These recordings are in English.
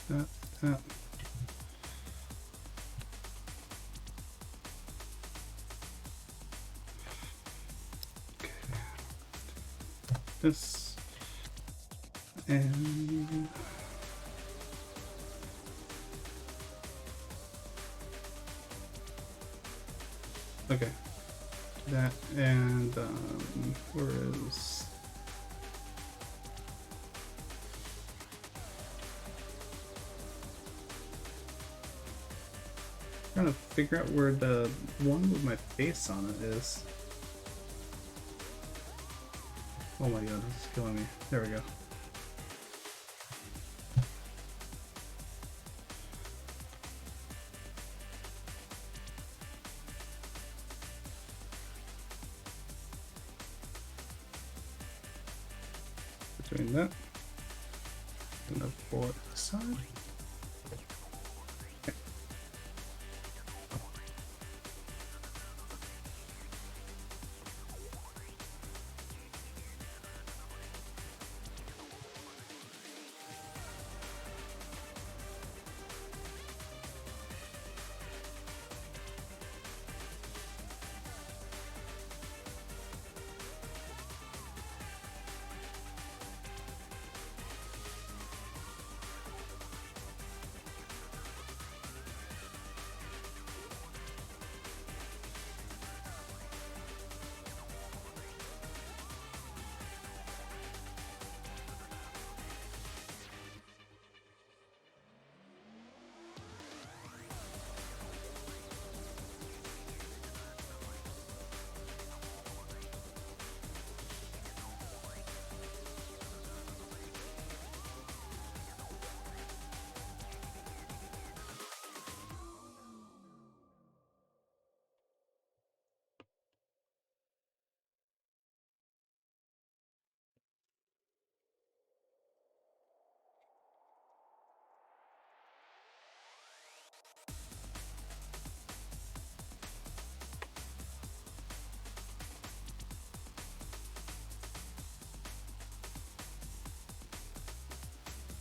that. Okay. This and okay, that and where is trying to figure out where the one with my face on it is. Oh my god, this is killing me. There we go. Doing that. Gonna pull it aside. Okay.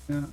Yeah.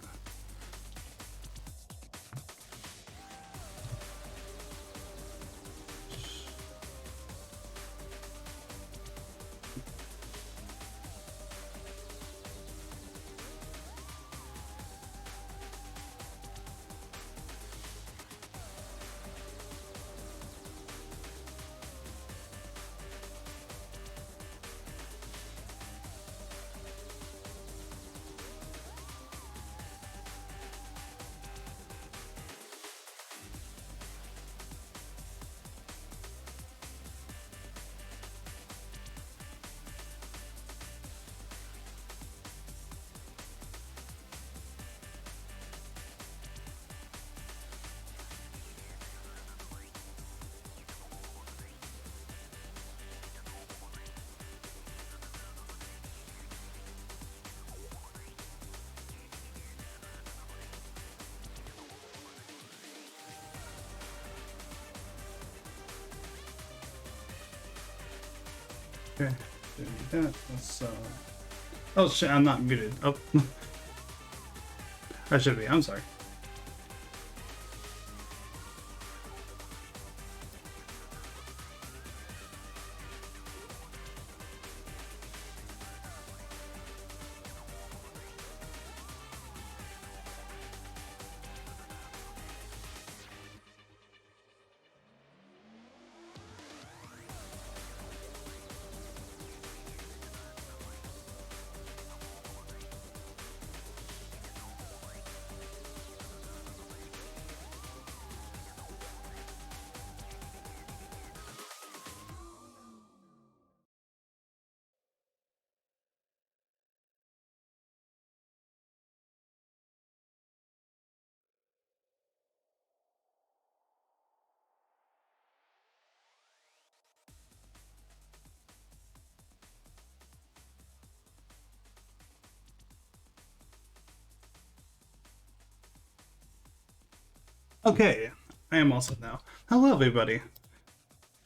Okay, doing that. Let's oh shit, I'm not muted. Oh, I should be. I'm sorry. Okay, I am also now. Hello, everybody.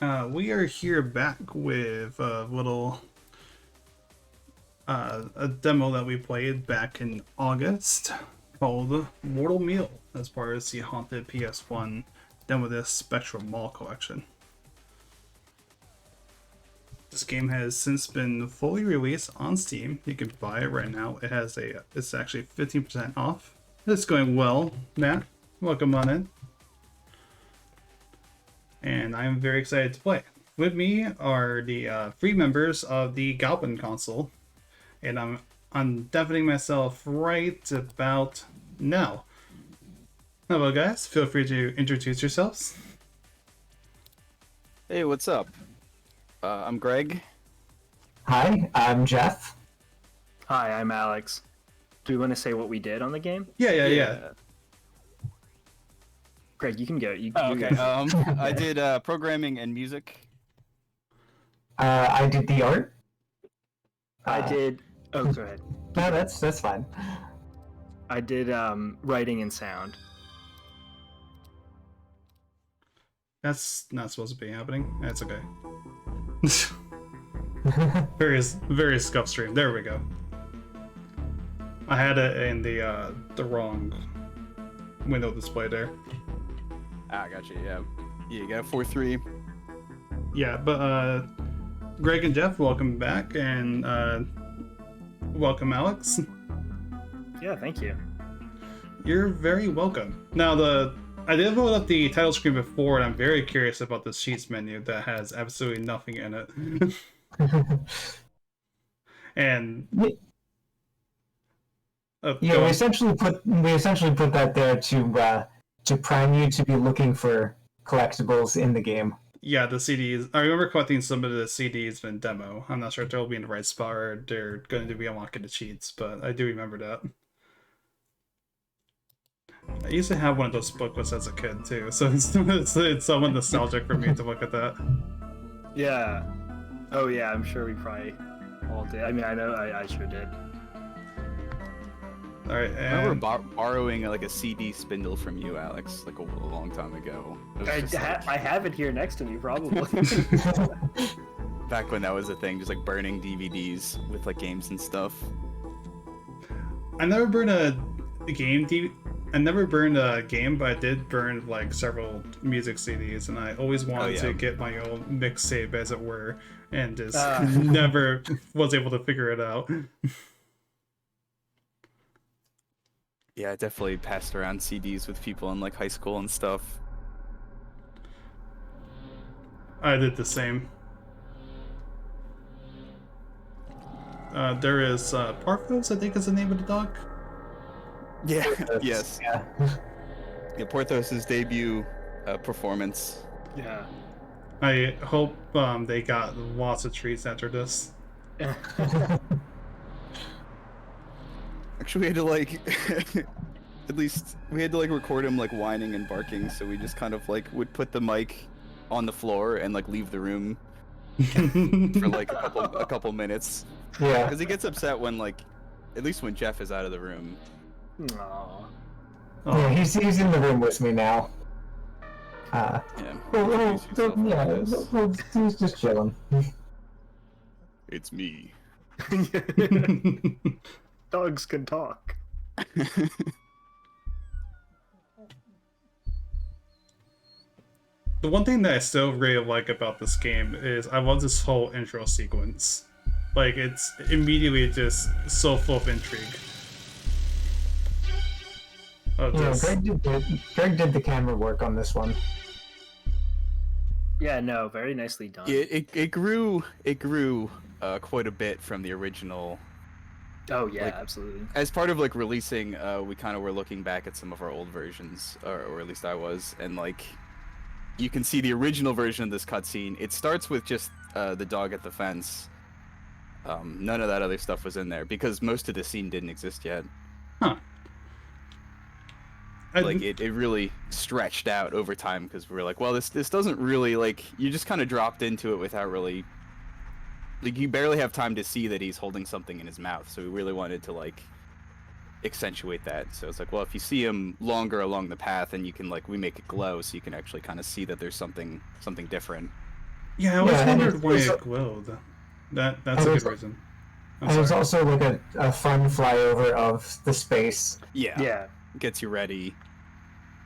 We are here back with a little a demo that we played back in August. called Mortal Meal as part of the Haunted PS1 Demo Disc Spectrum Mall collection. This game has since been fully released on Steam. You can buy it right now. It's actually 15% off. It's going well, Matt. Welcome on in. And I'm very excited to play. With me are the 3 members of the Goblin console, and I'm undeafening myself right about now. Hello, guys. Feel free to introduce yourselves. Hey, what's up? I'm Greg. Hi, I'm Jeff. Hi, I'm Alex. Do we want to say what we did on the game? Yeah. Greg, you can go. Okay. I did programming and music. I did the art. I did. Oh, go ahead. No, that's fine. I did writing and sound. That's not supposed to be happening. That's okay. very scuff stream. There we go. I had it in the wrong window display there. Ah, gotcha. Yeah, you got 4-3. Yeah, but Greg and Jeff, welcome back, and welcome, Alex. Yeah, thank you. You're very welcome. Now, I did load up the title screen before, and I'm very curious about the Sheets menu that has absolutely nothing in it. And yeah, we essentially put that there to prime you to be looking for collectibles in the game. yeah, the CDs. I remember collecting some of the CDs in demo. I'm not sure if they'll be in the right spot or they're going to be unlocking the cheats, but I do remember that. I used to have one of those booklets as a kid too, so it's somewhat nostalgic for me to look at that. Yeah. Oh, yeah, I'm sure we probably all did. I mean, I know I sure did. Alright, I remember borrowing like a CD spindle from you, Alex, like a long time ago. I have it here next to me, probably. Back when that was a thing, just like burning DVDs with like games and stuff. I never burned a game I never burned a game, but I did burn like several music CDs, and I always wanted to get my own mixtape, as it were, and just never was able to figure it out. Yeah, I definitely passed around CDs with people in like high school and stuff. I did the same. There is Parthos, I think is the name of the dog. Yeah. Yes. Yeah. Yeah, Porthos's debut performance. Yeah. I hope they got lots of treats after this. Actually, we had to like, at least we had to like record him like whining and barking. So we just kind of like would put the mic on the floor and like leave the room for like a couple minutes. Yeah. Because he gets upset when like, at least when Jeff is out of the room. Aww. Yeah, he's in the room with me now. Yeah. He's just chilling. It's me. Dogs can talk. The one thing that I still really like about this game is I love this whole intro sequence. Like, it's immediately just so full of intrigue. Yeah, Greg did the camera work on this one. Yeah, no, very nicely done. It grew quite a bit from the original. Oh yeah, like, absolutely. As part of like releasing, we kind of were looking back at some of our old versions, or at least I was, and like you can see the original version of this cutscene. It starts with just the dog at the fence. None of that other stuff was in there because most of the scene didn't exist yet. Huh. Like it really stretched out over time because we were like, well, this doesn't really, like, you just kind of dropped into it without really, like, you barely have time to see that he's holding something in his mouth. So we really wanted to like accentuate that. So it's like, well, if you see him longer along the path, and you can like, we make it glow so you can actually kind of see that there's something different. Yeah, I always wondered why it glowed. That's a good reason. And there's also like a fun flyover of the space. Yeah. Yeah. Gets you ready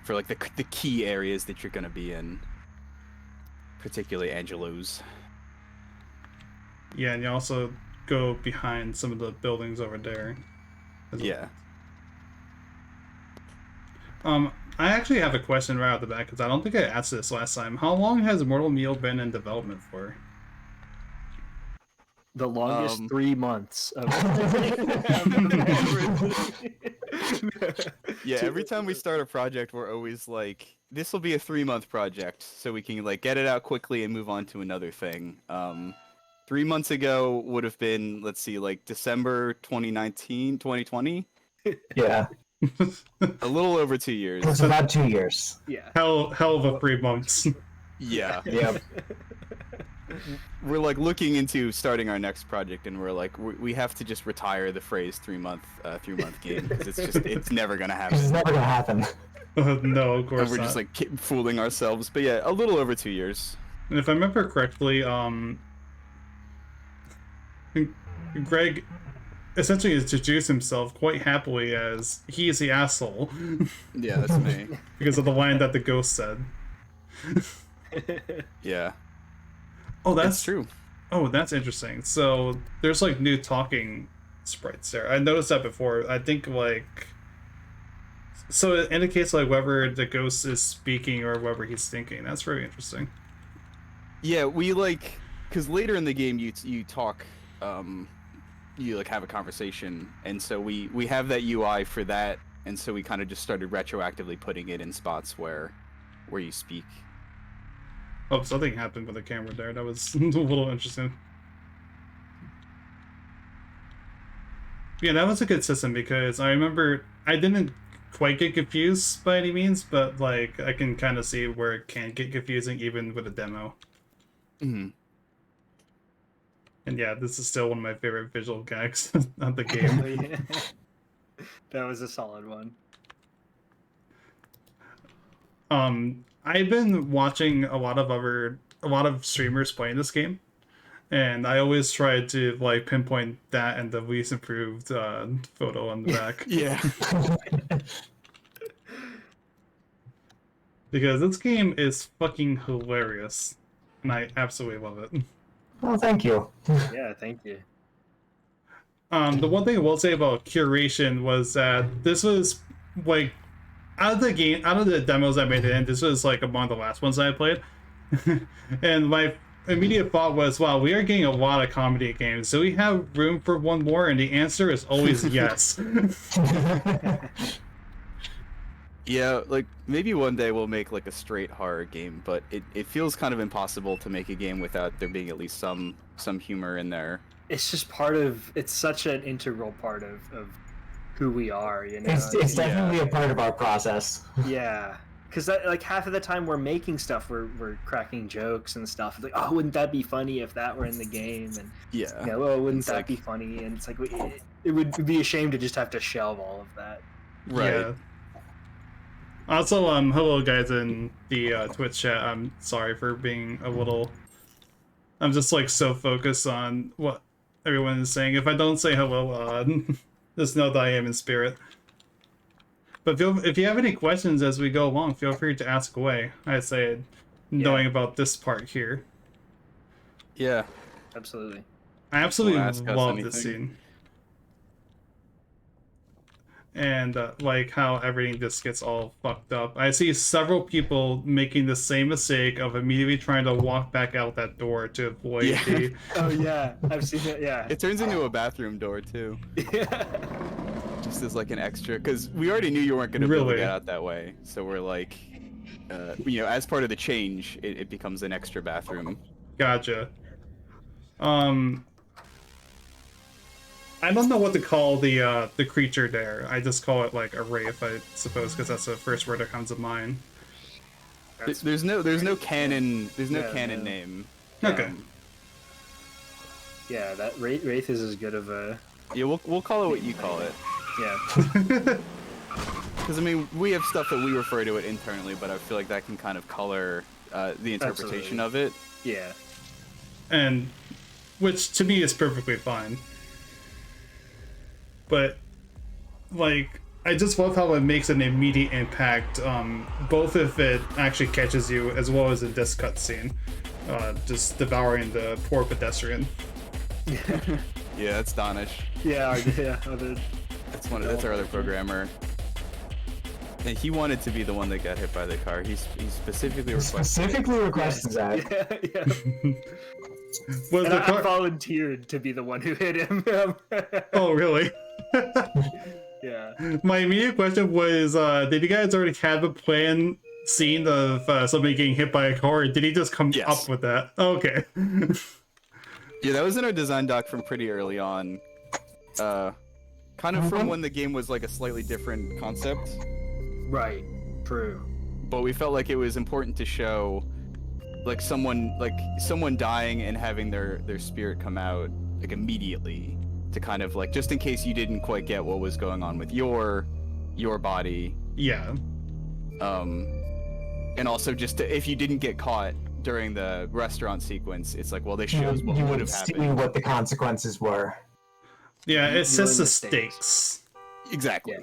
for like the key areas that you're gonna be in, particularly Angelo's. Yeah, and you also go behind some of the buildings over there. Yeah. I actually have a question right off the bat because I don't think I asked this last time. How long has Mortal Meal been in development for? The longest 3 months of Yeah, every time we start a project, we're always like, this will be a 3-month project, so we can like get it out quickly and move on to another thing. 3 months ago would have been, let's see, like December 2019, 2020? Yeah. A little over 2 years. It's about 2 years. Yeah. Hell of a 3 months. Yeah. Yeah. We're like looking into starting our next project, and we're like, we have to just retire the phrase 3-month game, because it's never gonna happen. It's never gonna happen. No, of course And we're not. just like fooling ourselves. But yeah, a little over 2 years. And if I remember correctly, Greg essentially introduced himself quite happily as he is the asshole Yeah, that's me. because of the line that the ghost said. Yeah. Oh, that's true. Oh, that's interesting. So there's like new talking sprites there. I noticed that before. I think like so it indicates like whether the ghost is speaking or whether he's thinking. That's very interesting. Yeah, we like, because later in the game you talk, you like have a conversation, and so we have that UI for that, and so we kind of just started retroactively putting it in spots where you speak. Oh, something happened with the camera there. That was a little interesting. Yeah, that was a good system because I remember I didn't quite get confused by any means, but like I can kind of see where it can get confusing even with a demo. Mm-hmm. And yeah, this is still one of my favorite visual gags of the game. That was a solid one. I've been watching a lot of streamers playing this game, and I always try to like pinpoint that and the least improved photo on the back. Yeah. Because this game is fucking hilarious, and I absolutely love it. Well, thank you. Yeah, thank you. The one thing I will say about curation was that this was like out of the demos I made it in, this was like among the last ones I played. And my immediate thought was, wow, we are getting a lot of comedy games. Do we have room for one more? And the answer is always yes. Yeah, like maybe one day we'll make like a straight horror game, but it feels kind of impossible to make a game without there being at least some humor in there. It's just it's such an integral part of who we are, you know? It's definitely a part of our process. Yeah. Because like half of the time we're making stuff, we're cracking jokes and stuff. It's like, oh, wouldn't that be funny if that were in the game? And Yeah. you know, oh, wouldn't that like... be funny? And it's like it would be a shame to just have to shelve all of that. Right. Yeah. Also, hello guys in the Twitch chat. I'm sorry for being a little... I'm just like so focused on what everyone is saying. If I don't say hello, just know that I am in spirit. But if you have any questions as we go along, feel free to ask away. I say, knowing about this part here. Yeah. Absolutely. I absolutely Ask us love anything. this scene. And like how everything just gets all fucked up. I see several people making the same mistake of immediately trying to walk back out that door to avoid the... Oh yeah, I've seen it. Yeah. It turns into a bathroom door too. Yeah. Just as like an extra, because we already knew you weren't going to be able to Really? get out that way. So we're like, you know, as part of the change, it becomes an extra bathroom. Gotcha. I don't know what to call the creature there. I just call it like a wraith, I suppose, because that's the first word that comes to mind. There's no canon. There's no Yeah, canon no. name. Okay. Yeah, that Wraith is as good of a... Yeah, we'll call it what you call it. Yeah. Because I mean, we have stuff that we refer to it internally, but I feel like that can kind of color the interpretation Absolutely. of it. Yeah. And which to me is perfectly fine. but like I just love how it makes an immediate impact, both if it actually catches you as well as in this cutscene, just devouring the poor pedestrian. Yeah, that's Donish. Yeah. That's our other programmer. And he wanted to be the one that got hit by the car. He specifically requested that. Yeah. I volunteered to be the one who hit him. Oh, really? Yeah. My immediate question was, did you guys already have a plan scene of somebody getting hit by a car, or did he just come up with that? Okay. Yeah, that was in our design doc from pretty early on. Kind of from when the game was like a slightly different concept. Right. True. But we felt like it was important to show like someone dying and having their spirit come out like immediately, to kind of like, just in case you didn't quite get what was going on with your body. Yeah. And also just if you didn't get caught during the restaurant sequence, it's like, well, this shows what would have happened. See what the consequences were. Yeah, it sets the stakes. Exactly.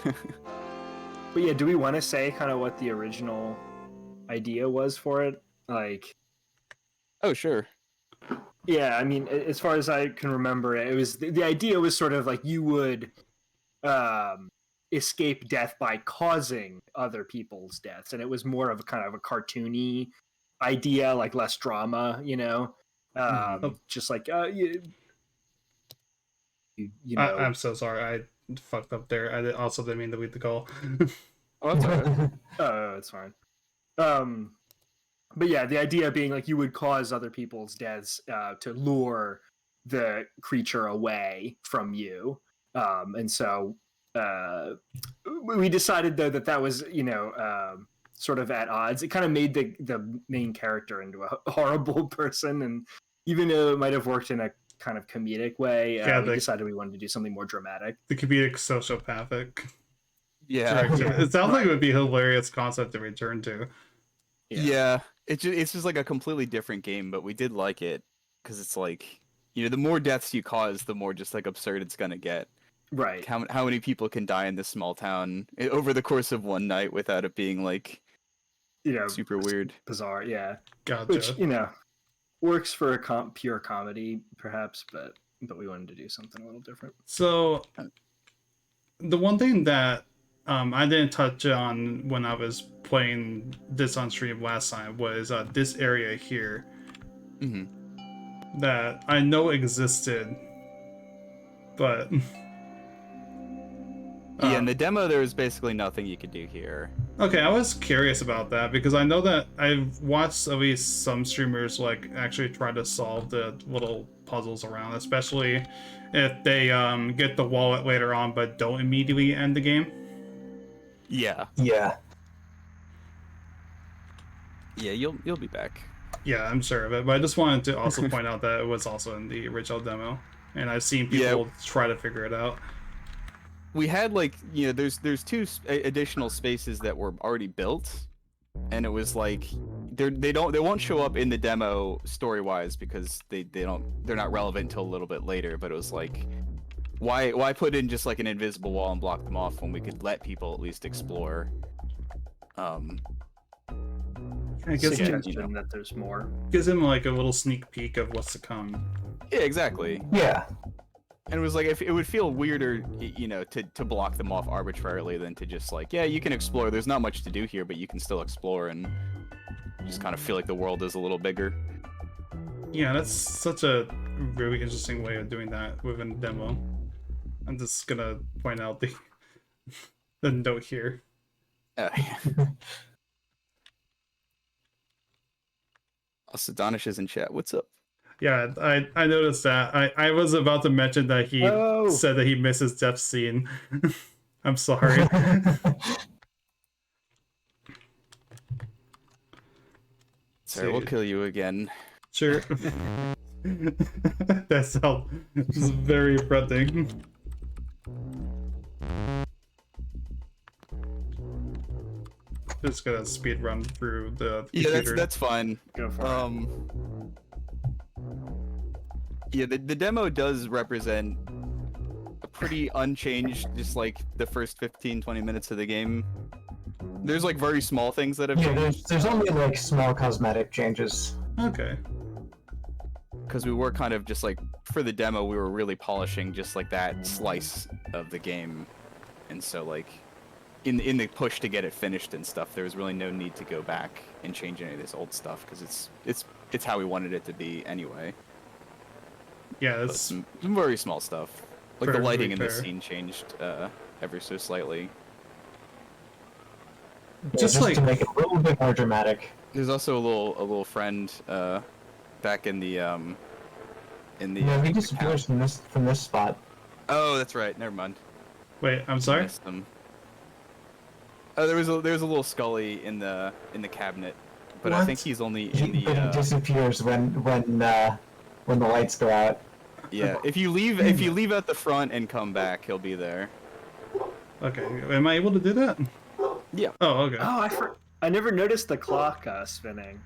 Yeah. But yeah, do we want to say kind of what the original idea was for it? Like, oh, sure. Yeah, I mean, as far as I can remember, it was the idea was sort of like you would escape death by causing other people's deaths, and it was more of a kind of a cartoony idea, like less drama, you know, just like you know. I'm so sorry, I fucked up there. I also didn't mean to lead the call. Oh, that's all right. Oh, it's fine. But yeah, the idea being like you would cause other people's deaths to lure the creature away from you, and so we decided though that was, you know, sort of at odds. It kind of made the main character into a horrible person, and even though it might have worked in a kind of comedic way, we decided we wanted to do something more dramatic. The comedic sociopathic. Yeah. It sounds like it would be a hilarious concept to return to. Yeah. It's just like a completely different game, but we did like it because it's like, you know, the more deaths you cause, the more just like absurd it's gonna get. Right. How many people can die in this small town over the course of one night without it being like, you know, super weird, bizarre? Yeah. Gotcha. Which, you know, works for a pure comedy, perhaps, but we wanted to do something a little different. So, the one thing that I didn't touch on when I was playing this on stream last time was this area here that I know existed, but yeah, in the demo there was basically nothing you could do here. Okay, I was curious about that because I know that I've watched at least some streamers like actually try to solve the little puzzles around, especially if they get the wallet later on but don't immediately end the game. Yeah. Yeah. Yeah, you'll be back. Yeah, I'm sure of it, but I just wanted to also point out that it was also in the original demo, and I've seen people try to figure it out. We had like, you know, there's two additional spaces that were already built, and it was like they won't show up in the demo story wise because they're not relevant until a little bit later. But it was like, why put in just like an invisible wall and block them off when we could let people at least explore? I guess suggestion that there's more. Gives him like a little sneak peek of what's to come. Yeah, exactly. Yeah. And it was like, if it would feel weirder, you know, to block them off arbitrarily than to just like, yeah, you can explore. There's not much to do here, but you can still explore and just kind of feel like the world is a little bigger. Yeah, that's such a really interesting way of doing that within the demo. I'm just gonna point out the note here. Yeah. Also, Donish is in chat. What's up? Yeah, I noticed that. I was about to mention that he said that he misses death scene. I'm sorry. Sorry, we'll kill you again. Sure. That sounds very affronting. Just gonna speed run through the computer. Yeah, that's fine. Go for it. Yeah, the demo does represent a pretty unchanged, just like the first 15-20 minutes of the game. There's like very small things that have changed. There's only like small cosmetic changes. Okay. Because we were kind of just like, for the demo, we were really polishing just like that slice of the game. And so like, in the push to get it finished and stuff, there was really no need to go back and change any of this old stuff, because it's how we wanted it to be anyway. Yeah, But that's some very small stuff. Like the lighting in this fair. scene changed ever so slightly. Just like to make it a little bit more dramatic. There's also a little friend back in the Yeah, he disappears from this spot. Oh, that's right. Never mind. wait, I'm sorry. Missed him. Oh, there was a little Scully in the cabinet, but I What? think he's only in He the. disappears when the lights go out. Yeah, if you leave at the front and come back, he'll be there. Okay, am I able to do that? Yeah. Oh, okay. Oh, I never noticed the clock spinning.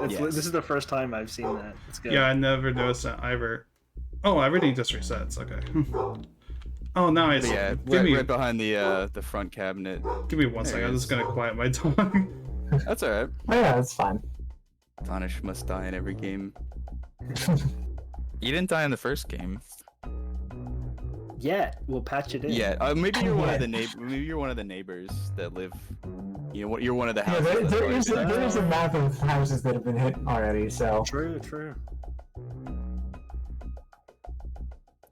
Yes. This is the first time I've seen that. It's good. Yeah, I never noticed that either. Oh, everything just resets. Okay. Oh, now I But see. yeah, right behind the front cabinet. Give me one There second. it I'm is. just gonna quiet my dog. That's alright. Oh yeah, that's fine. Vanish must die in every game. You didn't die in the first game. Yeah, we'll patch it in. Yeah, maybe you're one of Yeah. the maybe you're one of the neighbors that live. You know, you're one of the Yeah, houses. that's there already is been there is a map of houses that have been hit already. So True, true.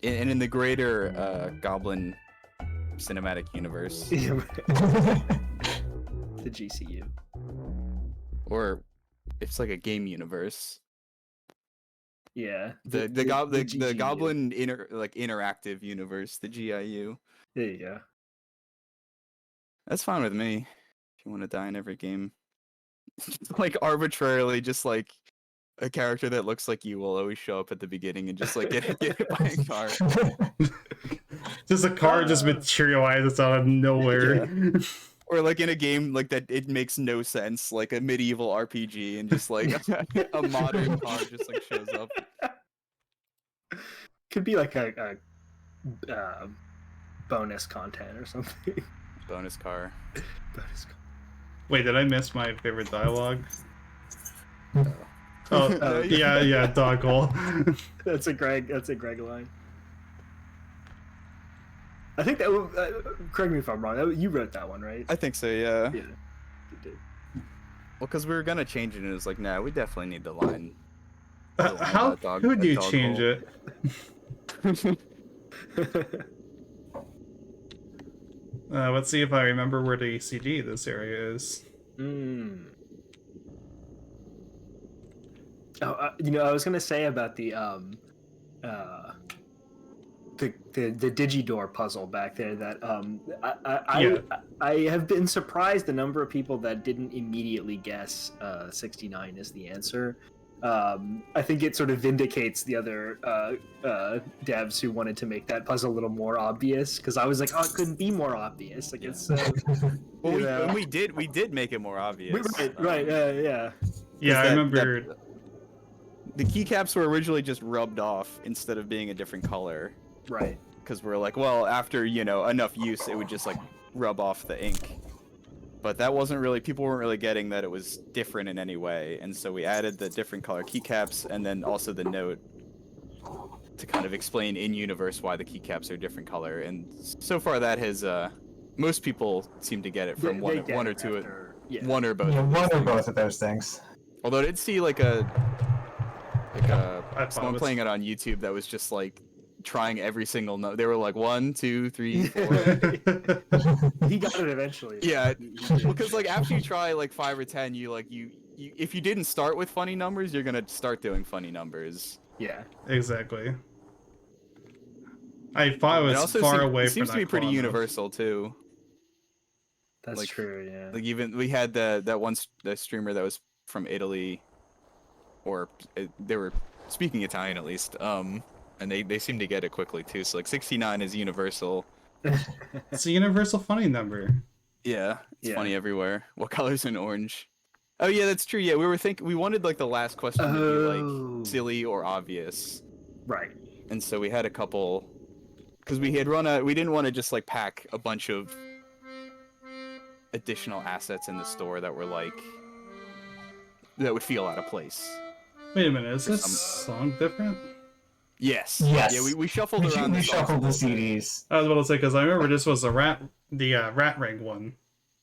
And in the greater Goblin cinematic universe, The GCU. or it's like a game universe. Yeah. The GGU. Goblin interactive universe, the GIU. There you go. That's fine with me. If you want to die in every game, like arbitrarily, just like a character that looks like you will always show up at the beginning and just like get hit by a car. Just a car just materializes out of nowhere. Or like in a game like that, it makes no sense, like a medieval RPG, and just like a modern car just like shows up. Could be like a bonus content or something. Bonus car. Bonus Wait, did I miss my favorite dialogue? Oh. Oh, yeah, dog hole. That's a Greg line. I think that. Correct me if I'm wrong. You wrote that one, right? I think so, yeah. Yeah, you did. Well, because we were gonna change it, and it was like, nah, we definitely need the line. How could you change it? Let's see if I remember where the CD this area is. Oh, I was gonna say about the Digidor puzzle back there that I have been surprised the number of people that didn't immediately guess 69 is the answer. I think it sort of vindicates the other devs who wanted to make that puzzle a little more obvious, because I was like, oh, it couldn't be more obvious. Like it's Well, we did make it more obvious. Right, yeah. Yeah, I remember. The keycaps were originally just rubbed off instead of being a different color. Right. Because we're like, well, after, enough use, it would just, like, rub off the ink. But that wasn't really, people weren't really getting that it was different in any way. And so we added the different color keycaps and then also the note to kind of explain in-universe why the keycaps are different color. And so far that has, most people seem to get it from one or both. One or both of those things. Although I did see, someone playing it on YouTube that was just like trying every single note. They were like 1, 2, 3, 4. He got it eventually. Yeah, because like after you try like 5 or 10, you if you didn't start with funny numbers, you're gonna start doing funny numbers. Yeah, Exactly. I thought it was far away from that. It seems to be pretty universal too. that's Like- true. Yeah. Like even we had the streamer that was from Italy, or they were speaking Italian at least. And they seem to get it quickly too. So like 69 is universal. It's a universal funny number. Yeah, it's Yeah. funny everywhere. What color's in orange? Oh yeah, that's true. Yeah, we wanted like the last question to be like silly or obvious. Right. and so we had a couple, because we didn't want to just like pack a bunch of additional assets in the store that were like that would feel out of place. Wait a minute, is this song different? Yes. Yes. Yeah, we shuffled around. We shuffled the CDs. I was about to say, because I remember this was the rat ring one.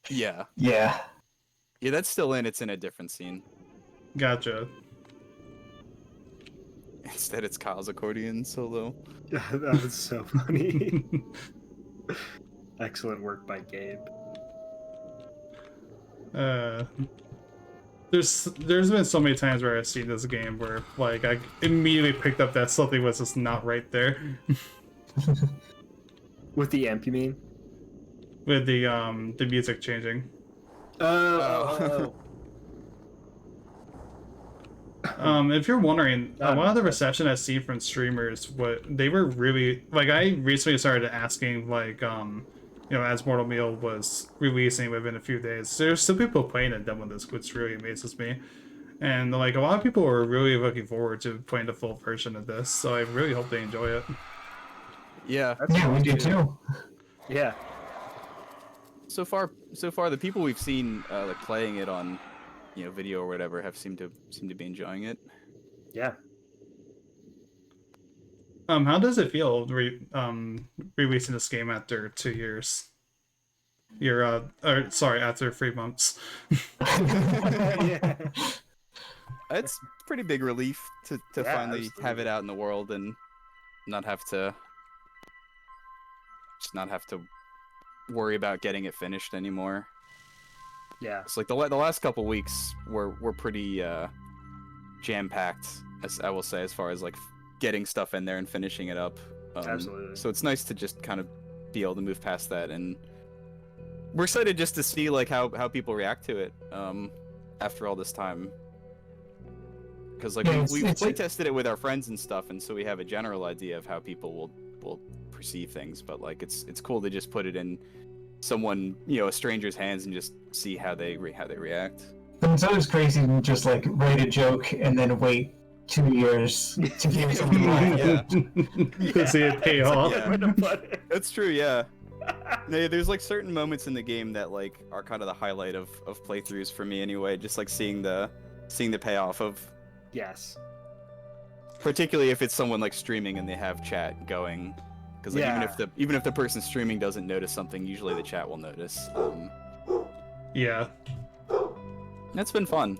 Yeah. Yeah. Yeah, that's still in. It's in a different scene. Gotcha. Instead, it's Kyle's accordion solo. That was so funny. Excellent work by Gabe. There's been so many times where I've seen this game where like I immediately picked up that something was just not right there. With the amp, you mean? With the music changing. Oh. If you're wondering, a lot of the reception I've seen from streamers, they were really like. I recently started asking like as Mortal Meal was releasing within a few days, there's still people playing a demo disc, which really amazes me. And like a lot of people are really looking forward to playing the full version of this, so I really hope they enjoy it. Yeah. Yeah, we do too. Yeah. So far, the people we've seen like playing it on, video or whatever, have seemed to be enjoying it. Yeah. How does it feel releasing this game after 2 years? After 3 months. Yeah. It's pretty big relief to finally absolutely. have it out in the world and not have to worry about getting it finished anymore. Yeah. It's like the last couple weeks were pretty jam-packed, as I will say, as far as like getting stuff in there and finishing it up. Absolutely. So it's nice to just kind of be able to move past that, and we're excited just to see like how people react to it after all this time. Because like we've play tested it with our friends and stuff, and so we have a general idea of how people will perceive things. But like it's cool to just put it in someone, a stranger's hands, and just see how they react. And it's always crazy to just like write a joke and then wait 2 years to hear something like Yeah. To see it pay off. That's true. Yeah. There's like certain moments in the game that like are kind of the highlight of playthroughs for me anyway. Just like seeing the payoff of. Yes. Particularly if it's someone like streaming and they have chat going, because like even if the person streaming doesn't notice something, usually the chat will notice. Yeah. That's been fun.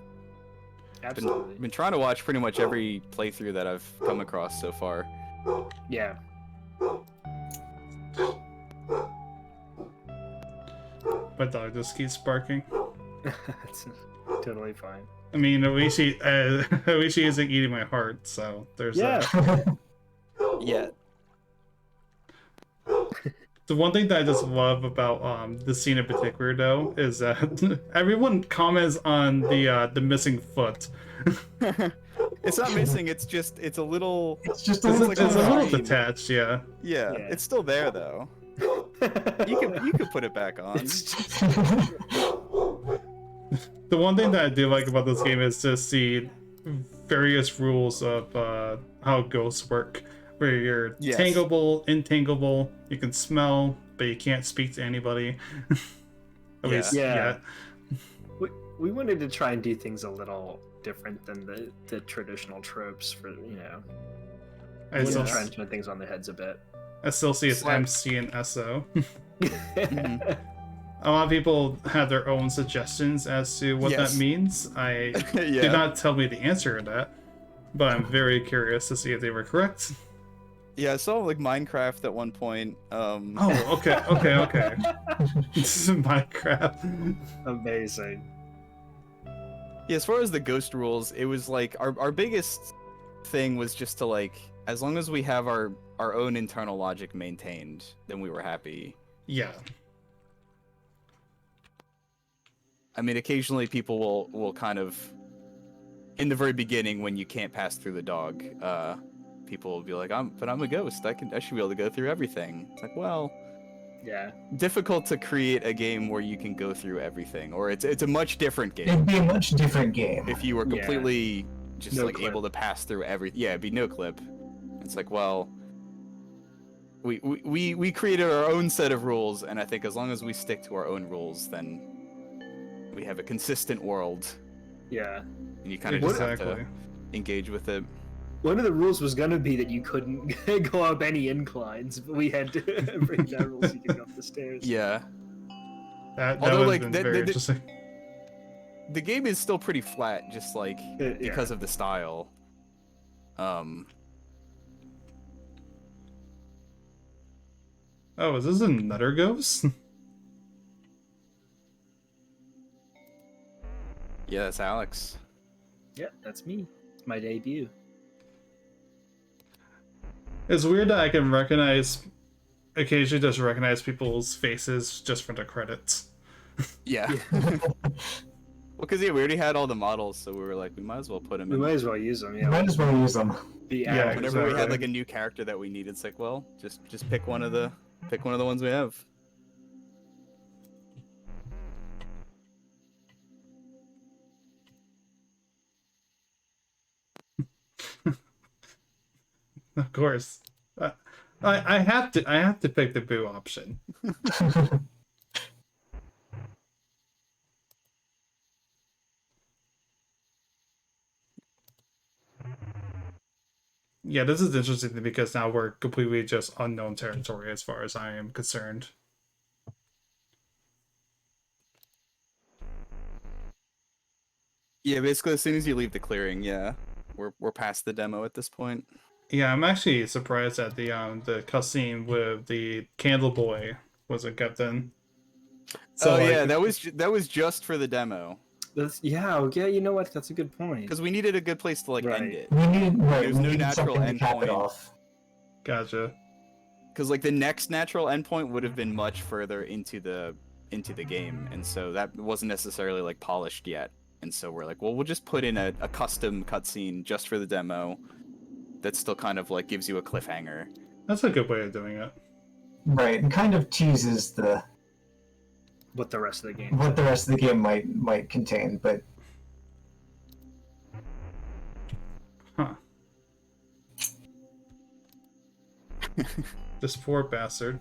Absolutely. Been trying to watch pretty much every playthrough that I've come across so far. Yeah. My dog just keeps barking. That's totally fine. I mean, at least she isn't eating my heart, so there's that. Yeah. The one thing that I just love about the scene in particular, though, is that everyone comments on the missing foot. It's not missing. It's a little. It's just It's a a little little detached, yeah. Yeah, it's still there though. You could put it back on. The one thing that I do like about this game is to see various rules of how ghosts work, where you're tangleable, entangleable, you can smell, but you can't speak to anybody. At least, yeah. We wanted to try and do things a little different than the traditional tropes for, I still try and turn things on their heads a bit. I still see it's MC and SO. A lot of people have their own suggestions as to what that means. Did not tell me the answer to that, but I'm very curious to see if they were correct. Yeah, I saw like Minecraft at one point. Oh, okay. This is Minecraft. Amazing. Yeah, as far as the ghost rules, it was like our biggest thing was just to like, as long as we have our own internal logic maintained, then we were happy. Yeah. I mean, occasionally people will kind of, in the very beginning when you can't pass through the dog, people will be like, I'm a ghost. I should be able to go through everything. It's like, well, yeah, difficult to create a game where you can go through everything, or it's a much different game. It'd be a much different game if you were completely just no like clip. able to pass through everything. Yeah, it'd be no clip. It's like, well, we created our own set of rules, and I think as long as we stick to our own rules, then we have a consistent world. Yeah. And you kind of just have to engage with it. One of the rules was going to be that you couldn't go up any inclines, but we had to break down rules so you could go up the stairs. Yeah. That would have been very interesting. The game is still pretty flat, just like because of the style. Oh, is this another ghost? Yeah, that's Alex. Yeah, that's me. It's my debut. It's weird that I can occasionally just recognize people's faces just from the credits. Yeah. Well, because we already had all the models, so we were like, we might as well put them in. We might as well use them, yeah. Might as well use them. Yeah, whenever we had like a new character that we needed, it's like, well, just pick one of the ones we have. Of course. I have to pick the boo option. Yeah, this is interesting because now we're completely just unknown territory as far as I am concerned. Yeah, basically as soon as you leave the clearing, yeah, we're past the demo at this point. Yeah, I'm actually surprised that the cutscene with the candle boy wasn't kept in. So, yeah, that was just for the demo. Yeah, you know what? That's a good point. Because we needed a good place to end it. There's no natural endpoint. Gotcha. Because the next natural endpoint would have been much further into the game, and so that wasn't necessarily polished yet. And so we're like, well, we'll just put in a custom cutscene just for the demo. That still kind of gives you a cliffhanger. That's a good way of doing it. Right, and kind of teases what the rest of the game might contain, but This poor bastard.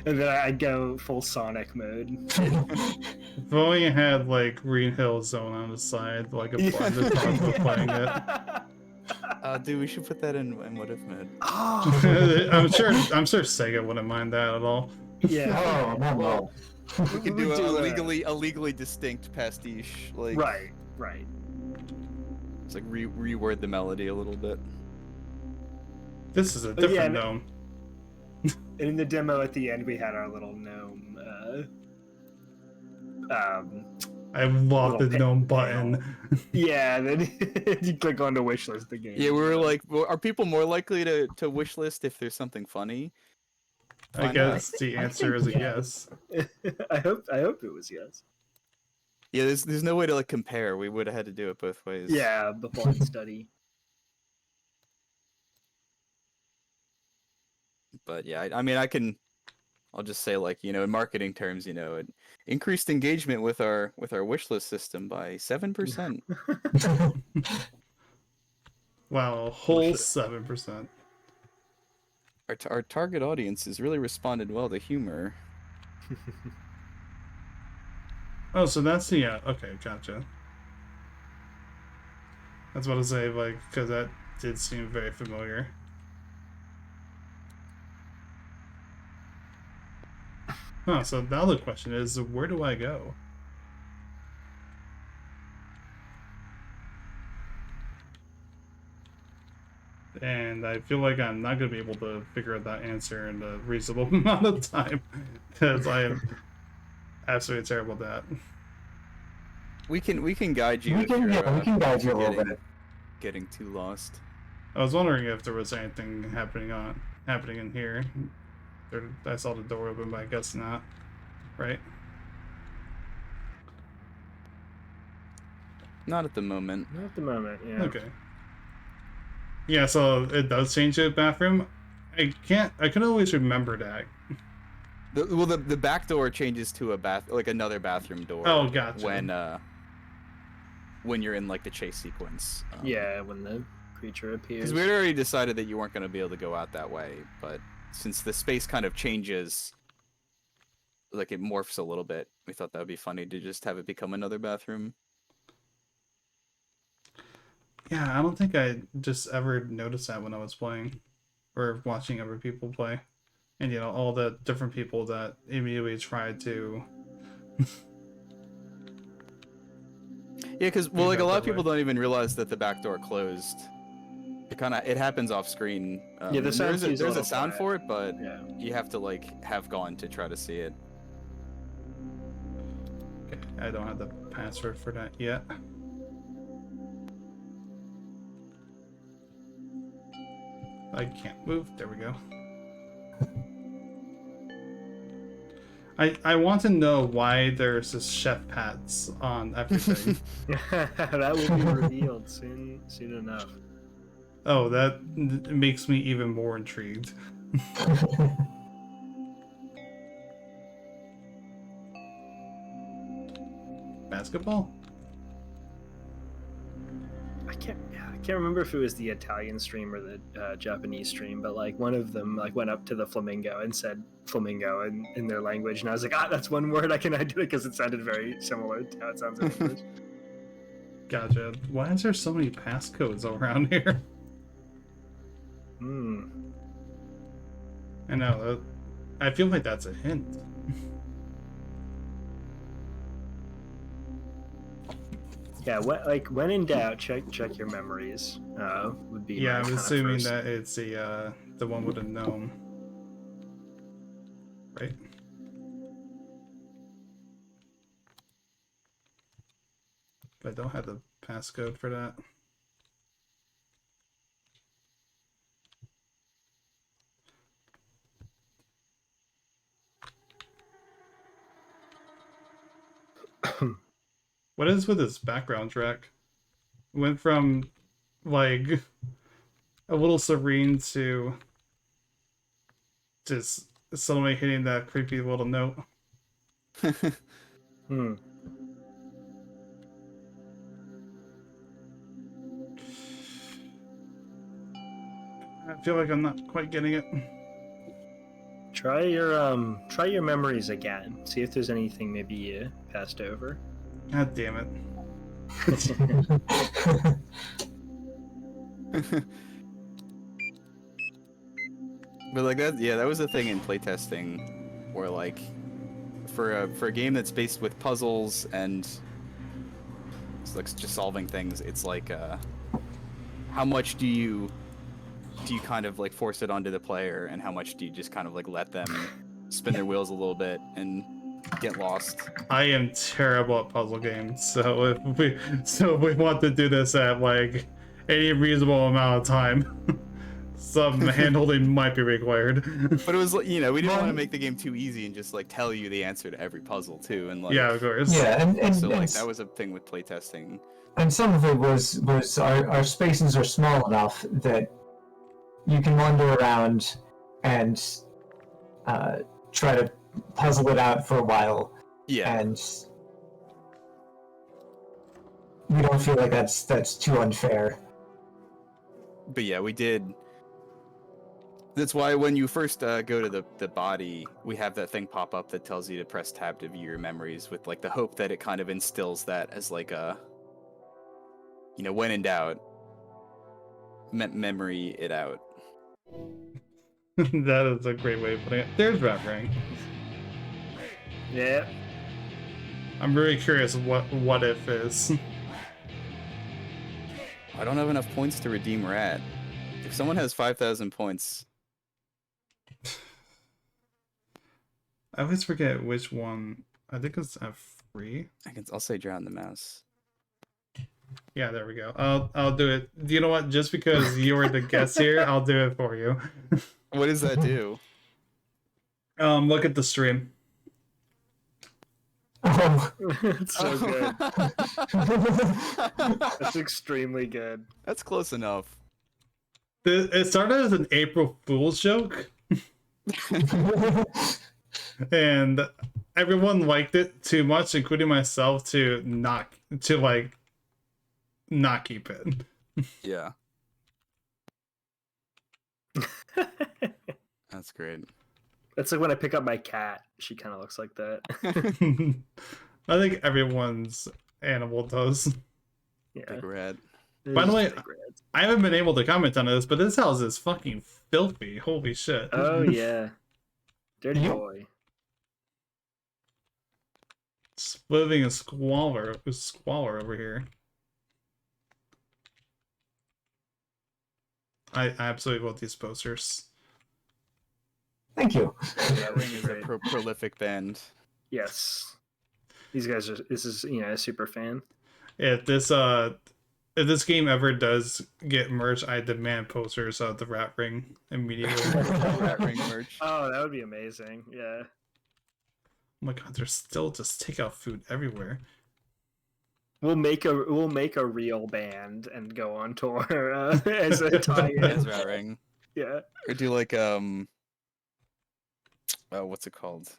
And then I go full Sonic mode. If only it had Green Hill Zone on the side, like a blended of playing it. Dude, we should put that in what if mode. Oh. I'm sure Sega wouldn't mind that at all. Yeah. no. We can do a legally distinct pastiche. Right. It's reword the melody a little bit. This is a different gnome. And in the demo at the end, we had our little gnome. I love the gnome button. Yeah, then you click on the wishlist the game. Yeah, we were like, are people more likely to wishlist if there's something funny? I guess the answer is a yes. I hope it was yes. Yeah, there's no way to compare. We would have had to do it both ways. Yeah, the blind study. But yeah, I mean, I'll just say in marketing terms, it increased engagement with our wish list system by 7%. Wow, a whole 7%. Our target audience has really responded well to humor. Oh, so that's the okay, gotcha. I was about to say because that did seem very familiar. Huh, so now the question is, where do I go? And I feel like I'm not going to be able to figure out that answer in a reasonable amount of time, because I am absolutely terrible at that. We can guide you. We can guide you a little bit. Getting too lost. I was wondering if there was anything happening in here. I saw the door open, but I guess not. Right? Not at the moment. Not at the moment, yeah. Okay. Yeah, so it does change the bathroom. I can always remember that. The back door changes to another bathroom door. Oh, gotcha. When you're in like the chase sequence. Yeah, when the creature appears. Because we had already decided that you weren't going to be able to go out that way, but since the space kind of changes, like it morphs a little bit, we thought that would be funny to just have it become another bathroom. Yeah, I don't think I just ever noticed that when I was playing or watching other people play. And, you know, all the different people that immediately tried to... Yeah, because, well, like, a lot of people don't even realize that the back door closed. It happens off screen. Yeah, the sound there's a sound for it, but yeah. you have to, like, have gone to try to see it. Okay, I don't have the password for that yet. I can't move. There we go. I want to know why there's this chef hats on everything. That will be revealed soon enough. Oh, that makes me even more intrigued. Basketball? I can't remember if it was the Italian stream or the Japanese stream, but like one of them like went up to the flamingo and said flamingo in their language, and I was like, that's one word I can do it because it sounded very similar to how it sounds in English. Gotcha. Why is there so many passcodes around here? I know. I feel like that's a hint. Yeah, when in doubt, check your memories. Would be yeah. I'm assuming first. that it's the one with a gnome, right? But I don't have the passcode for that. What is with this background track? Went from like a little serene to just suddenly hitting that creepy little note. I feel like I'm not quite getting it. Try your memories again. See if there's anything maybe you passed over. God damn it. But like that was a thing in playtesting where like for a game that's based with puzzles and it's like just solving things, it's like how much do you kind of like force it onto the player, and how much do you just kind of like let them spin their wheels a little bit and get lost? I am terrible at puzzle games, so if we want to do this at like any reasonable amount of time, some handholding might be required. But it was like, you know, we didn't want to make the game too easy and just like tell you the answer to every puzzle too, and like yeah, of course. Yeah, and so like that was a thing with playtesting. And some of it was our spaces are small enough that you can wander around and try to puzzle it out for a while. Yeah. And we don't feel like that's too unfair. But yeah, we did. That's why when you first go to the body, we have that thing pop up that tells you to press tab to view your memories, with like the hope that it kind of instills that as like a, you know, when in doubt, memory it out. That is a great way of putting it. There's Rat Ring. Yeah. I'm really curious what if is. I don't have enough points to redeem Rat. If someone has 5,000 points. I always forget which one. I think it's F3. I'll say drown the mouse. Yeah, there we go. I'll do it. You know what? Just because you were the guest here, I'll do it for you. What does that do? Look at the stream. Oh. It's so good. That's extremely good. That's close enough. It started as an April Fool's joke. and everyone liked it too much, including myself, to not keep it. Yeah. That's great. That's like when I pick up my cat. She kind of looks like that. I think everyone's animal does. Yeah. Big rat. By the way, Big rats. I haven't been able to comment on this, but this house is fucking filthy. Holy shit. Oh yeah, dirty Yep. boy. It's living in squalor over here. I absolutely love these posters. Thank you. That Ring is a prolific band. Yes, these guys are. This is a super fan. If this game ever does get merged, I demand posters of the Rat Ring immediately. Rat Ring merch. Oh, that would be amazing. Yeah. Oh my god, there's still just takeout food everywhere. We'll make a real band and go on tour as a tie-in. As Rat Ring. Yeah. Or do like what's it called?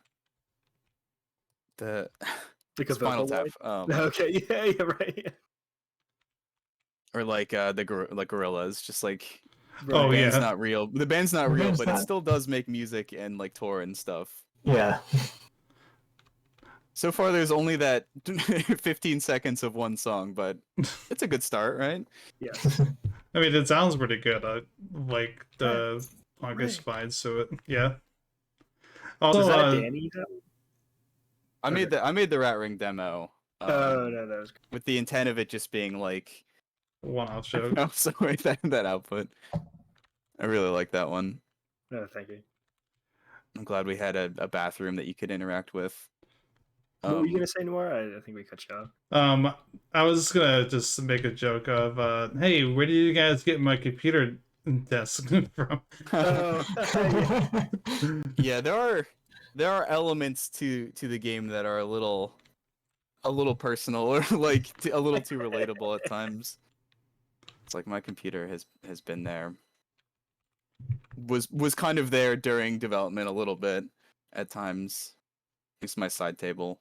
The Like a Spinal vocal Tap. line? Okay. Yeah. Right. Or like like Gorillas, just like Oh, the band's yeah. not real. The band's not real, band's but it not- still does make music and like tour and stuff. Yeah. So far, there's only that 15 seconds of one song, but it's a good start, right? Yes. I mean, it sounds pretty good. I like the August vibes to it. Yeah. Also, Was that Danny though? I made the Rat Ring demo. Oh no, that was. With the intent of it just being like one-off show. oh, sorry, that output. I really like that one. No, thank you. I'm glad we had a bathroom that you could interact with. What were you gonna say, Noir? I think we cut you off. I was just gonna make a joke of, hey, where do you guys get my computer desk from? Oh, Yeah, there are elements to the game that are a little personal or like a little too relatable at times. It's like my computer has been there. Was kind of there during development a little bit at times. It's my side table.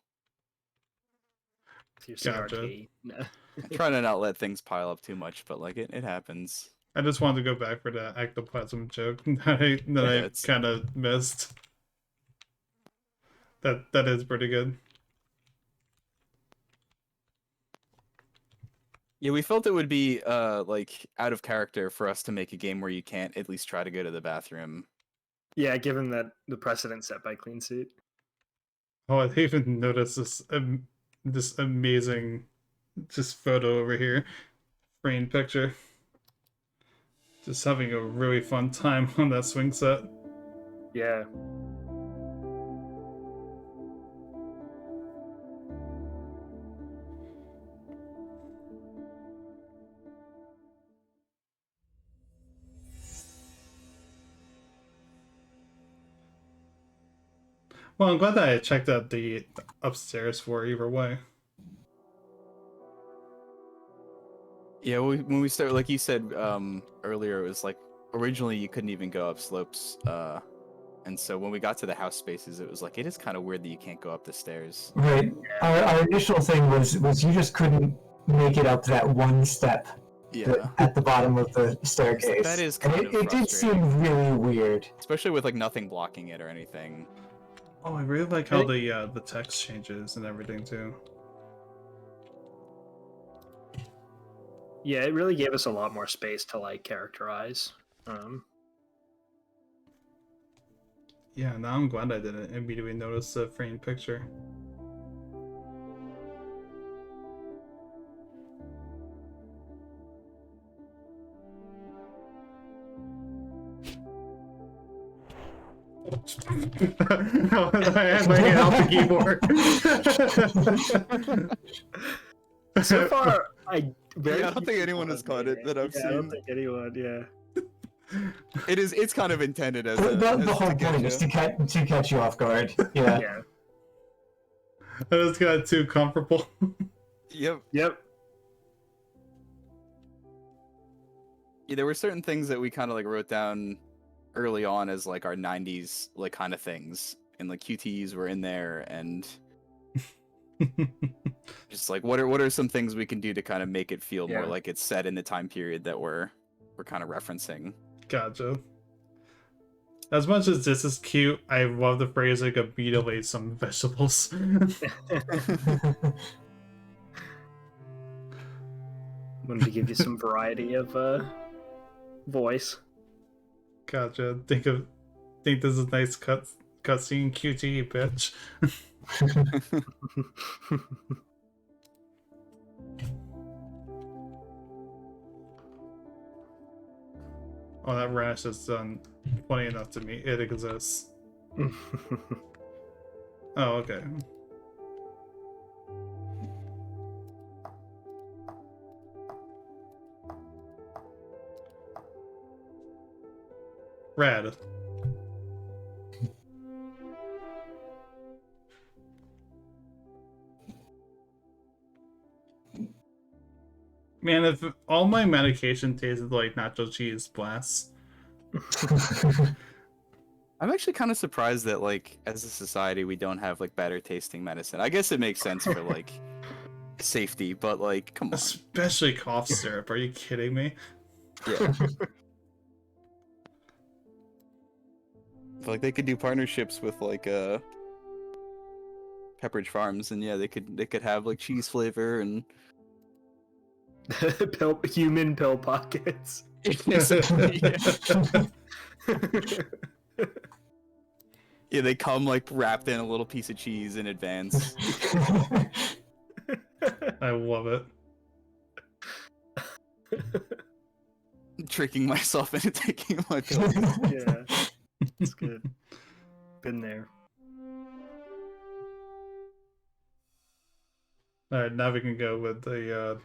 Your Gotcha. CRT. No. I try to not let things pile up too much, but like it happens. I just wanted to go back for the ectoplasm joke that I it's- kind of missed. That is pretty good. Yeah, we felt it would be like out of character for us to make a game where you can't at least try to go to the bathroom. Yeah, given that the precedent set by Cleansuit. Oh, I even noticed this amazing just photo over here, framed picture. Just having a really fun time on that swing set. Yeah. Well, I'm glad that I checked out the upstairs floor either way. Yeah, when we started, like you said earlier, it was like originally you couldn't even go up slopes, and so when we got to the house spaces, it was like it is kind of weird that you can't go up the stairs. Right. Our initial thing was you just couldn't make it up that one step Yeah, at the bottom of the staircase. That is And kind of it did frustrating. seem really weird. Especially with like nothing blocking it or anything. Oh, I really like how the text changes and everything too. Yeah, it really gave us a lot more space to like characterize. Yeah, now I'm glad I didn't immediately notice the framed picture. I had my hand off the keyboard. So far, I don't think anyone has caught it that I've I don't seen. think anyone. Yeah. It's kind of intended as The whole point is to catch you off guard. Yeah. Yeah. I just got too comfortable. Yep. Yep. Yeah, there were certain things that we kind of like wrote down early on as like our 90s like kind of things, like QTEs were in there, and just like what are some things we can do to kind of make it feel more like it's set in the time period that we're kind of referencing. Gotcha. As much as this is cute, I love the phrase like immediately some vegetables. Wanted to give you some variety of voice. Gotcha. Think this is a nice cutscene, QTE, bitch. Oh, that rash has done plenty enough to me. It exists. Oh, okay. Rad. Man, if all my medication tasted like nacho cheese blasts. I'm actually kind of surprised that, like, as a society, we don't have like better tasting medicine. I guess it makes sense for like safety, but like, come on. Especially cough syrup. Are you kidding me? Yeah. Like they could do partnerships with like Pepperidge Farms, and yeah, they could have like cheese flavor and human pill pockets. Yeah, they come like wrapped in a little piece of cheese in advance. I love it. Tricking myself into taking my pills. Yeah, it's good. Been there. All right, now we can go with the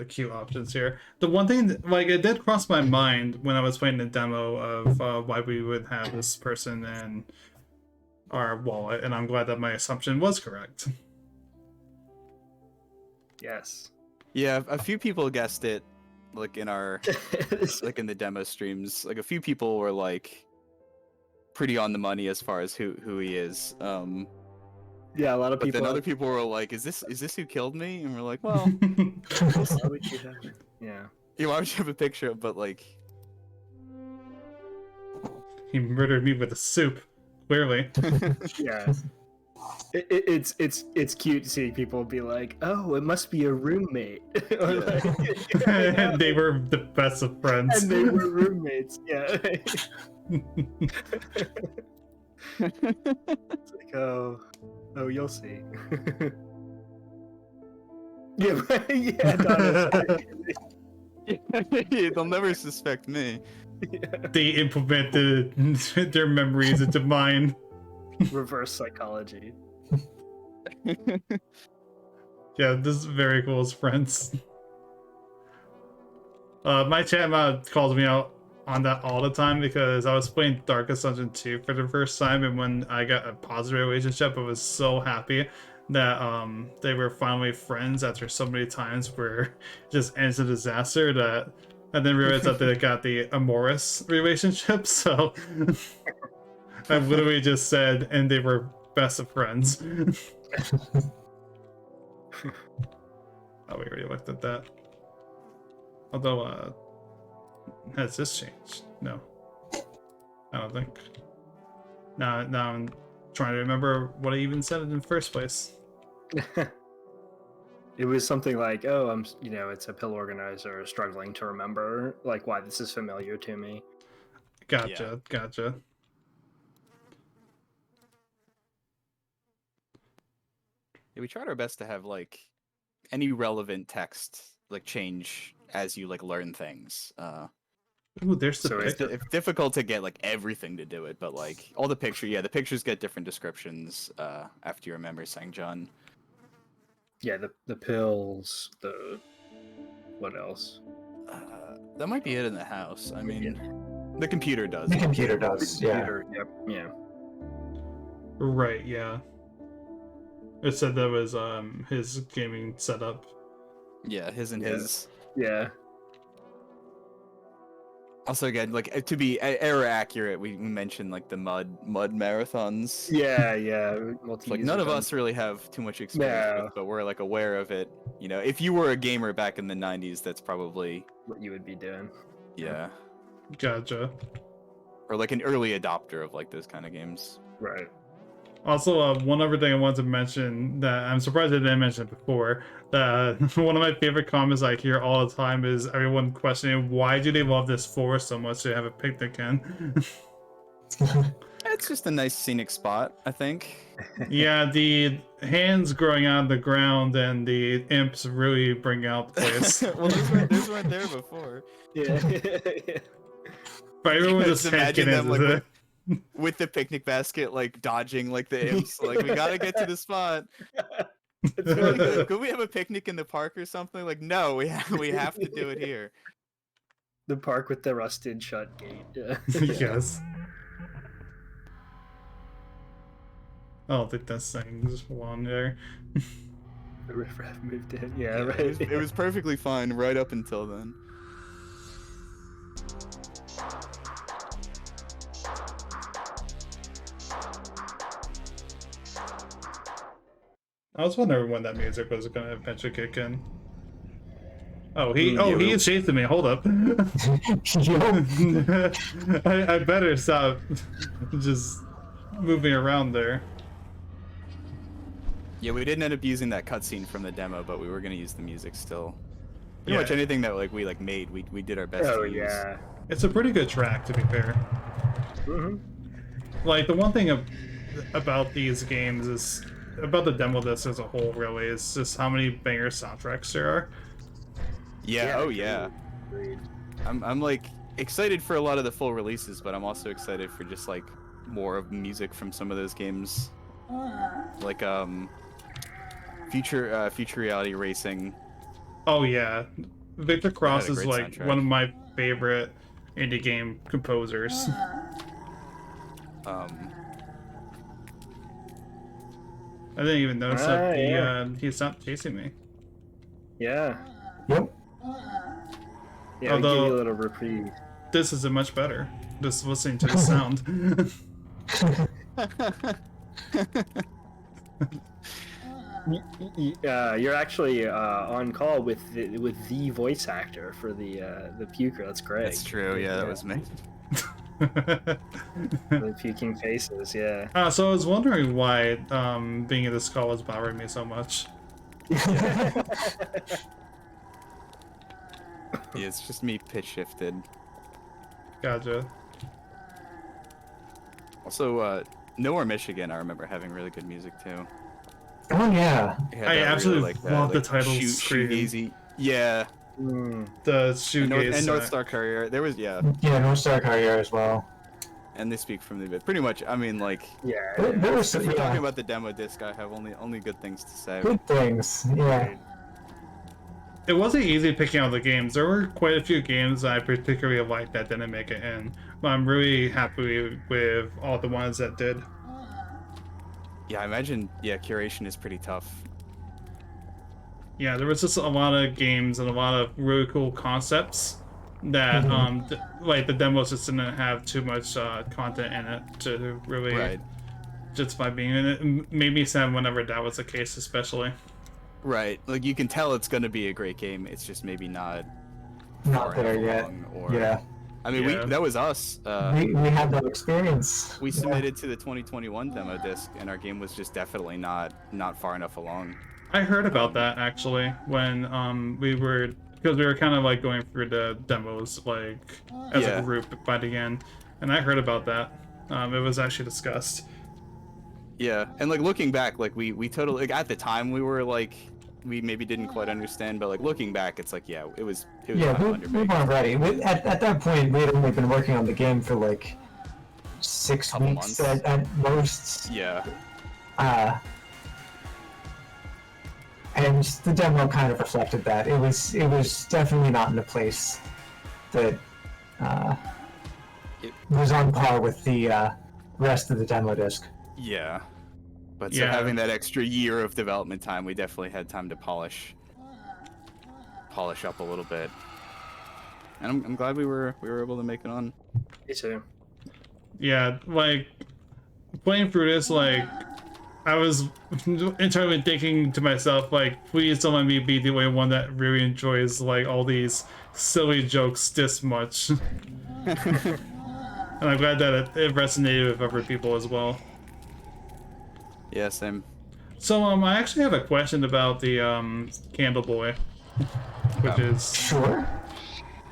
queue options here. The one thing that, like, it did cross my mind when I was playing the demo of why we would have this person in our wallet, and I'm glad that my assumption was correct. Yes. Yeah, a few people guessed it, like in our like in the demo streams. Like a few people were like pretty on the money as far as who he is. Yeah, a lot of but people. Then other people were like, "Is this who killed me?" And we're like, "Well, Why would you have it? Yeah. Yeah, why would you have a picture of?" But like, He murdered me with a soup. Clearly. Yeah. It's cute to see people be like, "Oh, it must be a roommate." Or like, And they were the best of friends. and they were roommates. Yeah. It's like, oh, you'll see. Yeah, right? Yeah, yeah, they'll never suspect me. They implemented their memories into mine. Reverse psychology. Yeah, this is very cool as friends. My chat mod calls me out on that all the time because I was playing Darkest Dungeon 2 for the first time, and when I got a positive relationship, I was so happy that they were finally friends after so many times where it just ends in disaster that I didn't realize that they got the amorous relationship, so I literally just said, and they were best of friends. Oh, we already looked at that. Although, has this changed? No. I don't think. Now I'm trying to remember what I even said in the first place. It was something like, "Oh, I'm, it's a pill organizer struggling to remember like why this is familiar to me." Gotcha. Yeah, we tried our best to have like any relevant text like change as you like learn things. Ooh, there's the picture. It's difficult to get like everything to do it, but like all the the pictures get different descriptions after you remember Sang John. Yeah, the pills, what else? That might be it in the house. I mean, the computer does. The computer does, yeah. Yep, yeah. Right, yeah. It said that was his gaming setup. Yeah, his and his. Yeah. Also, again, like to be error accurate, we mentioned like the mud marathons. Yeah. Like none of us really have too much experience with, but we're like aware of it. You know, if you were a gamer back in the '90s, that's probably what you would be doing. Yeah. Gotcha. Or like an early adopter of like those kind of games. Right. Also, one other thing I wanted to mention that I'm surprised I didn't mention it before. One of my favorite comments I hear all the time is everyone questioning why do they love this forest so much to have a picnic in. It's just a nice scenic spot, I think. Yeah, the hands growing out of the ground and the imps really bring out the place. Well, those weren't there before. Yeah. But everyone just imagine them like it. with the picnic basket, like dodging like the imps. Like, we gotta get to the spot. Like, could we have a picnic in the park or something? Like, no, we have to do it here. The park with the rusted shut gate. Yeah. Yes. I don't think that thing's on there. The riffraff moved in. Yeah, Yeah, right. It was perfectly fine right up until then. I was wondering when that music was gonna eventually kick in. Oh, he is chasing me. Hold up. I better stop just moving around there. Yeah, we didn't end up using that cutscene from the demo, but we were gonna use the music still. Pretty Yeah. much anything that like we made, we did our best to use. Yeah. It's a pretty good track, to be fair. Mm-hmm. Like, the one thing about these games is, about the demo disc as a whole, really, is just how many banger soundtracks there are. Yeah, oh yeah. Agreed. I'm like excited for a lot of the full releases, but I'm also excited for just like more of music from some of those games. Like future reality racing. Oh yeah, Victor Cross a is great like soundtrack. one of my favorite indie game composers. Um I didn't even notice that yeah. he stopped chasing me. Yeah. Yep. Yeah, we give you a little reprieve. This isn't much better. Just listening to the sound. You're actually on call with the voice actor for the puker. That's great. That's true, yeah, that was me. The puking faces. Yeah. So I was wondering why being in this call was bothering me so much. Yeah, it's just me pitch shifted. Gotcha. Also, Nowhere, Michigan, I remember having really good music too. Oh yeah. It had I that absolutely that, love the title screen. shoegazy. Yeah. Mm. The And shoegaze. North Star Courier. There was Yeah, North Star Courier as well. and they speak from the bit. Pretty much, I mean, like, Yeah. There was if we're talking yeah, about the demo disc, I have only good things to say. good things. Yeah. It wasn't easy picking out the games. There were quite a few games I particularly liked that didn't make it in, but I'm really happy with all the ones that did. Yeah, I imagine, yeah, curation is pretty tough. Yeah, there was just a lot of games and a lot of really cool concepts that, like the demos just didn't have too much content in it to really Right. justify being in it. It made me sad whenever that was the case, especially. Right. Like, you can tell it's going to be a great game. It's just maybe not Not far there enough yet. along, or... Yeah. I mean, Yeah. that was us. We had that experience. We Yeah. submitted to the 2021 demo disc, and our game was just definitely not far enough along. I heard about that actually when because we were kind of like going through the demos like as Yeah. a group by the end, and I heard about that. It was actually discussed. Yeah, and like looking back, like we totally, like, at the time we were like, we maybe didn't quite understand, but like looking back, it's like, yeah, it was Yeah, kind of we underbaked. weren't ready. At that point, we had only been working on the game for like 6 Couple weeks months. at most. Yeah, And the demo kind of reflected that. It was definitely not in a place that was on par with the rest of the demo disc. yeah. But so Yeah. having that extra year of development time, we definitely had time to polish up a little bit. And I'm glad we were able to make it on. Me too. Yeah, like playing through this, like I was internally thinking to myself, like, please don't let me be the only one that really enjoys like all these silly jokes this much. And I'm glad that it resonated with other people as well. Yeah, same. So I actually have a question about the Candle Boy, which is Sure.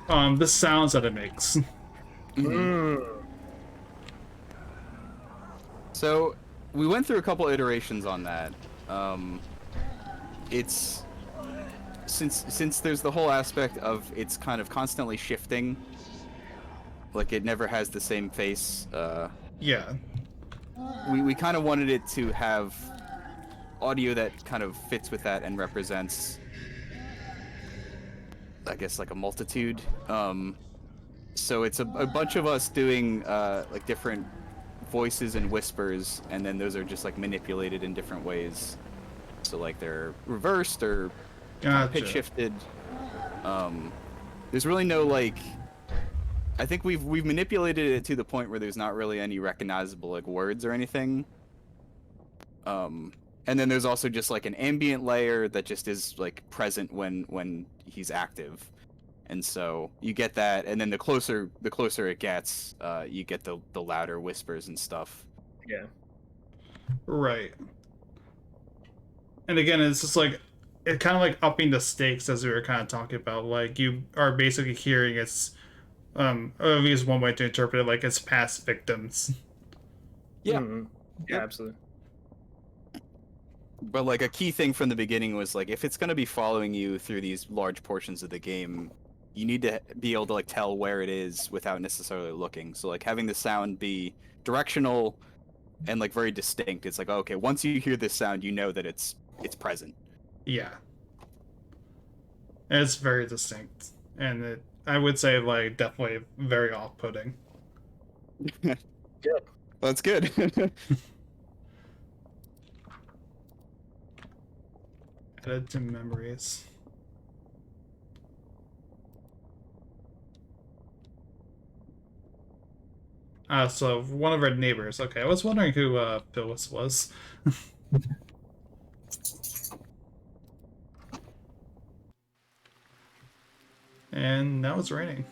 the sounds that it makes. So we went through a couple iterations on that. It's since there's the whole aspect of it's kind of constantly shifting, like it never has the same face. Yeah. We kind of wanted it to have audio that kind of fits with that and represents, I guess, like a multitude. So it's a bunch of us doing like different voices and whispers, and then those are just like manipulated in different ways. So like they're reversed or pitch shifted. There's really no like. I think we've manipulated it to the point where there's not really any recognizable like words or anything. And then there's also just like an ambient layer that just is like present when he's active. And so you get that, and then the closer it gets, you get the louder whispers and stuff. Yeah. Right. And again, it's just like it kind of like upping the stakes as we were kind of talking about. Like you are basically hearing its, or at least one way to interpret it, like its past victims. Yeah. Mm-hmm. Yeah, absolutely. But like a key thing from the beginning was like if it's gonna be following you through these large portions of the game, you need to be able to like tell where it is without necessarily looking. So like having the sound be directional and like very distinct. It's like, okay, once you hear this sound, you know that it's present. Yeah. And it's very distinct, and I would say like definitely very off-putting. Yeah, that's good. Added to memories. So one of our neighbors. Okay, I was wondering who Phyllis was. And now it's raining.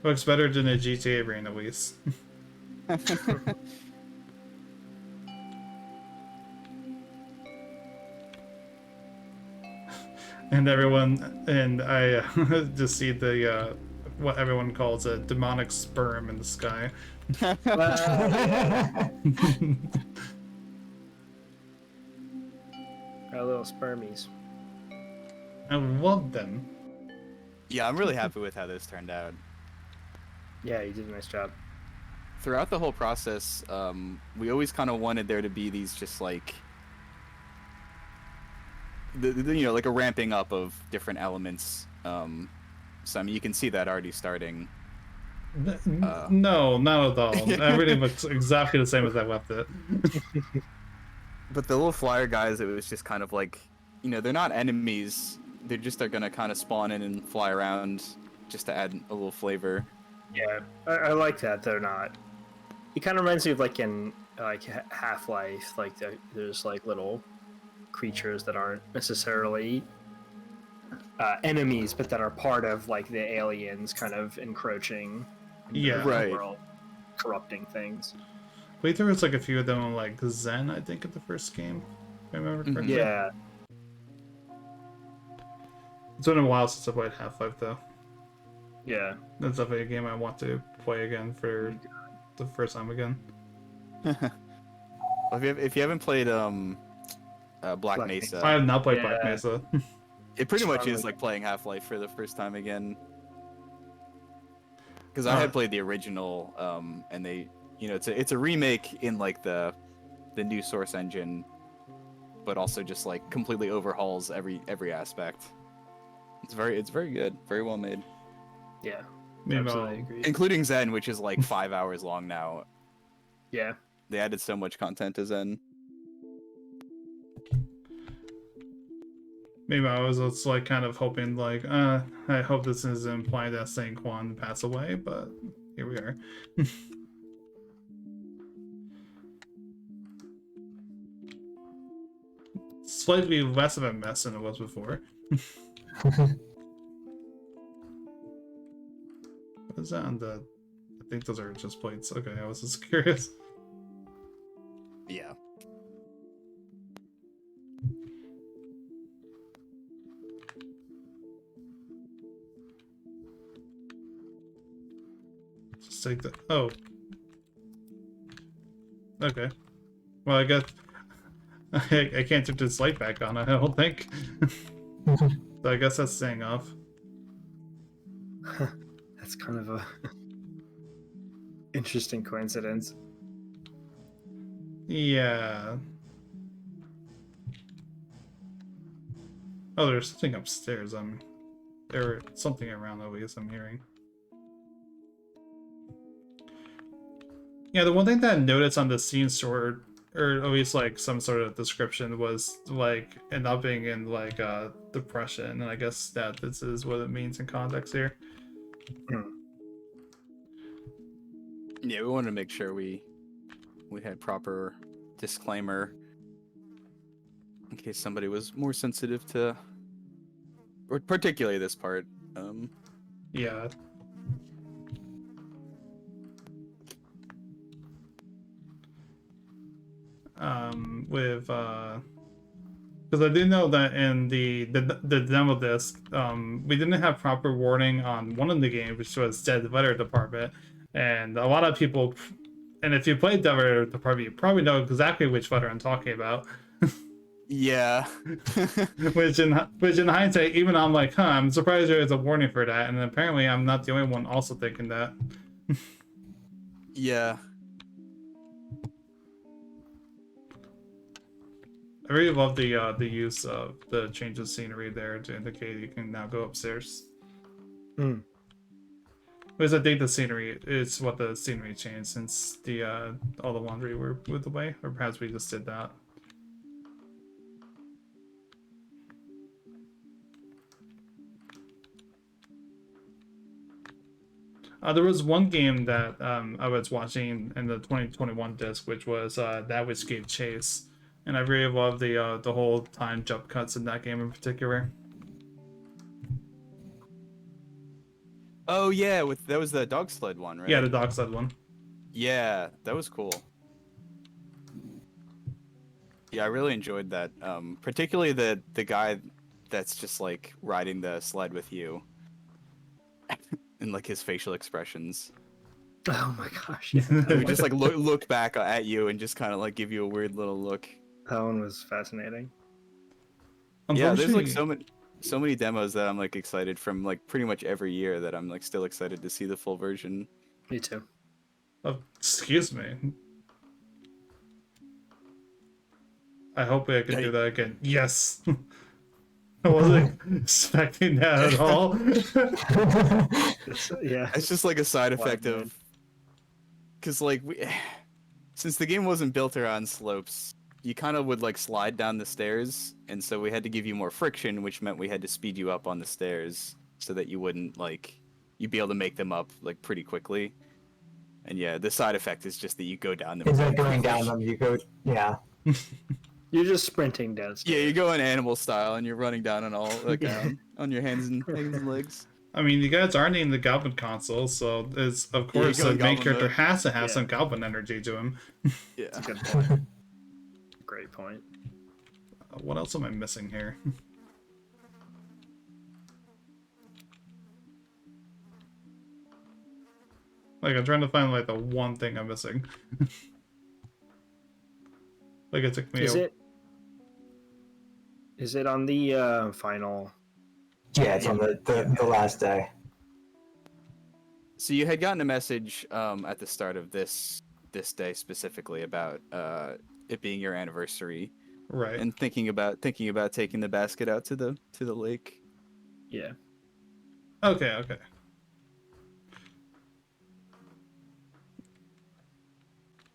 Looks better than a GTA rain, at least. And everyone, and I just see the what everyone calls a demonic sperm in the sky. Our little spermies. I love them. Yeah, I'm really happy with how this turned out. Yeah, you did a nice job. Throughout the whole process, we always kind of wanted there to be these just like, you know, like a ramping up of different elements. So I mean, you can see that already starting. No, not at all. Everything looks exactly the same as I left it. But the little flyer guys, it was just kind of like, you know, they're not enemies. They're gonna kind of spawn in and fly around just to add a little flavor. Yeah, I like that. They're not. It kind of reminds me of like in like Half-Life. Like there's like little creatures that aren't necessarily enemies, but that are part of like the aliens kind of encroaching into the world, corrupting things. I believe there was like a few of them on like Zen, I think, in the first game. If I remember correctly. Yeah. It's been a while since I played Half-Life, though. Yeah. That's definitely a game I want to play again for the first time again. Well, if you haven't played Black Mesa, I have not played Black Mesa. It pretty much is like playing Half-Life for the first time again. Because I had played the original, and they, you know, it's a remake in like the new Source engine, but also just like completely overhauls every aspect. It's very good, very well made. Yeah, absolutely agree. Including Zen, which is like 5 hours long now. Yeah, they added so much content to Zen. Maybe I was just like kind of hoping like, I hope this isn't implying that Saint Quan passed away, but here we are. Slightly less of a mess than it was before. What is that on the... I think those are just plates. Okay, I was just curious. Yeah. Just take the... Oh. Okay. Well, I guess... I can't turn this light back on, I don't think. So I guess that's staying off. That's kind of a interesting coincidence. Yeah. Oh, there's something upstairs. There's something around at least I'm hearing. Yeah, the one thing that I noticed on the scene store, or at least like some sort of description, was like it not being in like depression, and I guess that this is what it means in context here. Yeah, we wanted to make sure we had proper disclaimer in case somebody was more sensitive to, or particularly this part. Yeah. Because I did know that in the demo disc, we didn't have proper warning on one of the games, which was Dead Letter Department, and a lot of people, and if you played Dead Letter Department, you probably know exactly which letter I'm talking about. Yeah. which in hindsight, even I'm like, huh, I'm surprised there is a warning for that, and apparently I'm not the only one also thinking that. Yeah. I really love the use of the change of scenery there to indicate you can now go upstairs. Because I think the scenery is what the scenery changed since the all the laundry were moved away, or perhaps we just did that. There was one game that I was watching in the 2021 disc, which was That Which Gave Chase. And I really love the whole time jump cuts in that game in particular. Oh yeah, that was the dog sled one, right? Yeah, the dog sled one. Yeah, that was cool. Yeah, I really enjoyed that. Particularly the guy that's just like riding the sled with you, and like his facial expressions. Oh my gosh! Yeah, We just like look back at you and just kind of like give you a weird little look. that one was fascinating. Yeah, there's like so many demos that I'm like excited from like pretty much every year that I'm like still excited to see the full version. Me too. Oh, excuse me. I hope I can do that again. Yes. I wasn't expecting that at all. Yeah, It's just like a side effect of, because like since the game wasn't built around slopes, you kind of would like slide down the stairs, and so we had to give you more friction, which meant we had to speed you up on the stairs so that you wouldn't like you'd be able to make them up like pretty quickly. And yeah, the side effect is just that you go down them. Is that going down them? You go, yeah. you're just sprinting downstairs. Yeah, you go in animal style and you're running down on all like on your hands and legs. I mean, you guys are named the Goblin console, so it's of course the main character has to have some Goblin energy to him. Yeah, That's a good point. Great point. What else am I missing here? Like, I'm trying to find like the one thing I'm missing. Like, it took me. Is it on the final? Yeah, it's on the last day. So you had gotten a message at the start of this day specifically about it being your anniversary, Right. and thinking about taking the basket out to the lake. Yeah. Okay.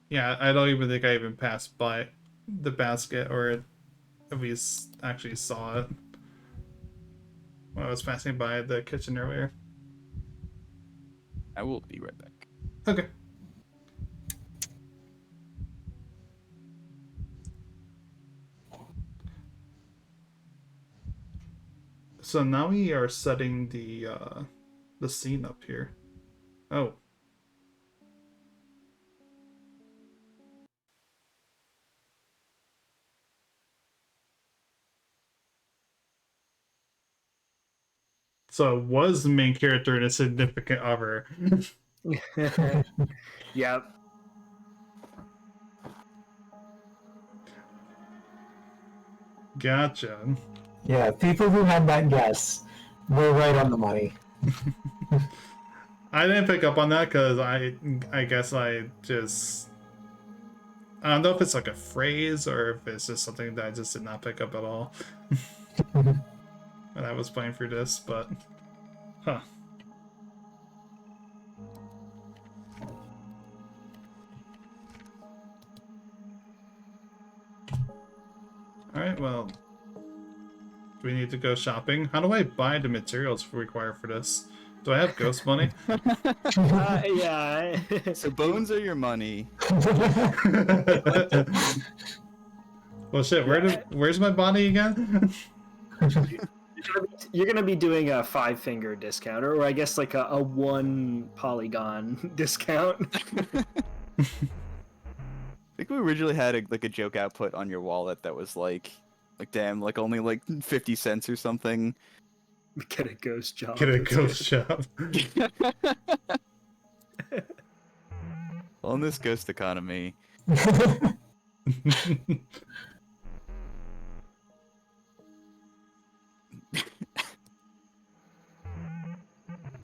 Yeah, I don't even think I even passed by the basket or at least actually saw it. when I was passing by the kitchen earlier. I will be right back. Okay. So now we are setting the scene up here. Oh. So it was the main character and a significant other. Yep. Gotcha. Yeah, people who had that guess were right on the money. I didn't pick up on that because I guess I don't know if it's like a phrase or if it's just something that I just did not pick up at all when I was playing through this, but huh. Alright, well, do we need to go shopping? How do I buy the materials required for this? Do I have ghost money? Yeah. So bones are your money. Well, shit, where's my body again? You're gonna be doing a 5-finger discount, or I guess like a 1 polygon discount. I think we originally had a joke output on your wallet that was like damn, like only like 50 cents or something. Get a ghost job. Get a That's ghost good. job. Well, in this ghost economy, I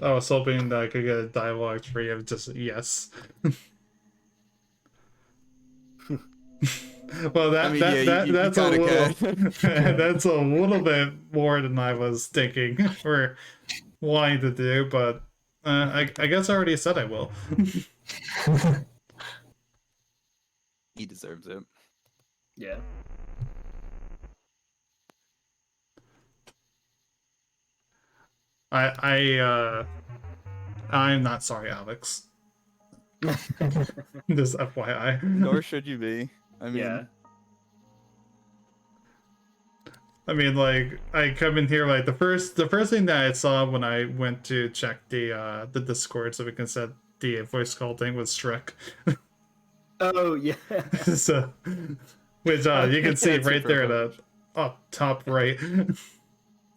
was hoping that I could get a dialogue tree of just yes. Well, that's a little that's a little bit more than I was thinking or wanting to do, but I guess I already said I will. he deserves it. Yeah. I'm not sorry, Alex. Just FYI. Nor should you be. I mean, Yeah. I mean, like, I come in here like the first thing that I saw when I went to check the Discord so we can set the voice call thing was Shrek. Oh yeah. So, which you can see right there at the up top right.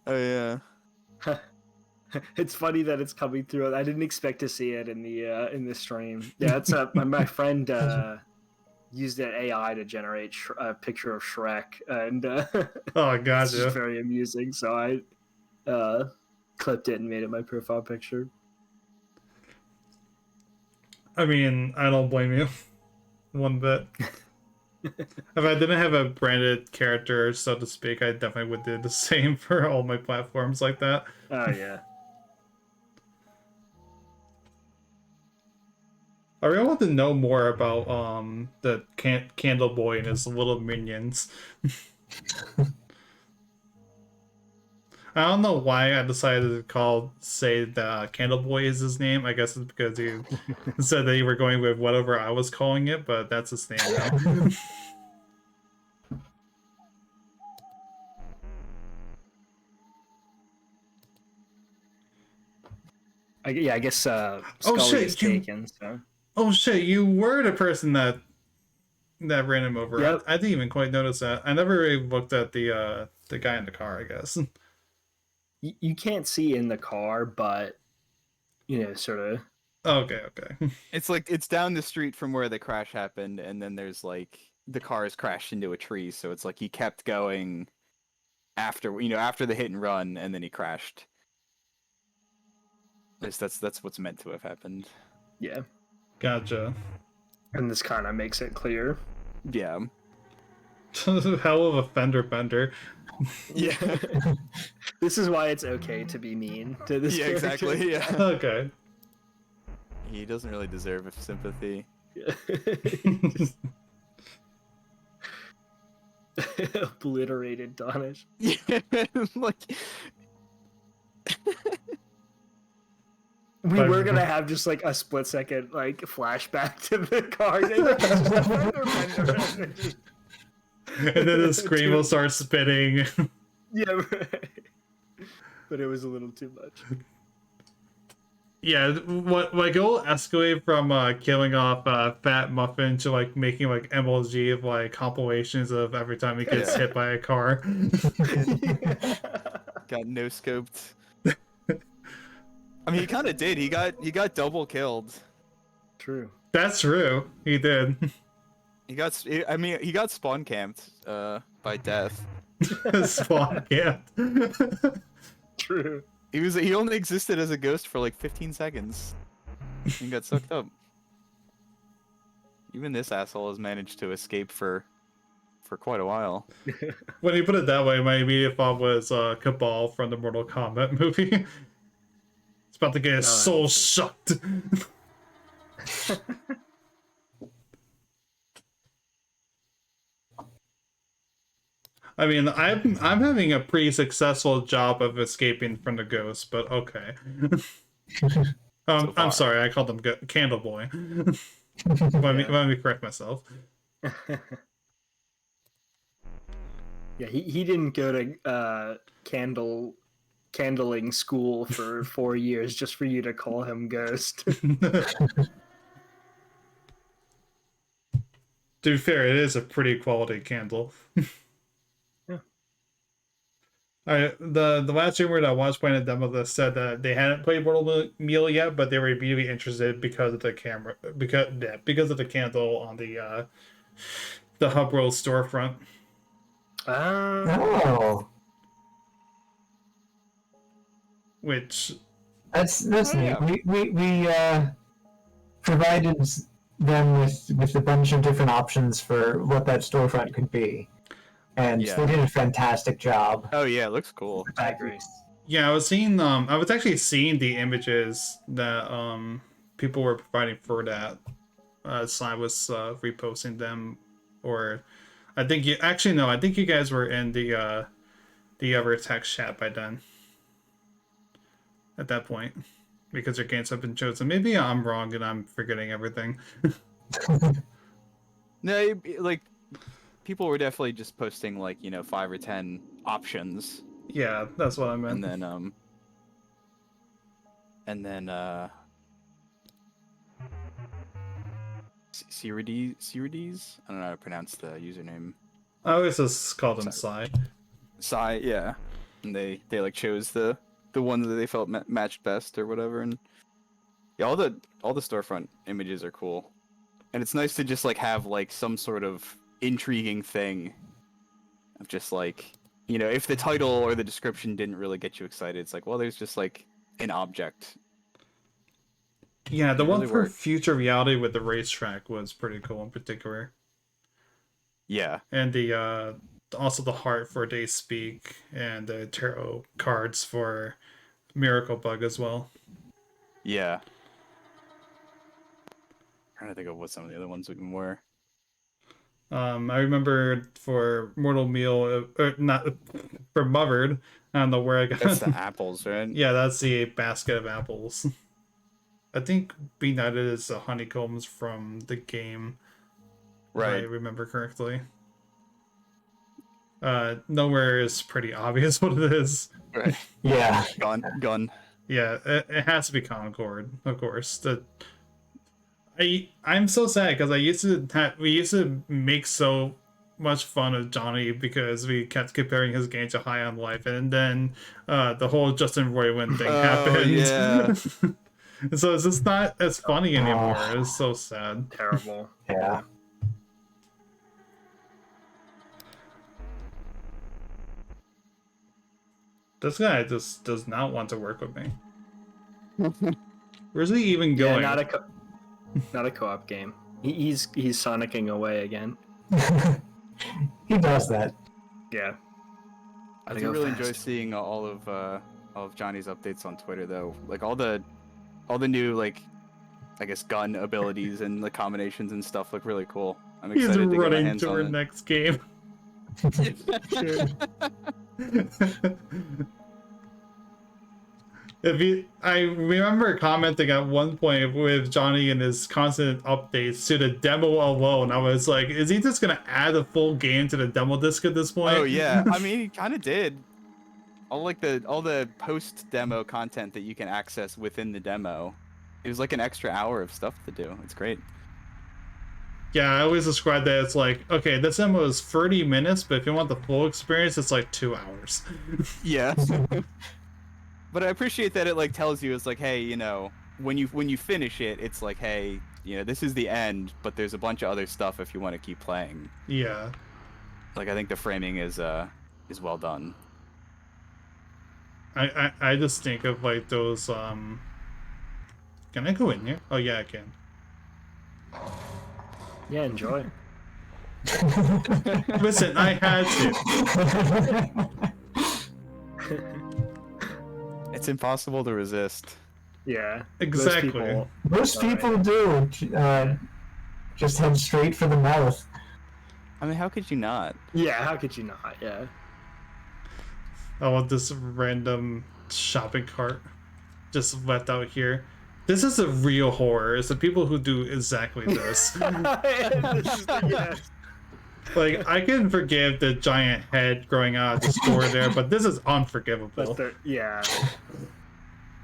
oh yeah. It's funny that it's coming through. I didn't expect to see it in the stream. Yeah, it's my friend used that AI to generate a picture of Shrek, and Oh, it's gotcha. just very amusing. So I clipped it and made it my profile picture. I mean, I don't blame you one bit. If I didn't have a branded character, so to speak, I definitely would do the same for all my platforms like that. Oh yeah. I really want to know more about the Candle Boy and his little minions. I don't know why I decided to say that Candle Boy is his name. I guess it's because you said that you were going with whatever I was calling it, but that's his name now. I guess Scully is taken. So. Oh shit! You were the person that ran him over. Yep. I didn't even quite notice that. I never really looked at the guy in the car, I guess. You can't see in the car, but sort of. Okay. It's like it's down the street from where the crash happened, and then there's like the cars crashed into a tree, so it's like he kept going after the hit and run, and then he crashed. That's what's meant to have happened. Yeah. Gotcha. And this kind of makes it clear. Yeah. Hell of a fender bender. Yeah. This is why it's okay to be mean to this character. Exactly. Yeah. Okay. He doesn't really deserve sympathy. Obliterated Donish. Yeah, like We were gonna have just like a split second like flashback to the card. And then the screen will start spinning. Yeah, right. But it was a little too much. Yeah, what like it'll escalate from killing off Fat Muffin to like making like MLG of like compilations of every time he gets hit by a car. Got no scoped. I mean, he kind of did. He got double killed. True. That's true. He did. He got spawn camped by death. Spawn camped. True. He only existed as a ghost for like 15 seconds and got sucked up. Even this asshole has managed to escape for quite a while. When you put it that way, my immediate thought was Cabal from the Mortal Kombat movie. It's about to get his soul sucked. I mean, I'm having a pretty successful job of escaping from the ghost, but okay. I'm sorry, I called him Candle Boy. Let me correct myself. Yeah, he didn't go to candling school for 4 years just for you to call him Ghost. To be fair, it is a pretty quality candle. Alright, the last streamer that I watched playing a demo of this said that they hadn't played Mortal Meal yet, but they were really interested because of the camera, because of the candle on the Hub World storefront. Oh, Which that's neat. We provided them with a bunch of different options for what that storefront could be. And they did a fantastic job. Oh yeah, it looks cool. I agree. yeah, I was actually seeing the images that people were providing for that. So I was reposting them, or I think you guys were in the other text chat by then. At that point, because your games have been chosen. Maybe I'm wrong and I'm forgetting everything. No, like people were definitely just posting like 5 or 10 options. Yeah, that's what I meant. And then Cirides? I don't know how to pronounce the username. I always just called him Psy. Psy, yeah. And they like chose the one that they felt matched best or whatever, and yeah, all the storefront images are cool, and it's nice to just like have like some sort of intriguing thing of just like if the title or the description didn't really get you excited, it's like, well, there's just like an object. Yeah, the one really for worked. Future Reality with the racetrack was pretty cool in particular. Yeah, and the also the heart for They Speak, and the tarot cards for Miracle Bug as well. Yeah. I'm trying to think of what some of the other ones even were. I remember for Mortal Meal, or not for Mothered. I don't know where I got. That's the apples, right? Yeah, that's the basket of apples. I think Benighted is the honeycombs from the game. Right. If I remember correctly. Nowhere is pretty obvious what it is. Right. Yeah. Gun. Yeah, it has to be Concord, of course. I'm so sad because we used to make so much fun of Johnny because we kept comparing his game to High on Life, and then the whole Justin Roiland thing happened. Yeah. So it's just not as funny anymore. It's so sad. Terrible. Yeah. This guy just does not want to work with me. Where's he even going? Yeah, not a co-op game. He's sonicking away again. He does that. Yeah. I do really enjoy seeing all of Johnny's updates on Twitter, though. Like all the new, like, I guess gun abilities and the combinations and stuff look really cool. I'm excited to get my running hands to on our it. next game. I remember commenting at one point with Johnny and his constant updates to the demo alone. I was like, is he just gonna add a full game to the demo disc at this point? Oh yeah, I mean, he kind of did. All the post demo content that you can access within the demo. It was like an extra hour of stuff to do. It's great. Yeah, I always describe that as like, okay, this demo is 30 minutes, but if you want the full experience, it's like 2 hours. Yeah. But I appreciate that it like tells you, it's like, hey, you know, when you finish it, it's like, hey, you know, this is the end, but there's a bunch of other stuff if you want to keep playing. Yeah. Like, I think the framing is well done. I just think of like those can I go in here? Oh yeah, I can. Yeah, enjoy. Listen, I had to. It's impossible to resist. Yeah. Exactly. Most people do. Just head straight for the mouth. I mean, how could you not? Yeah, how could you not? Yeah. I want this random shopping cart just left out here. This is a real horror. It's the people who do exactly this. Yes. Like, I can forgive the giant head growing out of the store there, but this is unforgivable. Yeah.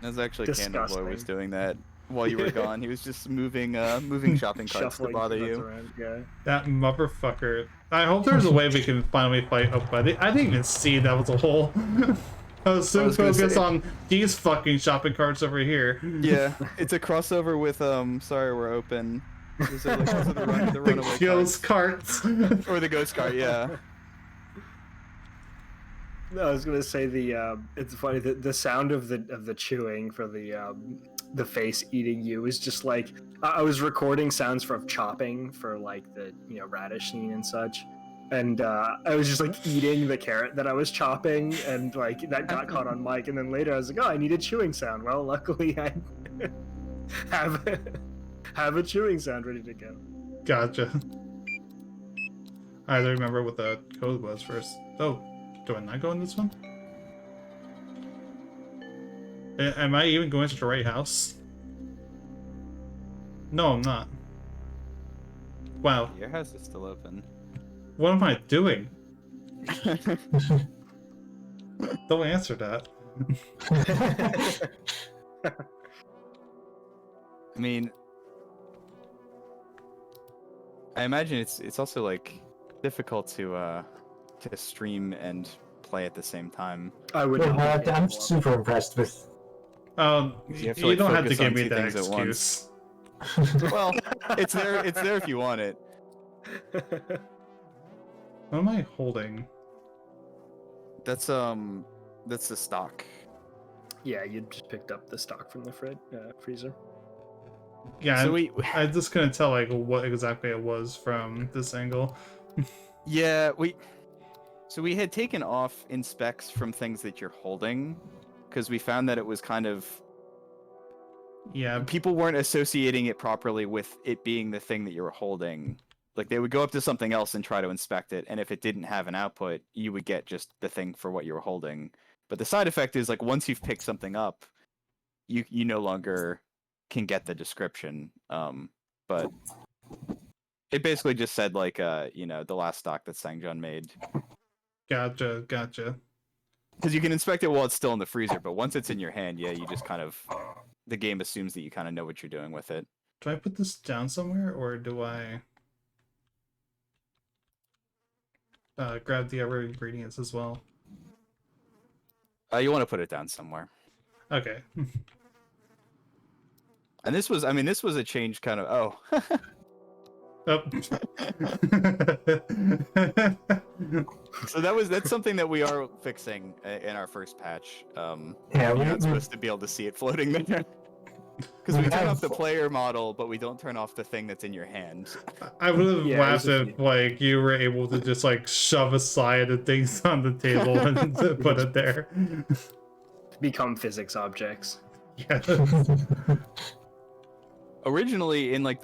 That was actually Disgusting. Candle Boy was doing that while you were gone. He was just moving shopping carts to bother you. Around, yeah. That motherfucker. I hope there's a way we can finally fight up, but I didn't even see that was a hole. I was so focused on these fucking shopping carts over here. Yeah, it's a crossover with Sorry We're Open. Those are the runaway Ghost carts. Or the ghost cart, yeah. No, I was gonna say it's funny that the sound of the chewing for the face eating you is just like I was recording sounds from chopping for like the radish scene and such, and I was just like eating the carrot that I was chopping, and like that got caught on mic, and then later I was like, oh, I need a chewing sound. Well, luckily I have a chewing sound ready to go. Gotcha. I had to remember what the code was first. Oh, do I not go in this one? Am I even going to the right house? No, I'm not. Wow. Your house is still open. What am I doing? Don't answer that. I mean, I imagine it's also like difficult to stream and play at the same time. I would. I'm super impressed with. You don't have to give me that excuse. Well, it's there if you want it. What am I holding? That's the stock. Yeah, you just picked up the stock from the freezer. Yeah, so I just couldn't tell like what exactly it was from this angle. Yeah, we had taken off inspects from things that you're holding, because we found that it was kind of, yeah, people weren't associating it properly with it being the thing that you were holding. Like, they would go up to something else and try to inspect it, and if it didn't have an output, you would get just the thing for what you were holding. But the side effect is, like, once you've picked something up, you no longer can get the description. But it basically just said, like, the last stock that Sangjun made. Gotcha. Because you can inspect it while it's still in the freezer, but once it's in your hand, yeah, you just kind of, the game assumes that you kind of know what you're doing with it. Do I put this down somewhere, or do I grab the other ingredients as well? You want to put it down somewhere. Okay. And this was a change kind of, Oh. So that's something that we are fixing in our first patch. Yeah, you're not supposed to be able to see it floating there. Because we turn off the player model, but we don't turn off the thing that's in your hand. I would have laughed if like you were able to just like shove aside the things on the table and put it there. Become physics objects. Yeah. Originally, in like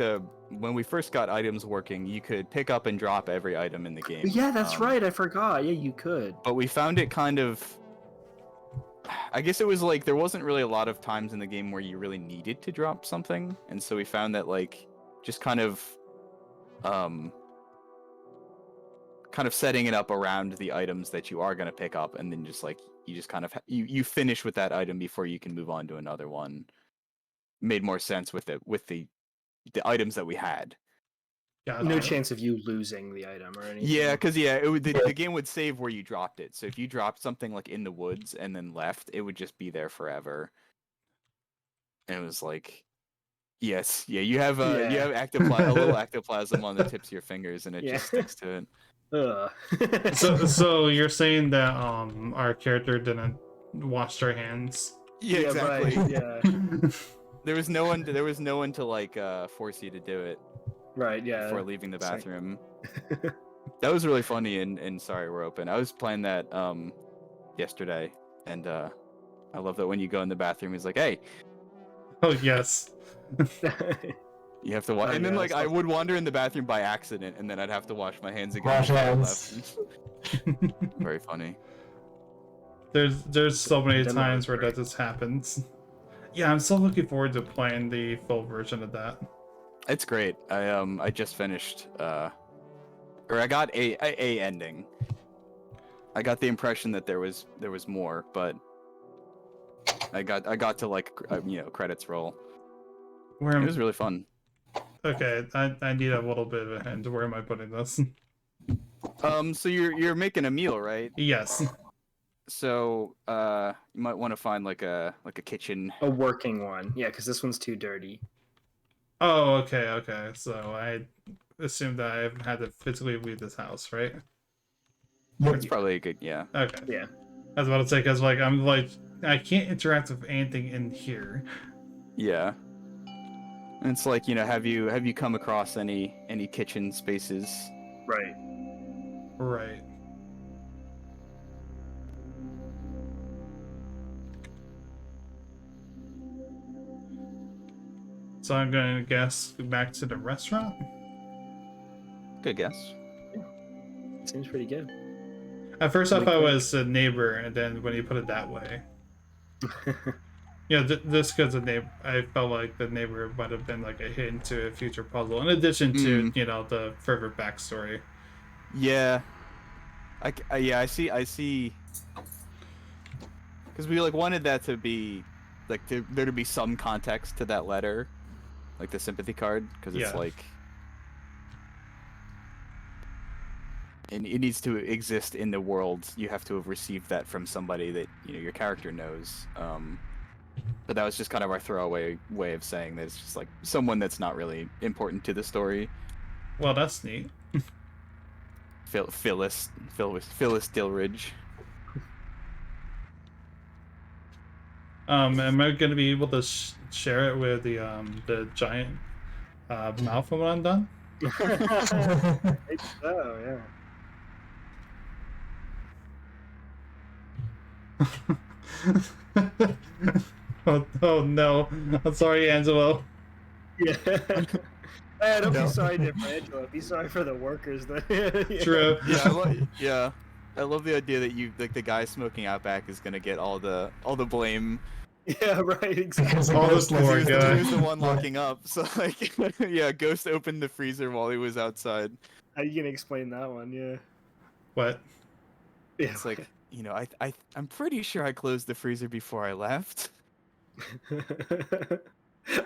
when we first got items working, you could pick up and drop every item in the game. Yeah, that's right. I forgot. Yeah, you could. But we found it kind of, I guess it was like there wasn't really a lot of times in the game where you really needed to drop something, and so we found that like just kind of setting it up around the items that you are going to pick up, and then just like you just kind of you finish with that item before you can move on to another one, made more sense with the items that we had. No chance of you losing the item or anything. Yeah, because the game would save where you dropped it. So if you dropped something like in the woods and then left, it would just be there forever. And it was like, yes, yeah, you have a little ectoplasm on the tips of your fingers, and it just sticks to it. So you're saying that our character didn't wash their hands? Yeah, exactly. Right, yeah. There was no one to like force you to do it. Right, yeah. Before leaving the bathroom. That was really funny and Sorry We're Open. I was playing that yesterday, and I love that when you go in the bathroom, he's like, "Hey." Oh yes. You have to wash. And then like I would wander in the bathroom by accident, and then I'd have to wash my hands again. Wash hands. Very funny. There's so many times where that just happens. Yeah, I'm still looking forward to playing the full version of that. It's great. I just finished or I got a ending. I got the impression that there was more, but I got to like credits roll. It was really fun. Okay, I need a little bit of a hint. Where am I putting this? So you're making a meal, right? Yes. So you might want to find like a kitchen. A working one. Yeah, because this one's too dirty. Oh, okay. So I assume that I had to physically leave this house, right? That's probably a good, yeah. Okay. Yeah. I was about to say, because like I'm like I can't interact with anything in here. Yeah. And it's like, have you come across any kitchen spaces? Right. Right. So I'm going to guess back to the restaurant? Good guess. Seems pretty good. At first I thought it was a neighbor, and then when you put it that way. Just because I felt like the neighbor might have been like a hint to a future puzzle, in addition to, the further backstory. Yeah. I see. Because we like wanted that to be, like, there to be some context to that letter. Like the sympathy card, because it's like and it needs to exist in the world. You have to have received that from somebody that your character knows. But that was just kind of our throwaway way of saying that it's just like someone that's not really important to the story. Well, that's neat. Phyllis Dillridge. Am I going to be able to share it with the giant mouth when I'm done? I think so, yeah. oh no! I'm sorry, Angelo. Yeah. Don't be sorry for Angelo. Be sorry for the workers. True. Yeah. I love the idea that the guy smoking out back is gonna get all the blame. Yeah, right. Exactly. All this poor guy. He was the one locking up. So like, yeah, Ghost opened the freezer while he was outside. How are you gonna explain that one? Yeah. What? Yeah. It's like, I'm pretty sure I closed the freezer before I left.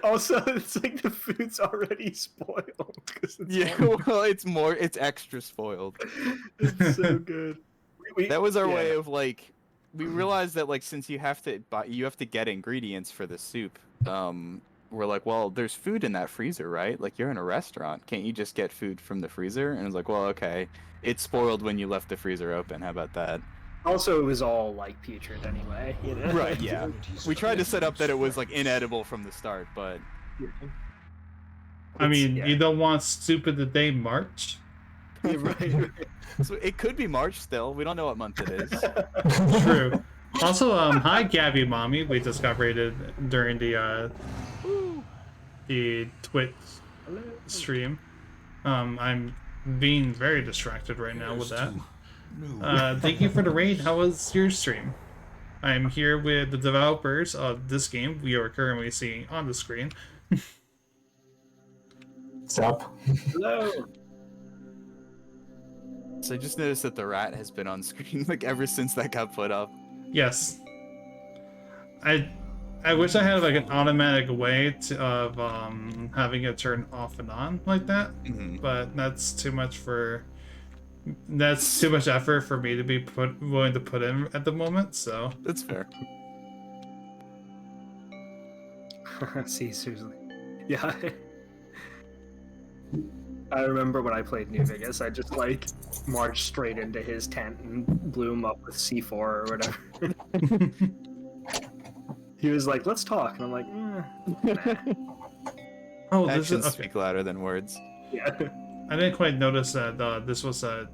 Also, it's like the food's already spoiled. It's extra spoiled. It's so good. That was our way of like, we realized that like since you have to get ingredients for the soup. We're like, well, there's food in that freezer, right? Like you're in a restaurant, can't you just get food from the freezer? And it's like, well, okay, it's spoiled when you left the freezer open. How about that? Also, it was all like putrid anyway. Right? Yeah. We tried to set up that it was like inedible from the start, but. I mean, you don't want soup of the day March. Right. So it could be March still. We don't know what month it is. True. Also, hi Gabby Mommy. We just got rated during the Twitch stream. I'm being very distracted right now with that. Thank you for the raid. How was your stream? I'm here with the developers of this game we are currently seeing on the screen. What's up? Hello. So I just noticed that the rat has been on screen like ever since that got put up. Yes. I wish I had like an automatic way of having it turn off and on like that, but that's too much effort for me to be willing to put in at the moment. So that's fair. See, seriously, yeah. I remember when I played New Vegas, I just like marched straight into his tent and blew him up with C4 or whatever. He was like, "Let's talk," and I'm like, nah. Oh, actions speak louder than words. Yeah. I didn't quite notice that this was a.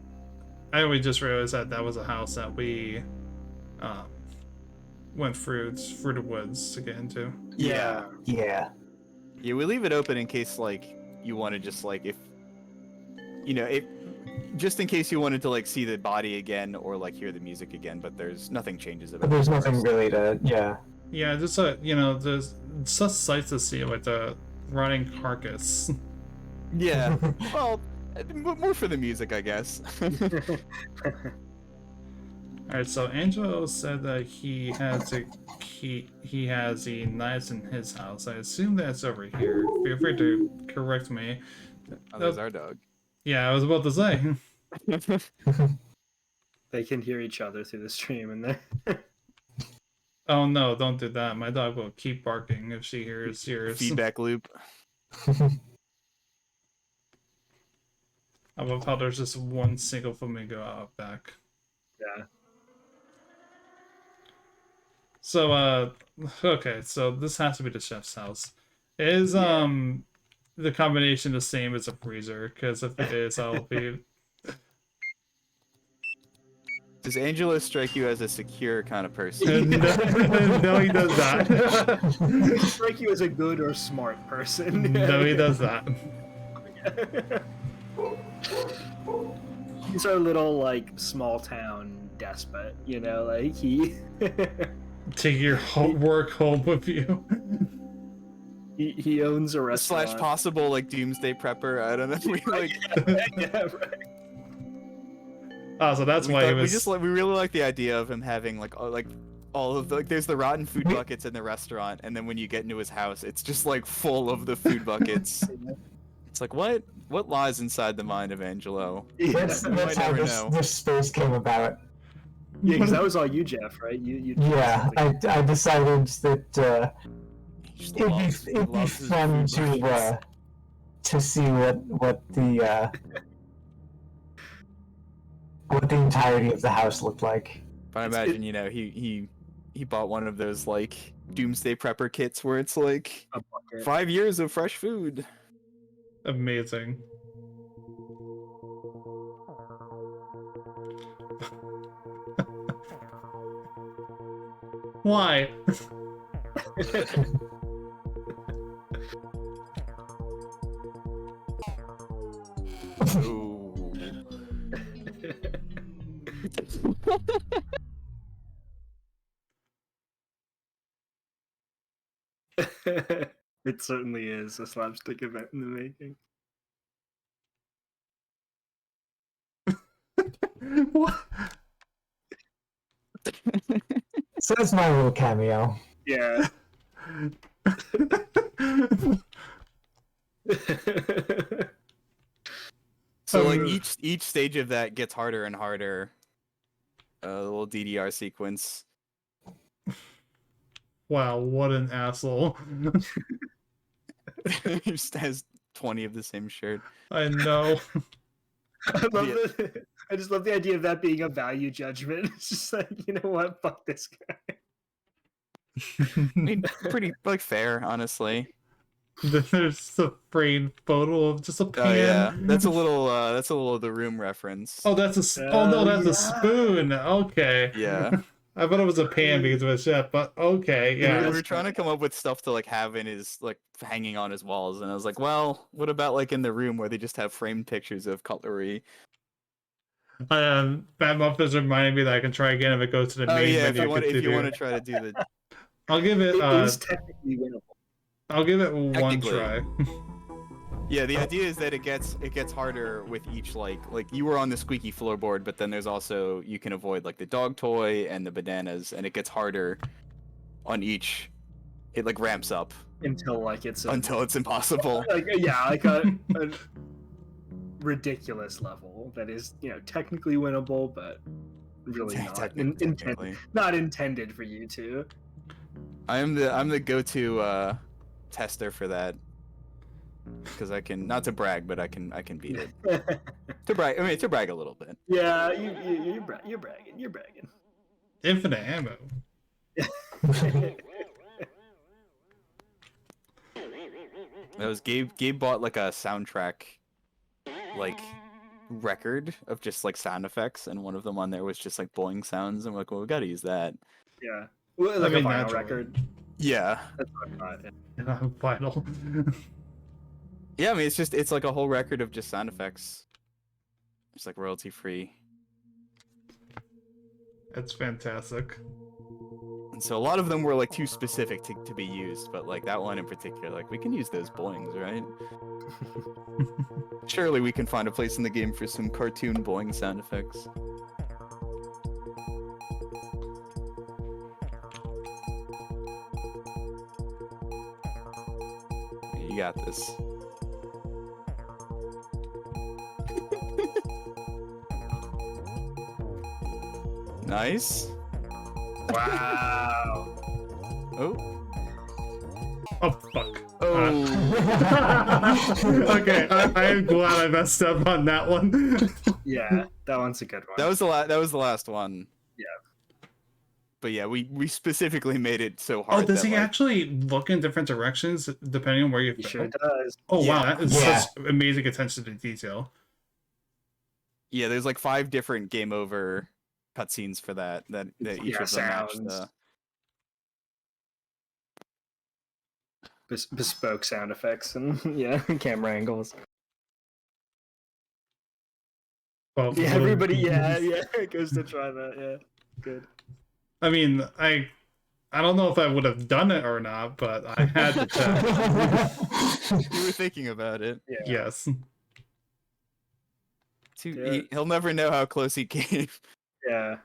I only just realized that was a house that we went through the woods to get into. Yeah. Yeah, we leave it open in case like you want to just like if just in case you wanted to like see the body again or like hear the music again, but there's nothing changes about it. There's nothing really to Yeah, just there's such sights to see, like the rotting carcass. Yeah, well, more for the music, I guess. Alright, so Angelo said that he has the knives in his house. I assume that's over here. Feel free to correct me. Oh, there's our dog. Yeah, I was about to say. They can hear each other through the stream, and they. Oh no, don't do that. My dog will keep barking if she hears yours. Feedback loop. I love how there's just one single flamingo out back. Yeah. So, okay, so this has to be the chef's house. Is the combination the same as a freezer? Because if it is, I'll be. Does Angelo strike you as a secure kind of person? No, he does not. Does he strike you as a good or smart person? No, he does not. He's our little like small town despot, like he. Take your work home with you. He owns a restaurant. / possible like doomsday prepper. I don't know. We like. Yeah, right. Oh, so that's why he was. We really like the idea of him having like all of the, like there's the rotten food buckets in the restaurant, and then when you get into his house, it's just like full of the food buckets. It's like what lies inside the mind of Angelo? That's how this space came about. Yeah, because that was all you, Jeff, right? You. Yeah, I decided that it'd be fun to see what the entirety of the house looked like. But I imagine he bought one of those like doomsday prepper kits where it's like 5 years of fresh food. Amazing. Why? Ooh. It certainly is a slapstick event in the making. What? So that's my little cameo. Yeah. So like each stage of that gets harder and harder. The little DDR sequence. Wow, what an asshole. He just has 20 of the same shirt. I know. I just love the idea of that being a value judgment. It's just like, you know what? Fuck this guy. I mean, pretty like fair, honestly. There's a framed photo of just a pan. Oh yeah, that's a little of the Room reference. Oh, that's a. Oh no, that's a spoon. Okay. Yeah. I thought it was a pan because of a chef, but okay, yeah. We were trying to come up with stuff to like have in his like hanging on his walls, and I was like, well, what about like in the room where they just have framed pictures of cutlery? Fat Muff is reminding me that I can try again if it goes to the main yeah, menu. if you want to try to do the. I'll give it. It is technically winnable. I'll give it one try. Yeah, the idea is that it gets harder with each like you were on the squeaky floorboard, but then there's also you can avoid like the dog toy and the bananas, and it gets harder on each. It like ramps up Until it's impossible. Like a ridiculous level that is technically winnable, but really not intended for you to. I'm the go-to tester for that because I can, not to brag, but I can beat it. to brag a little bit. Yeah, you're bragging. Infinite ammo. That was Gabe bought like a soundtrack like record of just like sound effects, and one of them on there was just like boing sounds, and we're like, well, we gotta use that. Yeah. Well, like a vinyl record. Yeah. That's what I thought. Yeah, vinyl. Yeah, I mean it's like a whole record of just sound effects. It's like royalty free. That's fantastic. And so a lot of them were like too specific to be used, but like that one in particular, like we can use those boings, right? Surely we can find a place in the game for some cartoon boing sound effects. You got this. Nice. Wow. Oh. Oh fuck. Oh. Okay, I am glad I messed up on that one. Yeah, that one's a good one. That was the last one. Yeah. But yeah, we specifically made it so hard. Oh, does he actually look in different directions depending on where you He fit? sure does. Oh Yeah. wow, that is such amazing attention to detail. Yeah, there's like 5 different game over cutscenes for that each of them match the bespoke sound effects and camera angles. Well, Yeah, everybody goes to try that. Yeah, good. I mean, I don't know if I would have done it or not, but I had to check. You were thinking about it. Yeah. Yes. He'll never know how close he came. Yeah.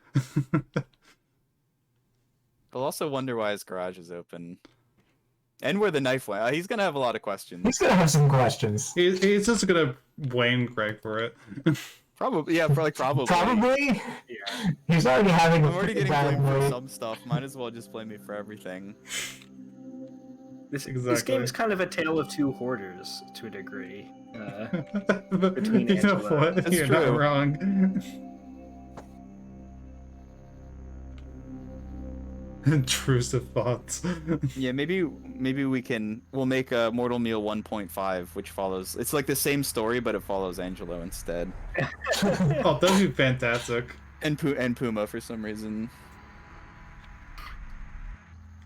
He'll also wonder why his garage is open. And where the knife went. He's gonna have a lot of questions. He's gonna have some questions. He's just gonna blame Greg for it. Probably, yeah, probably. Probably. Yeah. He's already having. I'm already getting blamed for some stuff. Might as well just blame me for everything. This game is kind of a tale of two hoarders to a degree. Between you know Angelo. what? That's You're true. not wrong. Intrusive thoughts. Yeah, maybe we'll make a Mortal Meal 1.5, which follows. It's like the same story, but it follows Angelo instead. Oh, that'd be fantastic. And Puma for some reason.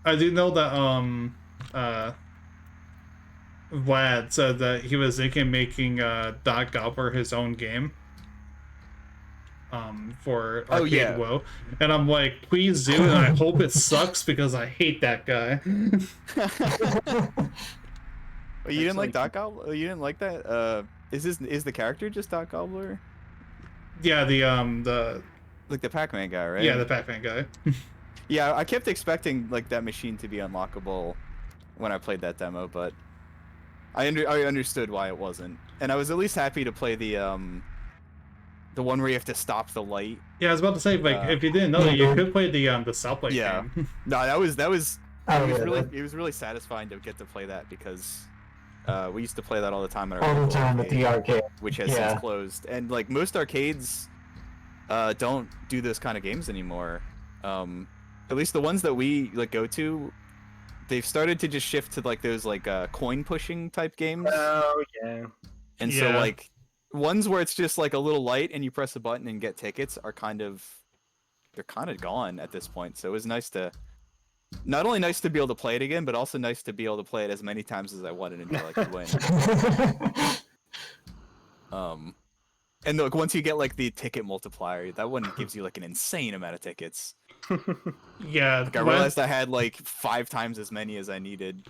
I do know that Vlad said that he was thinking of making Dot Gobbler his own game. For Arcade WoW, and I'm like, please do, and I hope it sucks because I hate that guy. Oh, you didn't like Dot Gobbler? You didn't like that? Is the character just Dot Gobbler? Yeah, the like the Pac-Man guy, right? Yeah, the Pac-Man guy. Yeah, I kept expecting like that machine to be unlockable when I played that demo, but I understood why it wasn't, and I was at least happy to play the one where you have to stop the light. Yeah, I was about to say, like, if you didn't know that, you could play the stoplight game. No, that was Oh, it was really satisfying to get to play that because we used to play that all the time at our all the local time at the arcade, which has since closed. And like most arcades don't do those kind of games anymore. At least the ones that we like go to, they've started to just shift to like those like coin pushing type games. Oh yeah. And so like ones where it's just like a little light and you press a button and get tickets are they're kind of gone at this point. So it was nice to not only nice to be able to play it again, but also nice to be able to play it as many times as I wanted until I could win. And look, once you get like the ticket multiplier, that one gives you like an insane amount of tickets. Yeah, Like I realized I had like 5 times as many as I needed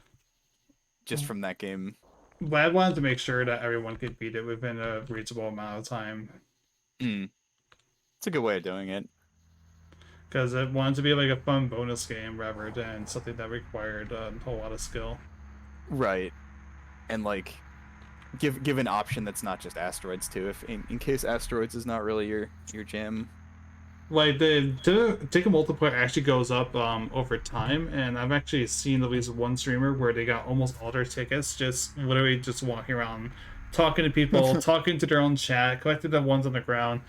just from that game. But I wanted to make sure that everyone could beat it within a reasonable amount of time. It's a good way of doing it. Because it wanted to be like a fun bonus game rather than something that required a whole lot of skill. Right. And like give an option that's not just asteroids too, if in case asteroids is not really your jam. Like the ticket multiplier actually goes up over time, and I've actually seen at least one streamer where they got almost all their tickets just literally just walking around, talking to people, talking to their own chat, collected the ones on the ground,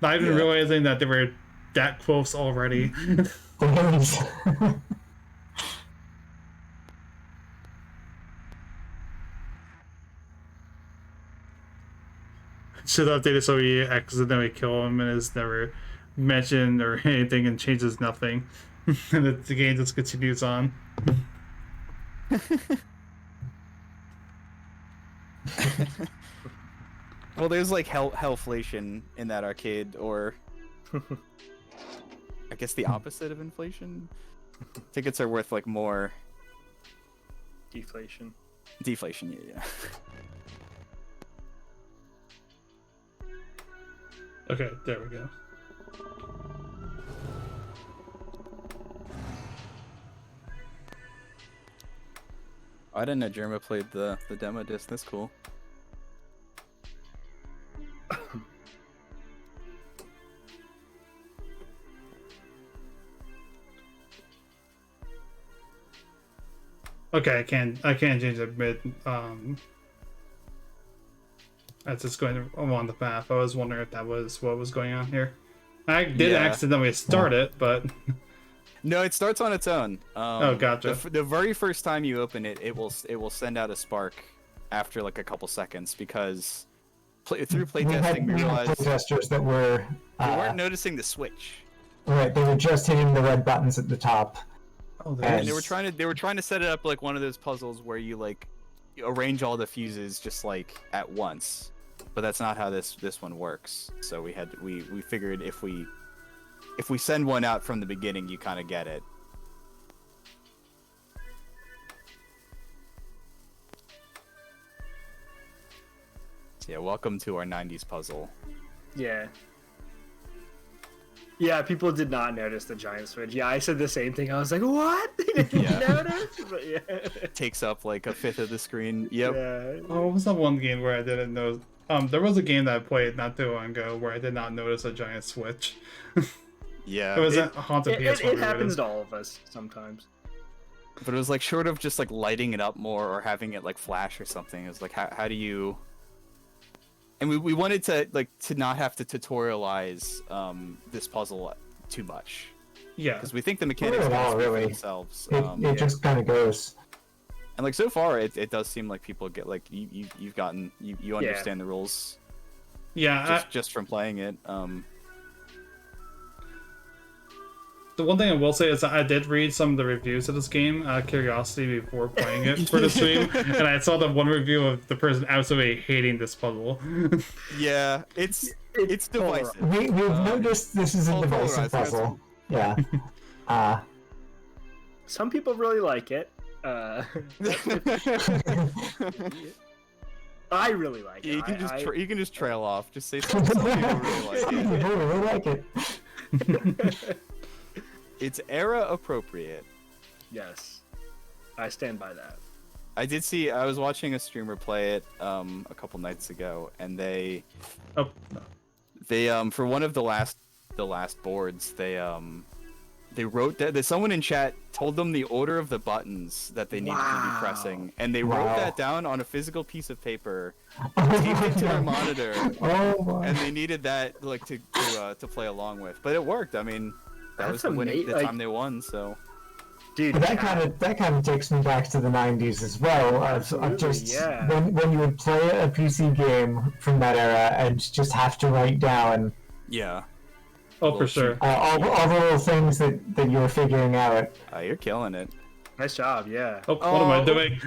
not even realizing that they were that close already. Should update it so we accidentally kill him and is never mentioned or anything and changes nothing. And the game just continues on. Well, there's like hellflation in that arcade, or I guess the opposite of inflation. Tickets are worth like more. Deflation. Deflation, yeah. Okay, there we go. I didn't know Jerma played the demo disc. That's cool. Okay, I can't change it mid. That's just going along the path. I was wondering if that was what was going on here. I did accidentally start it, but no, it starts on its own. Oh, gotcha. The very first time you open it, it will send out a spark after like a couple seconds because through playtesting we realized playtesters that were we weren't noticing the switch. Right, they were just hitting the red buttons at the top. Oh, and they were trying to set it up like one of those puzzles where you like arrange all the fuses just like at once. But that's not how this one works. So we figured if we send one out from the beginning, you kind of get it. So yeah, welcome to our 90s puzzle. Yeah. Yeah, people did not notice the giant switch. Yeah, I said the same thing. I was like, what? They didn't notice? But yeah. It takes up like a fifth of the screen. Yep. Yeah. Oh, what was that one game where I didn't know? There was a game that I played not too long ago where I did not notice a giant switch. Yeah. It was a haunted PS1. It happens to all of us sometimes. But it was like short of just like lighting it up more or having it like flash or something. It was like how do you? And we wanted to not have to tutorialize this puzzle too much. Yeah. Because we think the mechanics for themselves. It just kind of goes. And like so far, it does seem like people get like you understand the rules. Yeah. Just from playing it. The one thing I will say is that I did read some of the reviews of this game out of curiosity before playing it for the stream, and I saw the one review of the person absolutely hating this puzzle. Yeah, it's divisive. We've noticed this is a divisive puzzle. Yeah. Some people really like it. I really like it. You can just trail off. Just say some people really like it. Some people really like it. It's era appropriate. Yes, I stand by that. I was watching a streamer play it a couple nights ago, and they for one of the last boards they wrote that someone in chat told them the order of the buttons that they needed to be pressing, and they wrote that down on a physical piece of paper, taped it to their monitor, and they needed that like to play along with. But it worked. I mean, that was the time they won. So, dude, that kind of takes me back to the 90s as well. Of just when you would play a PC game from that era and just have to write down. Yeah. Oh, for sure. All the little things that you were figuring out. You're killing it. Nice job, yeah. Oh, what am I doing?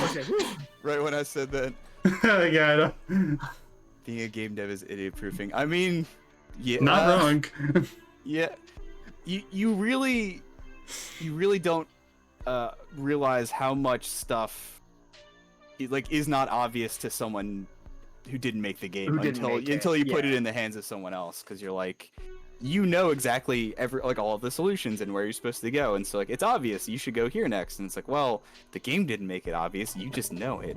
Okay. Right when I said that. Yeah, I know. Being a game dev is idiot proofing. I mean, yeah. Not wrong. Yeah. You really don't realize how much stuff is not obvious to someone who didn't make the game until you put it in the hands of someone else, because you're like, you know exactly all of the solutions and where you're supposed to go, and so like it's obvious you should go here next, and it's like, well, the game didn't make it obvious, you just know it.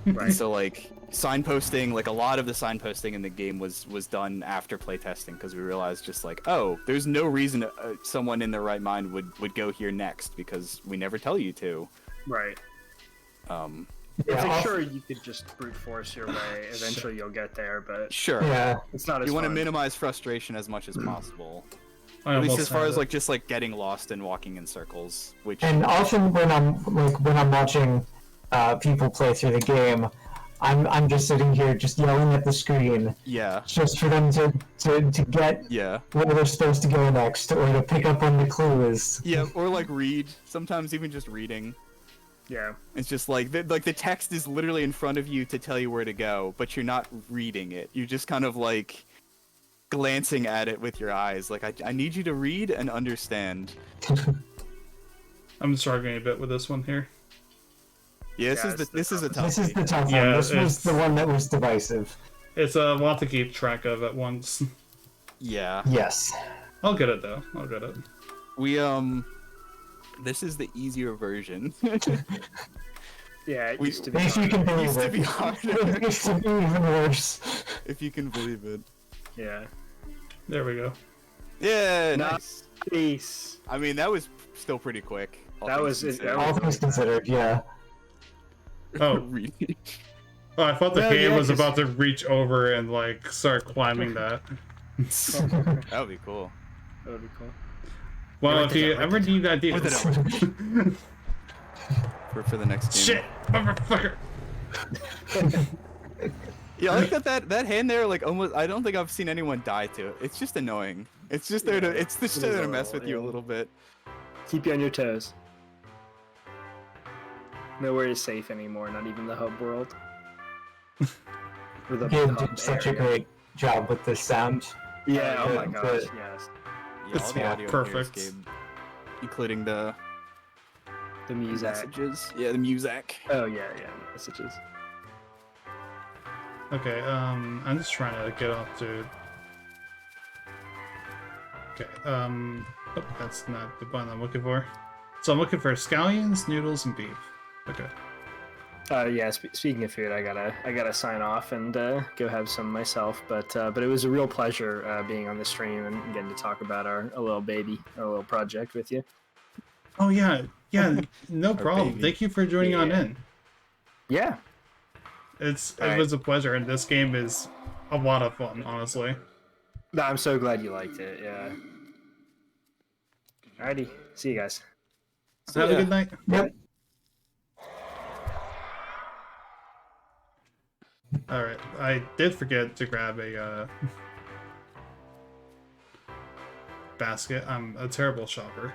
Right. And so like signposting, like a lot of the signposting in the game was done after playtesting, because we realized just like, oh, there's no reason someone in their right mind would go here next, because we never tell you to. Right. Yeah, like, sure, you could just brute force your way. Eventually, you'll get there, but sure, yeah, it's not as you want to fun. minimize frustration as much as possible. I At least as far as it. like just like getting lost and walking in circles, which and often when I'm watching people play through the game, I'm just sitting here just yelling at the screen. Yeah. Just for them to get where they're supposed to go next, or to pick up on the clues. Yeah, or like read. Sometimes even just reading. Yeah. It's just like the text is literally in front of you to tell you where to go, but you're not reading it. You're just kind of like glancing at it with your eyes. Like, I need you to read and understand. I'm struggling a bit with this one here. Yeah, this is the tough This is the tough one. Yeah, this was the one that was divisive. It's a lot to keep track of at once. Yeah. Yes. I'll get it though. I'll get it. We this is the easier version. Yeah, it used to be. If you can believe used it. to be harder. It used to be even worse. If you can believe it. Yeah. There we go. Yeah, nice. Nice. I mean, that was still pretty quick. That was All things considered, yeah. Oh. Oh, I thought the Well, game yeah, was 'cause- about to reach over and like start climbing that. That would be cool. That would be cool. Well, if you ever need ideas. For the next game. Shit, motherfucker. Yeah, I like that hand there, like almost. I don't think I've seen anyone die to it. It's just annoying. It's just there to. It's just there to mess with you a little bit. Keep you on your toes. Nowhere is safe anymore, not even the hub world. Or the You hub did such a area. great job with the sound. Yeah, oh my the- gosh, the- yes. Yeah, all the audio perfect. in this game, including the music. messages. Yeah, the music. Oh yeah, messages. Okay, I'm just trying to get off to. Okay, oh, that's not the button I'm looking for. So I'm looking for scallions, noodles, and beef. Okay. Yeah. Speaking of food, I gotta sign off and go have some myself. But it was a real pleasure being on the stream and getting to talk about our little baby, our little project with you. Oh yeah, no problem. baby. Thank you for joining on in. Yeah. It All right. was a pleasure, and this game is a lot of fun, honestly. No, I'm so glad you liked it. Yeah. Alrighty. See you guys. Have a good night. Yep. All right, I did forget to grab a basket. I'm a terrible shopper.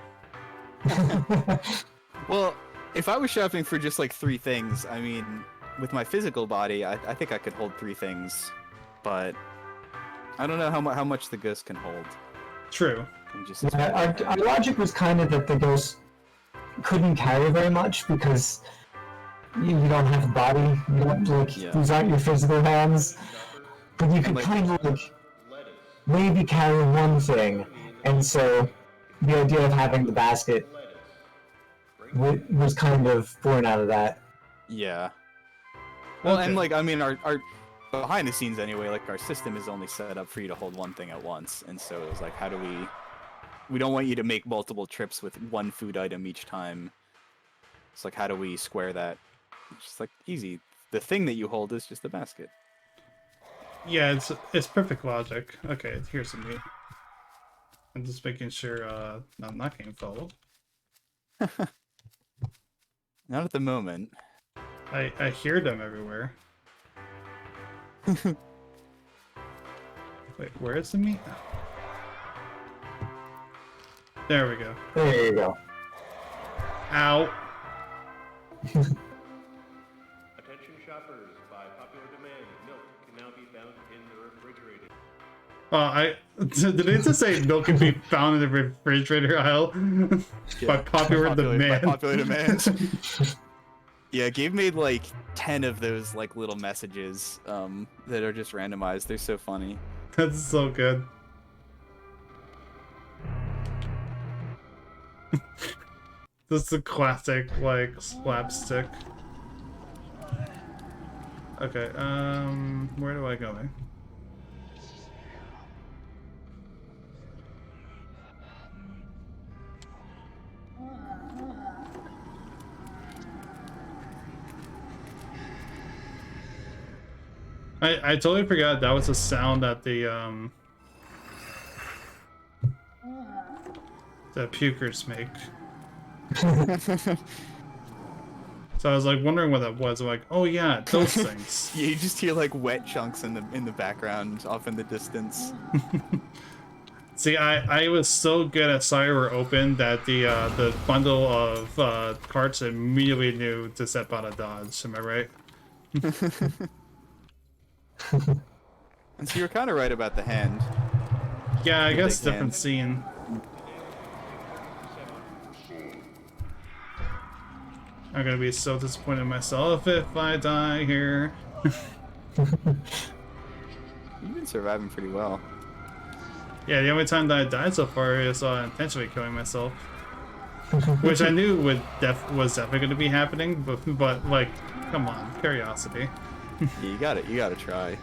Well, if I was shopping for just like 3 things, I mean, with my physical body, I think I could hold 3 things, but I don't know how much the ghost can hold. True. I'm just Yeah, our logic was kind of that the ghost couldn't carry very much because you don't have a body. You don't, like, these aren't your physical hands. But you could like- kind of like maybe carry one thing, and so the idea of having the basket was kind of born out of that. Yeah. Well, Okay. and like, I mean, our behind the scenes anyway, like our system is only set up for you to hold one thing at once, and so it was like, how do we don't want you to make multiple trips with one food item each time. It's like, how do we square that? It's just like easy. The thing that you hold is just the basket. Yeah, it's perfect logic. Okay, here's some meat. I'm just making sure I'm not getting followed. Not at the moment. I hear them everywhere. Wait, where is the meat? There we go. There you go. Ow. Attention shoppers, by popular demand, milk can Did they just say milk can be found in the refrigerator aisle? By popular demand. By popular demand. Yeah, Gabe made like 10 of those like little messages that are just randomized. They're so funny. That's so good. This is a classic like slapstick. Okay, where do I go? I totally forgot that was the sound that the pukers make. So I was like wondering what that was. I'm like, oh yeah, those things. Yeah, you just hear like wet chunks in the background off in the distance. See, I was so good at Sire Open that the bundle of carts immediately knew to step out of dodge. Am I right? And so you were kind of right about the hand. Yeah, I guess different scene. I'm gonna be so disappointed in myself if I die here. You've been surviving pretty well. Yeah, the only time that I died so far is intentionally killing myself, which I knew was definitely going to be happening. But like, come on, curiosity. Yeah, you gotta try.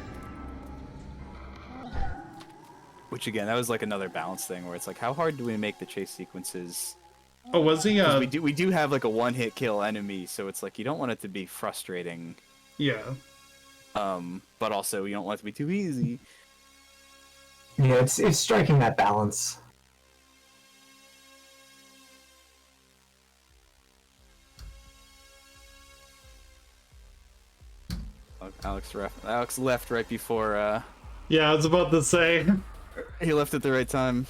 Which again, that was like another balance thing where it's like, how hard do we make the chase sequences? Oh, was he? We do have like a one-hit kill enemy, so it's like you don't want it to be frustrating. Yeah. But also you don't want it to be too easy. Yeah, it's striking that balance. Alex left right before. Yeah, I was about to say. He left at the right time.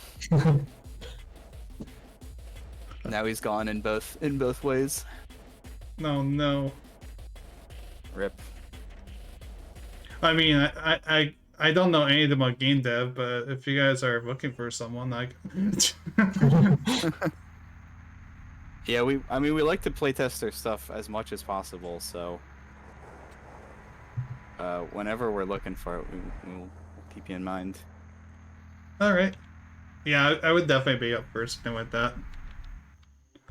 Now he's gone in both ways. No. Rip. I mean, I don't know anything about game dev, but if you guys are looking for someone, like. Yeah, we like to playtest our stuff as much as possible, so whenever we're looking for it, we'll keep you in mind. All right. Yeah, I would definitely be up for something like that.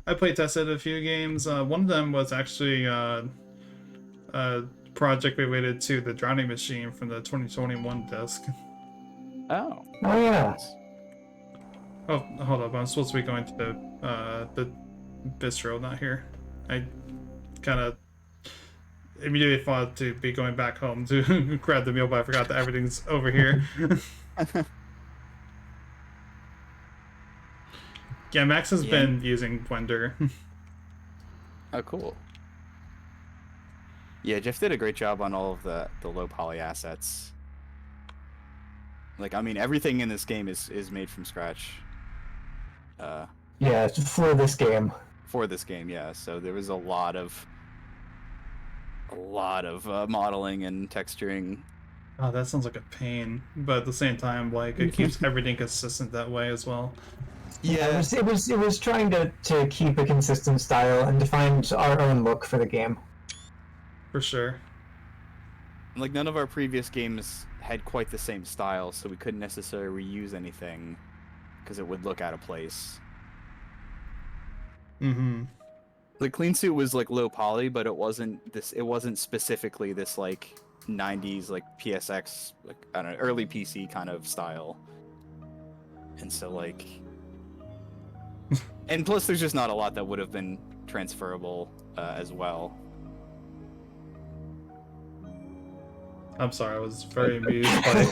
I playtested a few games. One of them was actually a project related to the Drowning Machine from the 2021 disc. Oh yeah. Oh, hold up. I'm supposed to be going to the bistro, not here. I kind of immediately thought to be going back home to grab the meal, but I forgot that everything's over here. Yeah, Max has been using Blender. Oh, cool. Yeah, Jeff did a great job on all of the low poly assets. Like, I mean, everything in this game is made from scratch. Yeah, for this game. For this game, yeah. So there was a lot of modeling and texturing. Oh, that sounds like a pain, but at the same time, like, it keeps everything consistent that way as well. Yeah, it was trying to keep a consistent style and to find our own look for the game. For sure. Like, none of our previous games had quite the same style, so we couldn't necessarily reuse anything because it would look out of place. Mm-hmm. The Cleansuit was like low poly, but it wasn't specifically this like 90s like PSX, like, I don't know, early PC kind of style. And so like and plus there's just not a lot that would have been transferable as well. I'm sorry, I was very amused by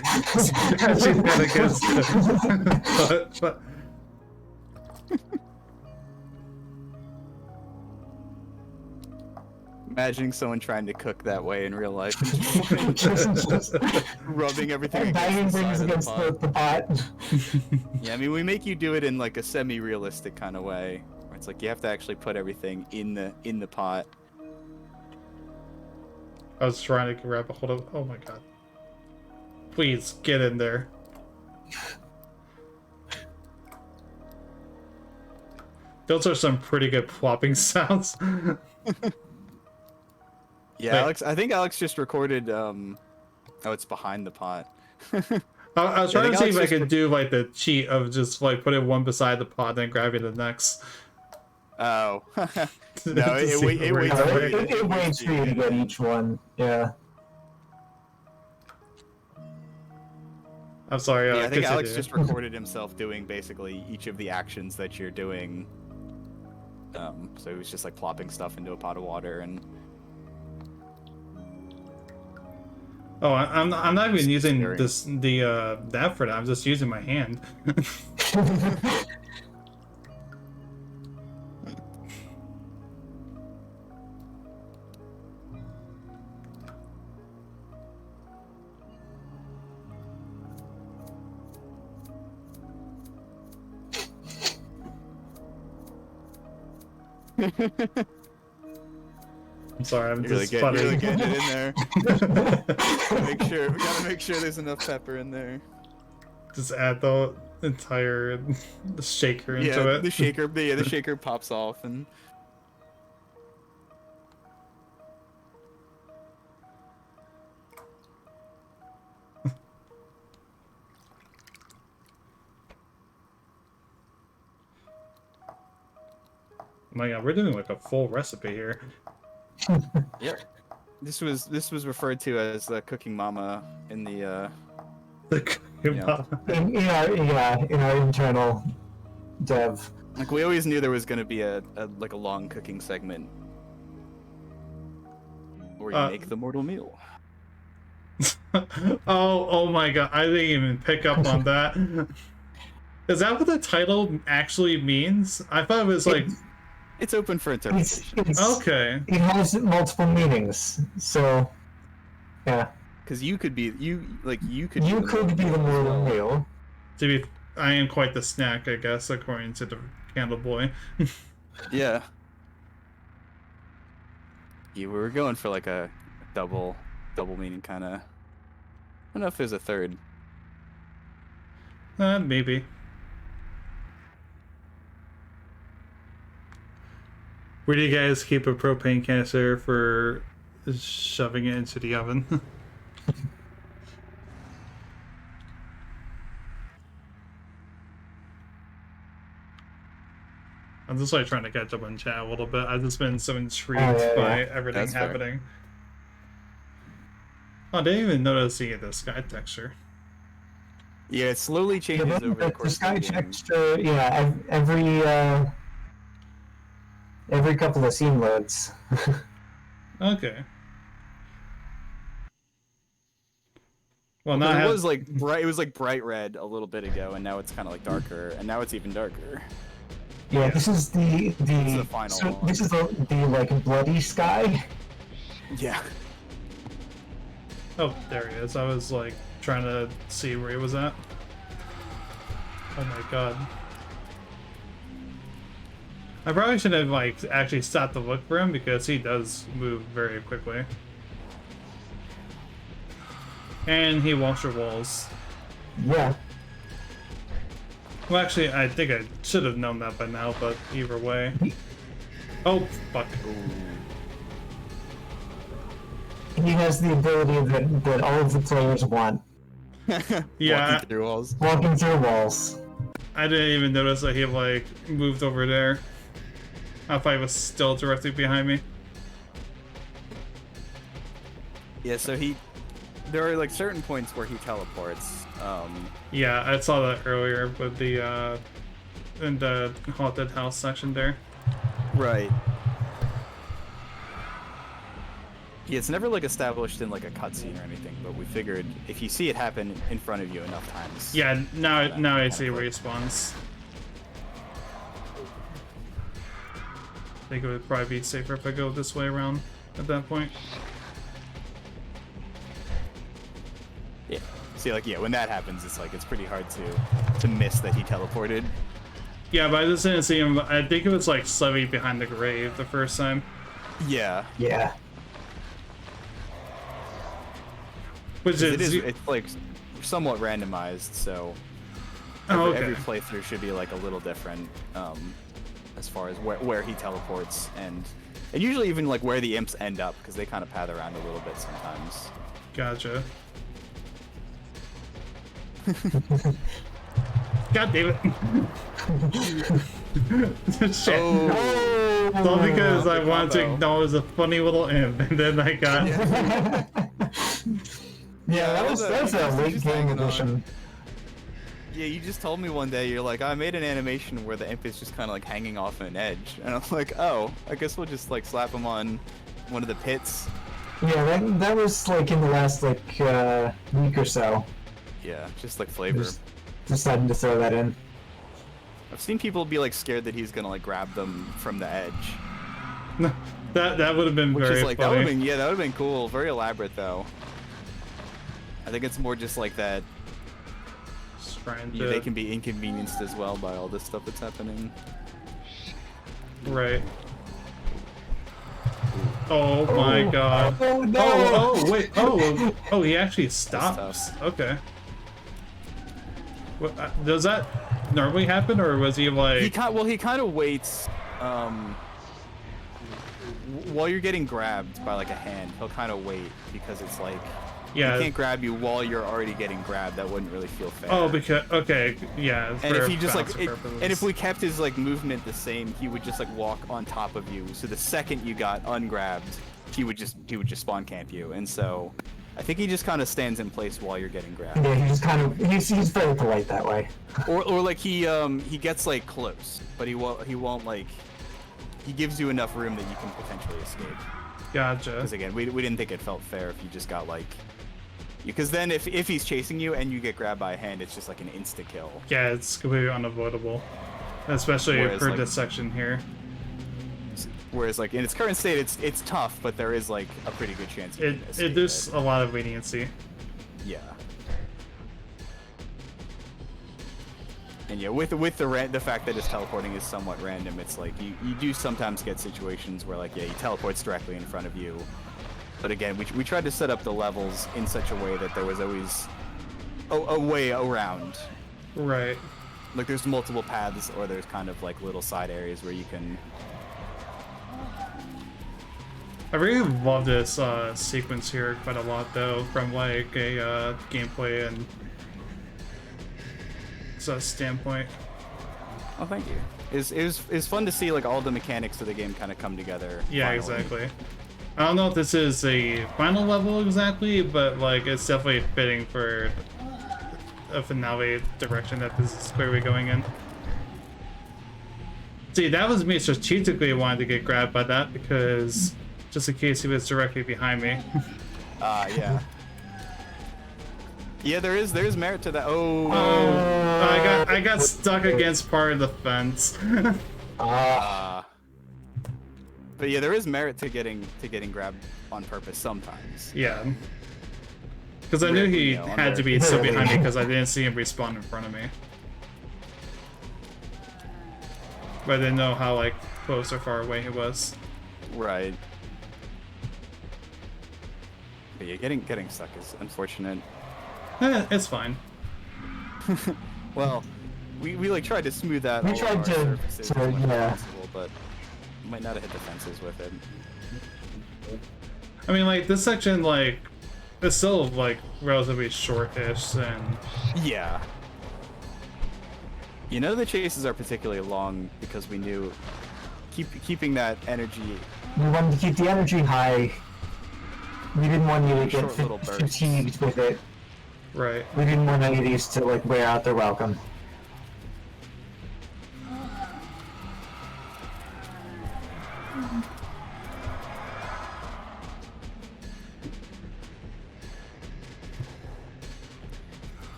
shenanigans. but Imagining someone trying to cook that way in real life, rubbing everything banging things against the pot. Yeah, I mean, we make you do it in like a semi-realistic kind of way, where it's like you have to actually put everything in the pot. I was trying to grab a hold of. Oh my god. Please, get in there. Those are some pretty good plopping sounds. Yeah, Alex. I think Alex just recorded. Oh, it's behind the pot. I was trying to see if I could do like the cheat of just like putting one beside the pot and grabbing the next. Oh. No, it waits for you to get each one. Yeah. I'm sorry. Yeah, I think Alex just recorded himself doing basically each of the actions that you're doing. So he was just like plopping stuff into a pot of water and. Oh, I'm not even using the that for that. I'm just using my hand. I'm sorry, I'm just funny. You're really getting it in there. We gotta make sure there's enough pepper in there. Just add the entire shaker into it. The shaker pops off and. Oh my god, we're doing like a full recipe here. Yep. This was referred to as the cooking mama in the the cooking mama. In our internal dev. Like we always knew there was gonna be a long cooking segment where you make the mortal meal. oh my god, I didn't even pick up on that. Is that what the title actually means? I thought it was like it's open for interpretation. Okay. It has multiple meanings, so yeah. Because you could be the mortal meal. I am quite the snack, I guess, according to the Candle Boy. Yeah. We were going for like a double meaning kind of. I don't know if there's a third. Maybe. Where do you guys keep a propane canister for shoving it into the oven? I'm just like trying to catch up on chat a little bit. I've just been so intrigued by everything That's happening. Oh, I didn't even notice the sky texture. Yeah, it slowly changes over the course of the game. Sky texture, every couple of scene loads. Okay. Well, now it was like bright. It was like bright red a little bit ago, and now it's kind of like darker, and now it's even darker. Yeah, this is the final. So this is the like bloody sky. Yeah. Oh, there he is. I was like trying to see where he was at. Oh my god. I probably should have like actually stopped to look for him because he does move very quickly. And he walks through walls. Yeah. Well, actually, I think I should have known that by now, but either way. Oh, fuck. He has the ability that all of the players want. Yeah. Walking through walls. Walking through walls. I didn't even notice that he like moved over there. I thought he was still directly behind me. Yeah, so there are like certain points where he teleports. Yeah, I saw that earlier with the in the haunted house section there. Right. Yeah, it's never like established in like a cutscene or anything, but we figured if you see it happen in front of you enough times. Yeah, now I see where he spawns. I think it would probably be safer if I go this way around at that point. Yeah. See, like, yeah, when that happens, it's like it's pretty hard to miss that he teleported. Yeah, but I just didn't see him. I think it was like slightly behind the grave the first time. Yeah. Yeah. Which is it's like somewhat randomized, so every playthrough should be like a little different as far as where he teleports and usually even like where the imps end up, because they kind of path around a little bit sometimes. Gotcha. God damn it. Shit. Oh, It's all because I wanted to acknowledge a funny little imp, and then I got... Yeah, that's a late game edition. Yeah, you just told me one day, you're like, I made an animation where the imp is just kind of like hanging off an edge. And I was like, oh, I guess we'll just like slap him on one of the pits. Yeah, that was like in the last like week or so. Yeah, just like flavor. Just decided to throw that in. I've seen people be like scared that he's gonna like grab them from the edge. that would have been Which very is like funny. that would have been, yeah, that would have been cool. Very elaborate though. I think it's more just like that. They can be inconvenienced as well by all this stuff that's happening. Right. Oh my god. Oh no! Oh wait. Oh, he actually stops. Okay. What, does that normally happen, or was he like? He kind of waits. While you're getting grabbed by like a hand, he'll kind of wait because it's like. Yeah. He can't grab you while you're already getting grabbed. That wouldn't really feel fair. Oh, because okay, yeah. And if he just like, and if we kept his like movement the same, he would just like walk on top of you. So the second you got ungrabbed, he would just spawn camp you. And so, I think he just kind of stands in place while you're getting grabbed. Yeah, he just kind of he's very polite that way. or like he gets like close, but he won't like. He gives you enough room that you can potentially escape. Gotcha. Because again, we didn't think it felt fair if you just got like. Because then if he's chasing you and you get grabbed by a hand, it's just like an insta kill. Yeah, it's completely unavoidable, especially for like, this section here. Whereas like in its current state, it's tough, but there is like a pretty good chance you can escape there's a lot of leniency. Yeah. And yeah, with the fact that his teleporting is somewhat random, it's like you do sometimes get situations where like, yeah, he teleports directly in front of you. But again, we tried to set up the levels in such a way that there was always a way around. Right. Like there's multiple paths, or there's kind of like little side areas where you can. I really love this sequence here quite a lot, though, from like a gameplay and standpoint. Oh, thank you. It's fun to see like all the mechanics of the game kind of come together. Yeah, finally. exactly. I don't know if this is a final level exactly, but like it's definitely fitting for a finale direction that this is clearly going in. See, that was me strategically wanting to get grabbed by that because just in case he was directly behind me. Yeah. Yeah, there's merit to that. Oh. I got stuck against part of the fence. But yeah, there is merit to getting grabbed on purpose sometimes. Yeah. Because I knew he had to be so behind me because I didn't see him respawn in front of me. But I didn't know how like close or far away he was. Right. But yeah, getting stuck is unfortunate. It's fine. Well, we like tried to smooth out. We all tried of our surfaces as much as yeah. possible, but might not have hit the fences with it. I mean, like this section, like it's still like relatively shortish, and yeah. You know, the chases are particularly long because we knew keeping that energy. We wanted to keep the energy high. We didn't want you to get fatigued with it. Right. We didn't want any of these to like wear out their welcome.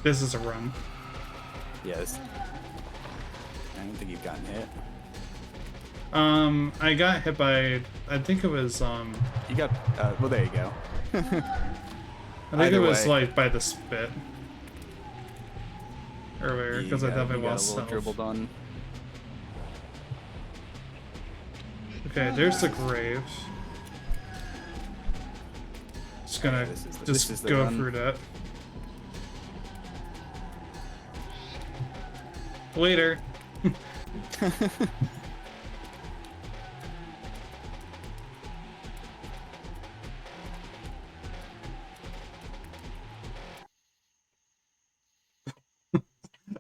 This is a run. Yes. I don't think you've gotten hit. I got hit by, I think it was, You got, well, there you go. I think it was, like, by the spit. Earlier, because I definitely lost a little dribble done. Okay, there's the grave. Just gonna This is the go run. through that. Later.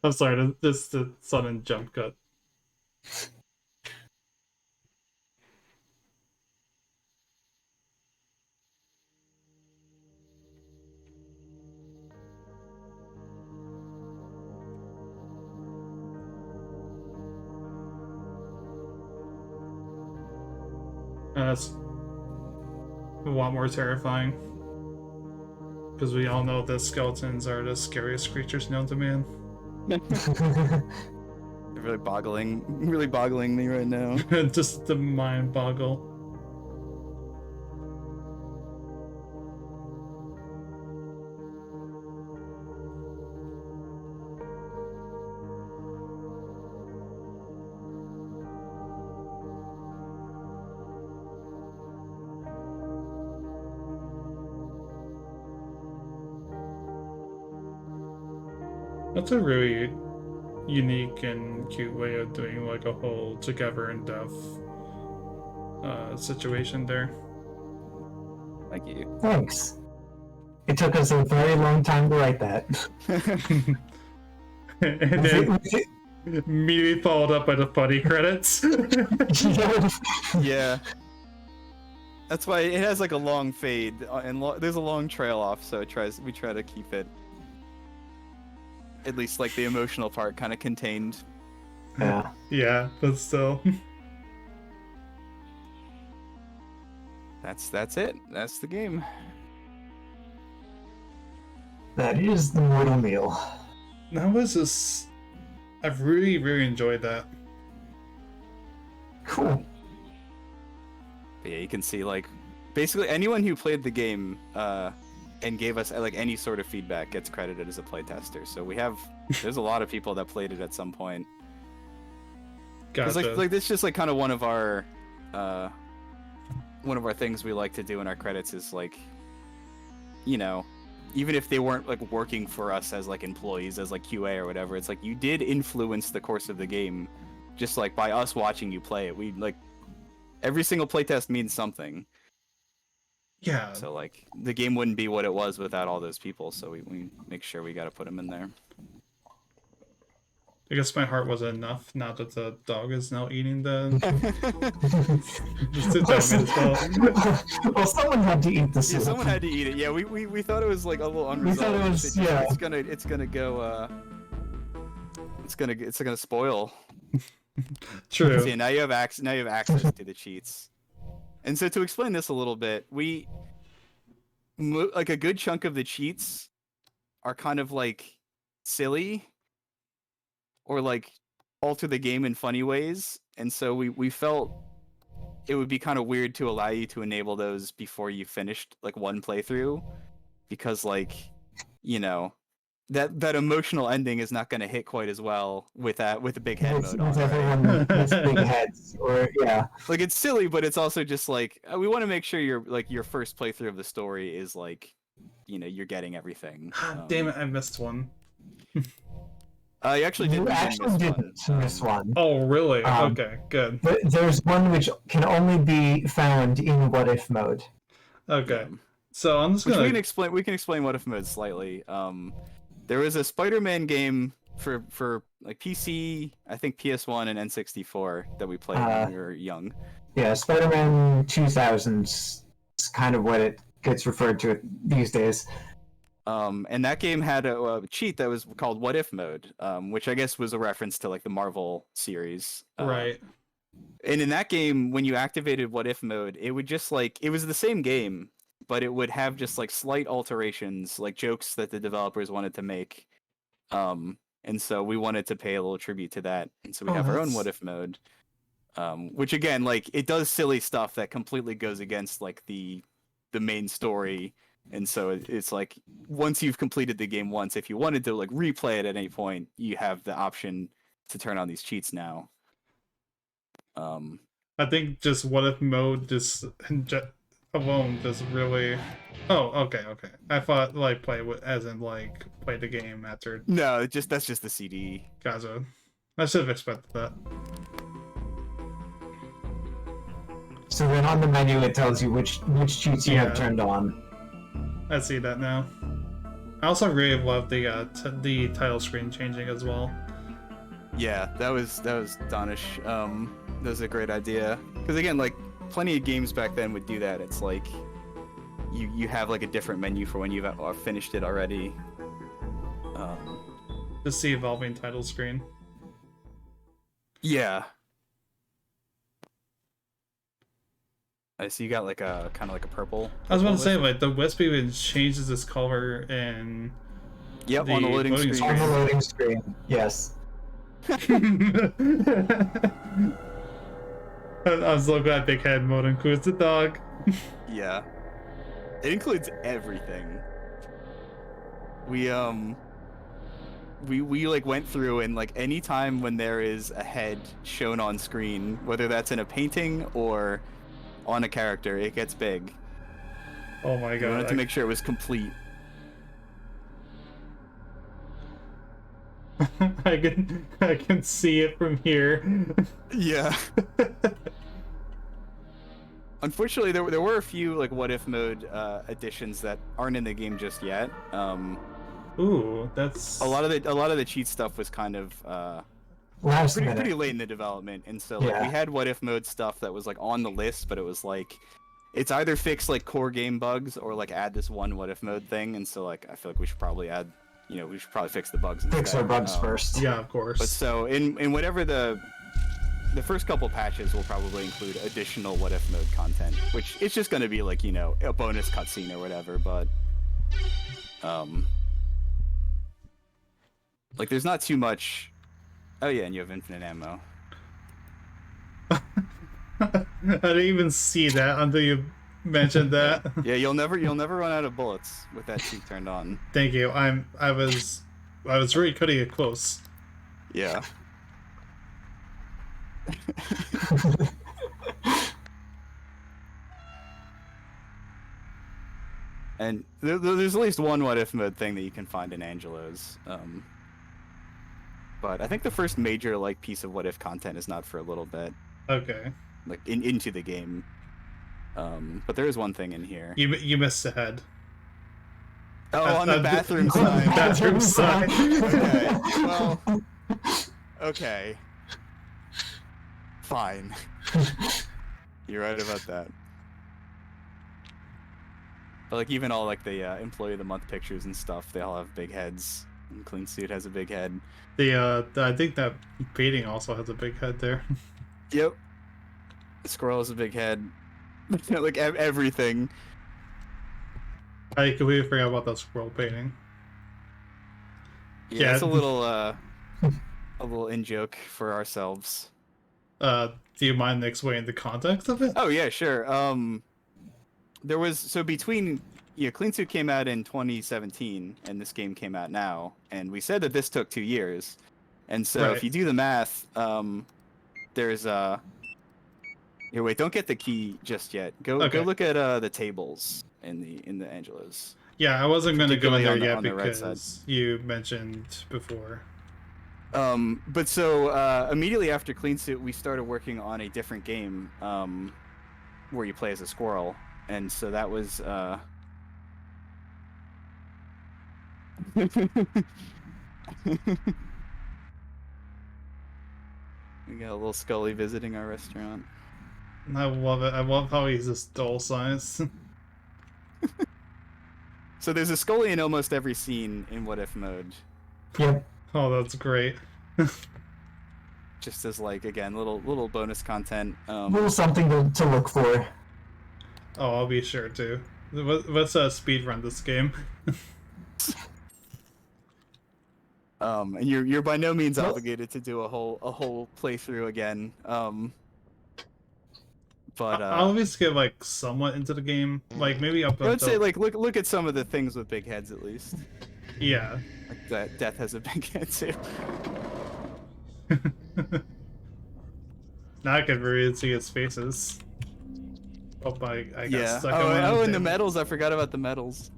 I'm sorry, this the sudden jump cut. And that's a lot more terrifying. Because we all know that skeletons are the scariest creatures known to man. They're really boggling me right now. Just the mind boggle. That's a really unique and cute way of doing like a whole together and death situation there. Thank you. Thanks. It took us a very long time to write that. And then immediately followed up by the funny credits. Yeah. That's why it has like a long fade and there's a long trail off, so we try to keep it at least like the emotional part kind of contained. Yeah. Yeah, but still. That's it. That's the game. That is the mortal meal. That was just... I've really, really enjoyed that. Cool. But yeah, you can see like basically anyone who played the game and gave us like any sort of feedback gets credited as a playtester. So there's a lot of people that played it at some point. Gotcha. Like this just like kind of one of our things we like to do in our credits is like, you know, even if they weren't like working for us as like employees, as like QA or whatever, it's like you did influence the course of the game, just like by us watching you play it. We like every single playtest means something. Yeah. So like the game wouldn't be what it was without all those people. So we make sure we got to put them in there. I guess my heart wasn't enough now that the dog is now eating the soup that I made as well. Well, someone had to eat the soup. Yeah, someone had to eat it. Yeah, we thought it was like a little unresolved. We thought it was, yeah. It's gonna go. It's gonna spoil. True. See, now you have access. Now you have access to the cheats. And so to explain this a little bit, like a good chunk of the cheats are kind of like silly or like alter the game in funny ways. And so we felt it would be kind of weird to allow you to enable those before you finished like one playthrough, because like, you know, that emotional ending is not going to hit quite as well with the big head mode on, with right? everyone with big heads, or yeah. Like it's silly, but it's also just like we want to make sure your first playthrough of the story is like, you know, you're getting everything. Damn it, I missed one. You actually didn't. Miss one. Oh, really? Okay, good. There's one which can only be found in what if mode. Okay, so I'm just gonna. We can explain what if mode slightly. There was a Spider-Man game for like PC, I think PS1 and N64 that we played when we were young. Yeah, Spider-Man 2000 is kind of what it gets referred to these days. And that game had a cheat that was called What If Mode, which I guess was a reference to like the Marvel series. Right. And in that game, when you activated What If Mode, it would just like, it was the same game, but it would have just like slight alterations, like jokes that the developers wanted to make. And so we wanted to pay a little tribute to that. And so we have our own What If Mode, which again, like it does silly stuff that completely goes against like the main story. And so it's like once you've completed the game once, if you wanted to like replay it at any point, you have the option to turn on these cheats now. I think just What If Mode just alone just really. Oh, okay. I thought like as in like play the game after. No, that's just the CD. Gotcha. I should have expected that. So then on the menu it tells you which cheats you have turned on. I see that now. I also really love the title screen changing as well. Yeah, that was Donish. That was a great idea. Because again, like plenty of games back then would do that. It's like you have like a different menu for when you've finished it already. Just the evolving title screen. Yeah. I see you got like a kind of like a purple. I was about to say, like, the Wisp even changes its color in on the loading screen. On the loading screen, yes. I'm so glad Big Head mode includes the dog. Yeah. It includes everything. We like went through and like any time when there is a head shown on screen, whether that's in a painting or on a character, it gets big. Oh my god. We wanted to make sure it was complete. I can see it from here. Yeah. Unfortunately, there were a few like what if mode additions that aren't in the game just yet. Ooh, that's a lot of the cheat stuff was kind of pretty late in the development, and so like we had what if mode stuff that was like on the list, but it was like it's either fix like core game bugs or like add this one what if mode thing, and so like I feel like we should probably add, we should probably fix the bugs instead. Fix our bugs first. Yeah, of course. But so in whatever the first couple patches will probably include additional what if mode content, which it's just going to be like a bonus cutscene or whatever, but like there's not too much. Oh yeah, and you have infinite ammo. I didn't even see that until you mentioned that. Yeah, you'll never run out of bullets with that cheek turned on. Thank you. I was really cutting it close. Yeah. And there's at least one what if mode thing that you can find in Angelo's. But I think the first major like piece of what if content is not for a little bit. Okay. Like into the game. But there is one thing in here. You missed the head. Oh, on the bathroom side. Bathroom side. Okay. Well. Okay. Fine. You're right about that. But like even all like the employee of the month pictures and stuff, they all have big heads. And Cleansuit has a big head. I think that painting also has a big head there. Yep. The squirrel has a big head. Like everything. I completely forgot about that squirrel painting. Yeah, it's a little in joke for ourselves. Do you mind explaining the context of it? Oh yeah, sure. There was between Cleansuit came out in 2017 and this game came out now, and we said that this took 2 years. And so if you do the math, there's here, wait, don't get the key just yet. Go look at the tables in the Angelos. Yeah, I wasn't going to go in there yet because right you mentioned before. But so immediately after Cleansuit, we started working on a different game where you play as a squirrel, and so that was we got a little Scully visiting our restaurant. I love it. I love how he's this doll size. So there's a Scully in almost every scene in what if mode. Yep. Oh, that's great. Just as like again, little bonus content. Little something to look for. Oh, I'll be sure to. Let's speed run this game. And you're by no means obligated to do a whole playthrough again. But I'll at least get like somewhat into the game, like maybe up. I would say like look at some of the things with big heads at least. Yeah. Like that Death has a big head too. Now I can really see his faces. Oh, I got stuck on and the medals. I forgot about the medals.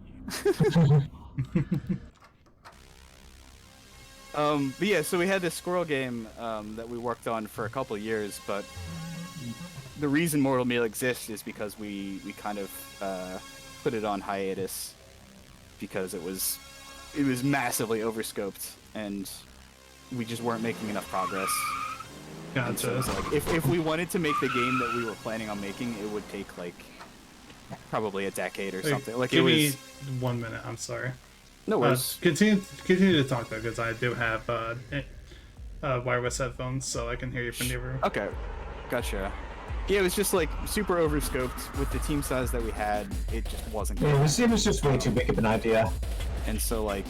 But yeah, so we had this squirrel game that we worked on for a couple of years, but the reason Mortal Meal exists is because we kind of put it on hiatus because it was massively overscoped and we just weren't making enough progress. Gotcha. So like, if we wanted to make the game that we were planning on making, it would take like probably a decade or something. Like give it was. me 1 minute. I'm sorry. No worries. Continue to talk though, because I do have wireless headphones, so I can hear you from the room. Okay, gotcha. Yeah, it was just like super overscoped with the team size that we had. It just wasn't. Yeah, it was just way too big of an idea. And so like,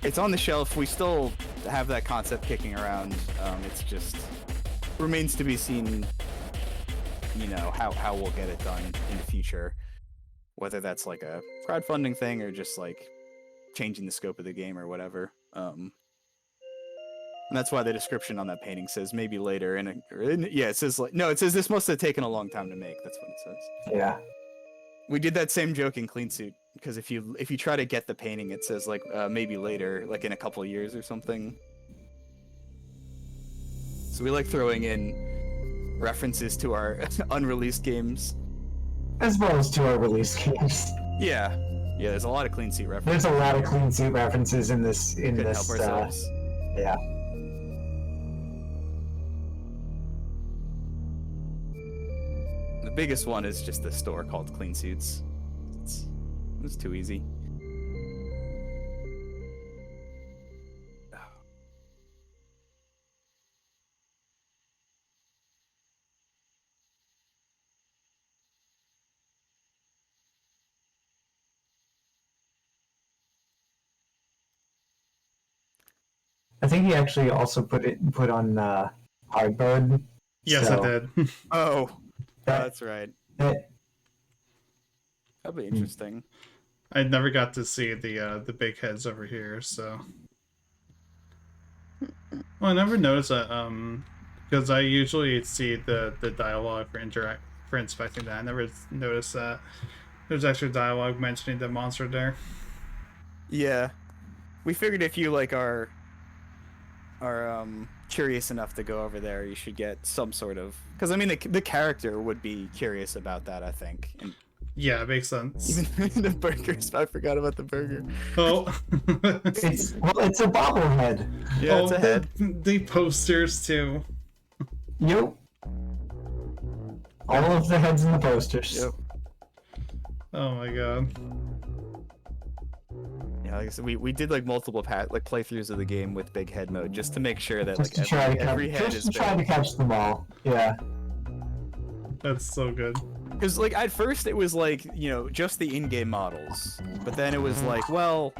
it's on the shelf. We still have that concept kicking around. It's just remains to be seen. You know how we'll get it done in the future, whether that's like a crowdfunding thing or just like changing the scope of the game or whatever. And that's why the description on that painting says maybe later. Yeah, it says like it says this must have taken a long time to make. That's what it says. Yeah. We did that same joke in Cleansuit because if you try to get the painting, it says like maybe later, like in a couple of years or something. So we like throwing in references to our unreleased games, as well as to our release games. Yeah, there's a lot of Cleansuit references. There's a lot of Cleansuit references in this. Couldn't help ourselves. Yeah. The biggest one is just the store called Cleansuits. It's too easy. I think he actually also put on hard mode. Yes, so I did. Oh, that's right. That'd be interesting. I never got to see the big heads over here, so. Well, I never noticed that because I usually see the dialogue for inspecting that. I never noticed that there's extra dialogue mentioning the monster there. Yeah, we figured if you like are curious enough to go over there, you should get some sort of, because I mean the character would be curious about that, I think. And yeah, it makes sense. Even the burgers, I forgot about the burger. Oh, it's a bobblehead. Yeah, it's a head. The posters too. Yep. All of the heads in the posters. Yep. Oh my god. Yeah, like I said, we did like multiple playthroughs of the game with big head mode just to make sure that just like every head is big. Try to catch them all. Yeah. That's so good. Because like at first it was like, you know, just the in-game models, but then it was like, well,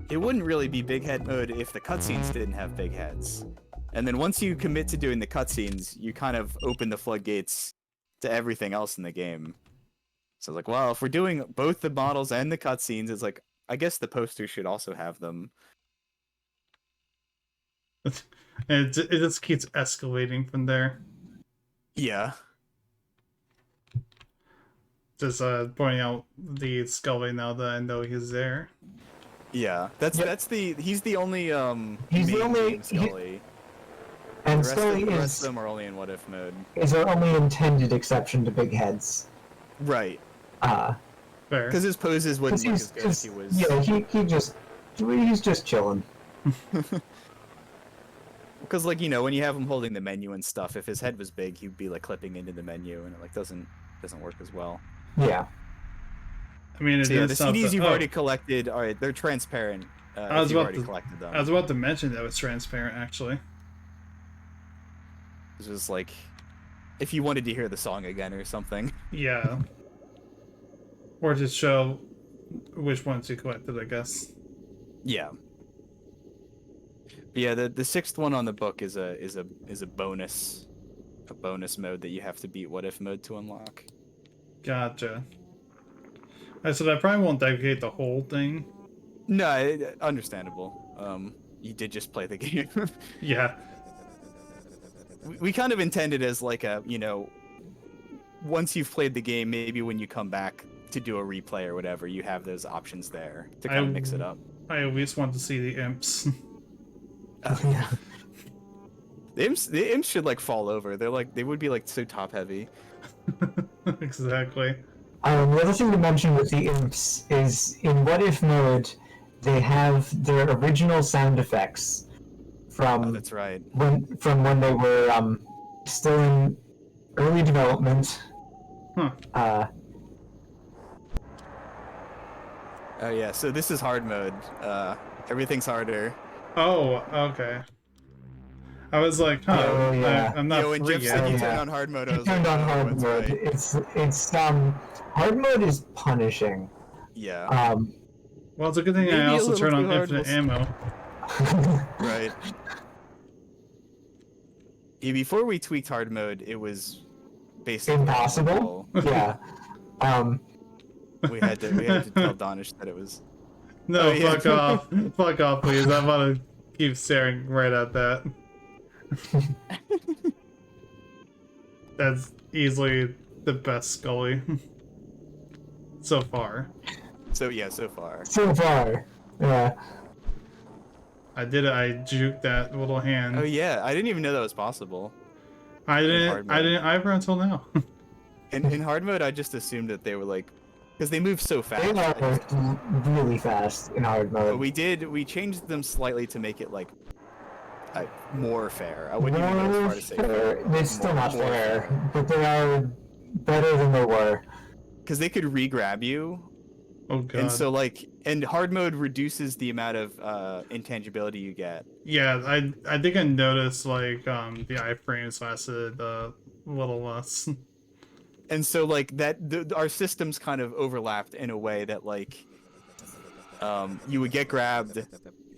it wouldn't really be big head mode if the cutscenes didn't have big heads. And then once you commit to doing the cutscenes, you kind of open the floodgates to everything else in the game. So like, well, if we're doing both the models and the cutscenes, it's like, I guess the posters should also have them. And it just keeps escalating from there. Yeah. Just pointing out the Scully now that I know he's there. Yeah, he's the only he's the only Scully. And the Scully rest of them are only in what if mode. Is our only intended exception to big heads. Right. Fair. Because his poses wouldn't look as good if he was. Yeah, he's just chilling. Because like, you know, when you have him holding the menu and stuff, if his head was big, he'd be like clipping into the menu, and it like doesn't work as well. Yeah. I mean, the CDs you've already collected are they're transparent. I was about to mention that it's transparent actually. It's just like if you wanted to hear the song again or something. Yeah. Or to show which ones you collected, I guess. Yeah. But yeah, the sixth one on the book is a bonus mode that you have to beat what if mode to unlock. Gotcha. I said I probably won't dedicate the whole thing. No, understandable. You did just play the game. Yeah. We kind of intended as like a, you know, once you've played the game, maybe when you come back to do a replay or whatever, you have those options there to kind of mix it up. I always want to see the imps. Yeah. The imps should like fall over. They would be like so top heavy. Exactly. The other thing to mention with the imps is in What If mode, they have their original sound effects from that's right. when they were still in early development. Huh. Oh yeah, so this is hard mode. Everything's harder. Oh, okay. I was like, huh, Oh, yeah. I'm not when free Jeff yet. said you Yeah. turned on hard mode, I You was turned like, on oh, hard that's mode. right. It's hard mode is punishing. Yeah. Well, it's a good thing Maybe I a also little turn on too hard, infinite we'll ammo. Right. Yeah, before we tweaked hard mode, it was basically Impossible. Yeah. We had to tell Donish that it was. No, Oh, yeah. fuck off. Fuck off, please. I want to keep staring right at that. That's easily the best Scully. So far. So far. So far. Yeah. I did it. I juked that little hand. Oh yeah, I didn't even know that was possible. I hard didn't mode. either until now. In hard mode, I just assumed that they were like, because they move so fast. They are really fast in hard But mode. we changed them slightly to make it like more fair. I wouldn't even go as far to say fair. It's still not More fair, but they are better than they were. Because they could re-grab you, Oh god. and so and hard mode reduces the amount of intangibility you get. Yeah, I think I noticed like the iframes lasted a little less. And so like our systems kind of overlapped in a way that like you would get grabbed,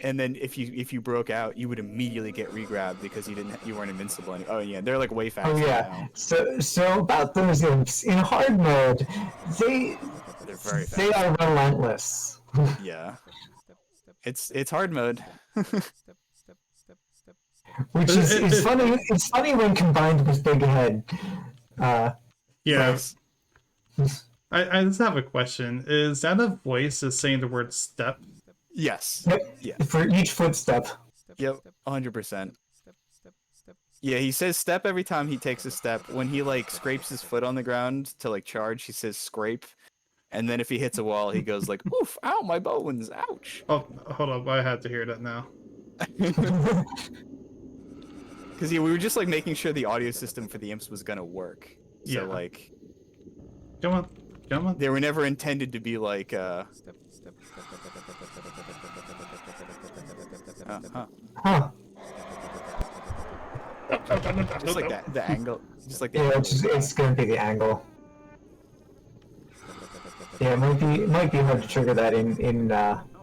and then if you broke out, you would immediately get re-grabbed because you weren't invincible anymore. Oh yeah, they're like way faster Oh yeah. now. So about those imps in hard mode, They're very fast. they are relentless. Yeah. It's hard mode. Which is funny. It's funny when combined with Big Head. Yeah. Nice. I just have a question. Is that a voice that's saying the word step? Yes. Yep. Yeah. For each footstep. Yep. 100%. Yeah, he says step every time he takes a step. When he like scrapes his foot on the ground to like charge, he says scrape. And then if he hits a wall, he goes like, oof, ow, my bones, ouch. Oh, hold up. I had to hear that now. Because yeah, we were just like making sure the audio system for the imps was gonna work. So Yeah. like, Come on. they were never intended to be like, Huh. just like that, the angle, just like the Yeah, angle. it's gonna be the angle. Yeah, it might be hard to trigger that in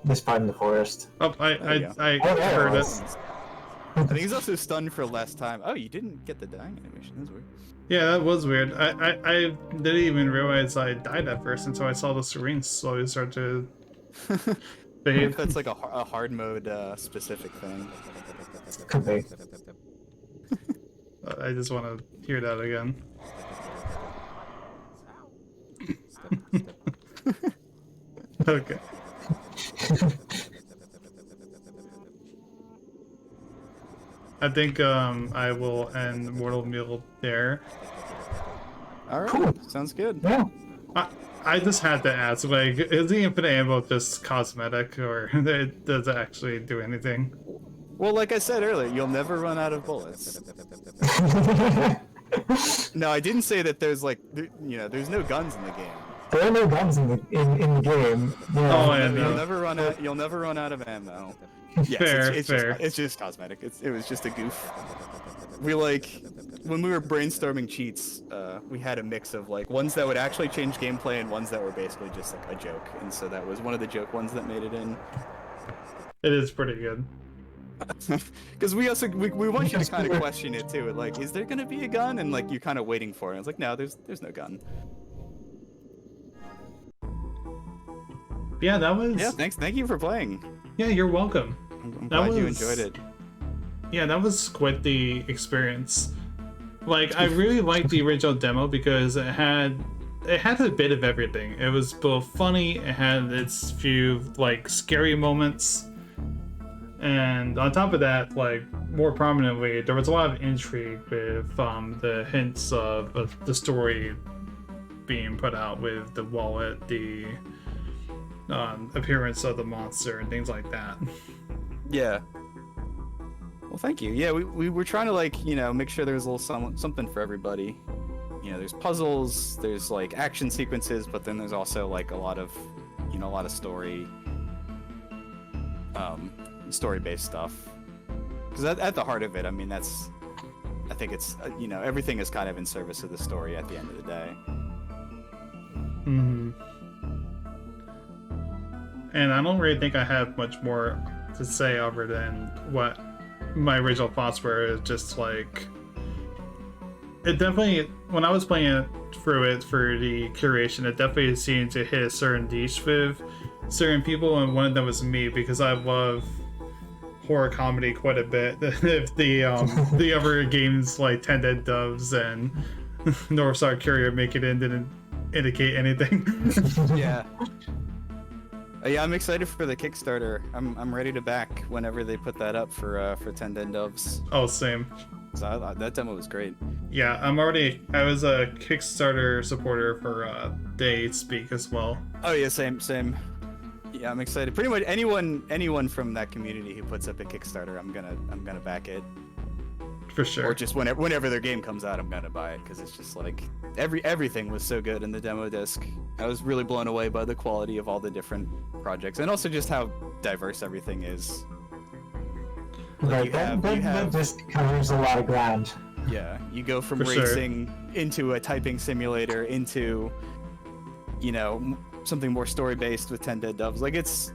this part in the forest. Oh, I yeah. heard it. I think he's also stunned for less time. Oh, you didn't get the dying animation. That's weird. Yeah, that was weird. I didn't even realize I died at first until I saw the screen slowly start to fade. That's like a hard mode specific thing. Could be. I just want to hear that again. Okay. I think I will end Mortal Meal there. All right, Cool. sounds good. Yeah. I just had to ask, like, is the infinite ammo just cosmetic, or does it actually do anything? Well, like I said earlier, you'll never run out of bullets. No, I didn't say that there's like, there's no guns in the game. There are no guns in the game. Yeah. Oh, yeah, You'll no. never run out. You'll never run out of ammo. Yes, Fair, it's fair. It's just cosmetic. It was just a goof. We like when we were brainstorming cheats, we had a mix of like ones that would actually change gameplay and ones that were basically just like a joke. And so that was one of the joke ones that made it in. It is pretty good. Because we want you to kind of question it too. Like, is there gonna be a gun? And like you're kind of waiting for it. It's like, no, there's no gun. Yeah, that was. Yeah, thank you for playing. Yeah, you're welcome. I'm That glad you was- enjoyed it. Yeah, that was quite the experience. Like, I really liked the original demo because it had a bit of everything. It was both funny, it had its few like scary moments, And on top of that, like more prominently, there was a lot of intrigue with the hints of the story being put out with the wallet, the appearance of the monster, and things like that. Yeah. Well, thank you. Yeah, we were trying to like, you know, make sure there's a little something for everybody. You know, there's puzzles, there's like action sequences, but then there's also like a lot of story-based stuff. Because at the heart of it, I mean, I think it's, you know, everything is kind of in service of the story at the end of the day. Mm-hmm. And I don't really think I have much more to say other than what my original thoughts were. Just like, it definitely, when I was playing it through it for the curation, it definitely seemed to hit a certain niche with certain people, and one of them was me, because I love horror comedy quite a bit. If the other games like 10 Dead Doves and North Star Courier make it in didn't indicate anything. Yeah. Yeah, I'm excited for the Kickstarter. I'm ready to back whenever they put that up for 10 Dead Doves. Oh, same. So that demo was great. Yeah, I was a Kickstarter supporter for Day Speak as well. Oh yeah, same. Yeah, I'm excited. Pretty much anyone from that community who puts up a Kickstarter, I'm gonna back it. For sure. Or just whenever their game comes out, I'm gonna buy it, because it's just like everything was so good in the demo disc. I was really blown away by the quality of all the different projects, and also just how diverse everything is. Like, that disc covers a lot of ground. Yeah, you go from For racing into a typing simulator into, you know, something more story-based with 10 Dead Doves. Like, it's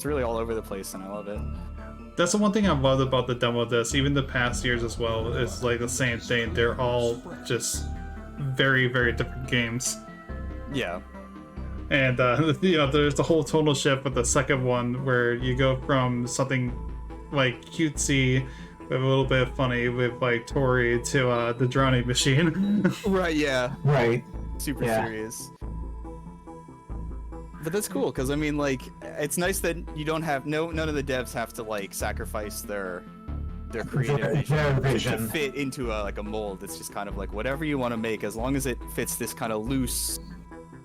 really all over the place, and I love it. That's the one thing I've loved about the demo disc, even the past years as well, is like the same thing. They're all just very, very different games. Yeah. And you know, there's the whole tonal shift with the second one, where you go from something like cutesy with a little bit of funny with like Tori to the drowning machine. Right, yeah. Right. Super serious. But that's cool, because I mean, like, it's nice that you don't have none of the devs have to like sacrifice their creative vision to fit into a mold. It's just kind of like whatever you want to make, as long as it fits this kind of loose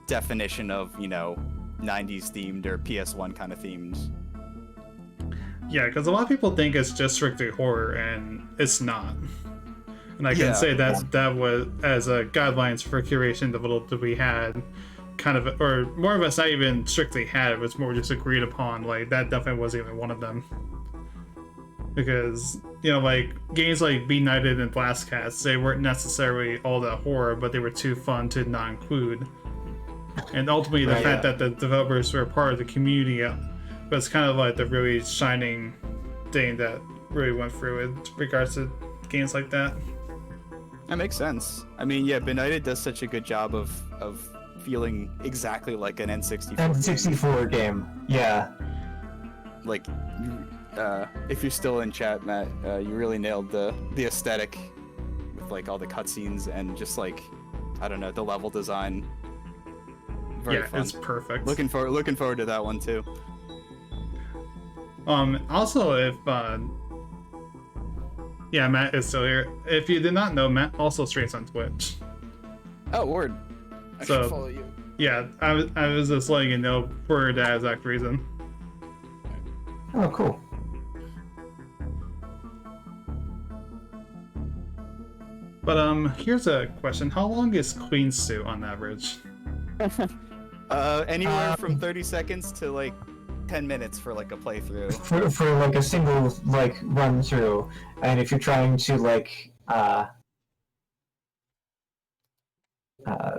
definition of, you know, 90s themed or PS1 kind of themed. Yeah, because a lot of people think it's just strictly horror, and it's not. And I can say that was, as a guidelines for curation, the little that we had, kind of, or more of us not even strictly had, it was more just agreed upon. Like, that definitely wasn't even one of them. Because, you know, like, games like Be Knighted and Blast Cats, they weren't necessarily all that horror, but they were too fun to not include. And ultimately, the fact that the developers were part of the community was kind of like the really shining thing that really went through in regards to games like that. That makes sense. I mean, yeah, Benighted does such a good job of feeling exactly like an N64 game. Yeah. Like, if you're still in chat, Matt, you really nailed the aesthetic with like all the cutscenes and just like, I don't know, the level design. Very fun. It's perfect. Looking forward to that one too. Also, if Matt is still here. If you did not know, Matt also streams on Twitch. Oh, word. I should follow you. Yeah, I was just letting you know for that exact reason. Oh, cool. But here's a question: how long is Cleansuit on average? Anywhere from 30 seconds to like 10 minutes for like a playthrough. For like a single like run through, and if you're trying to like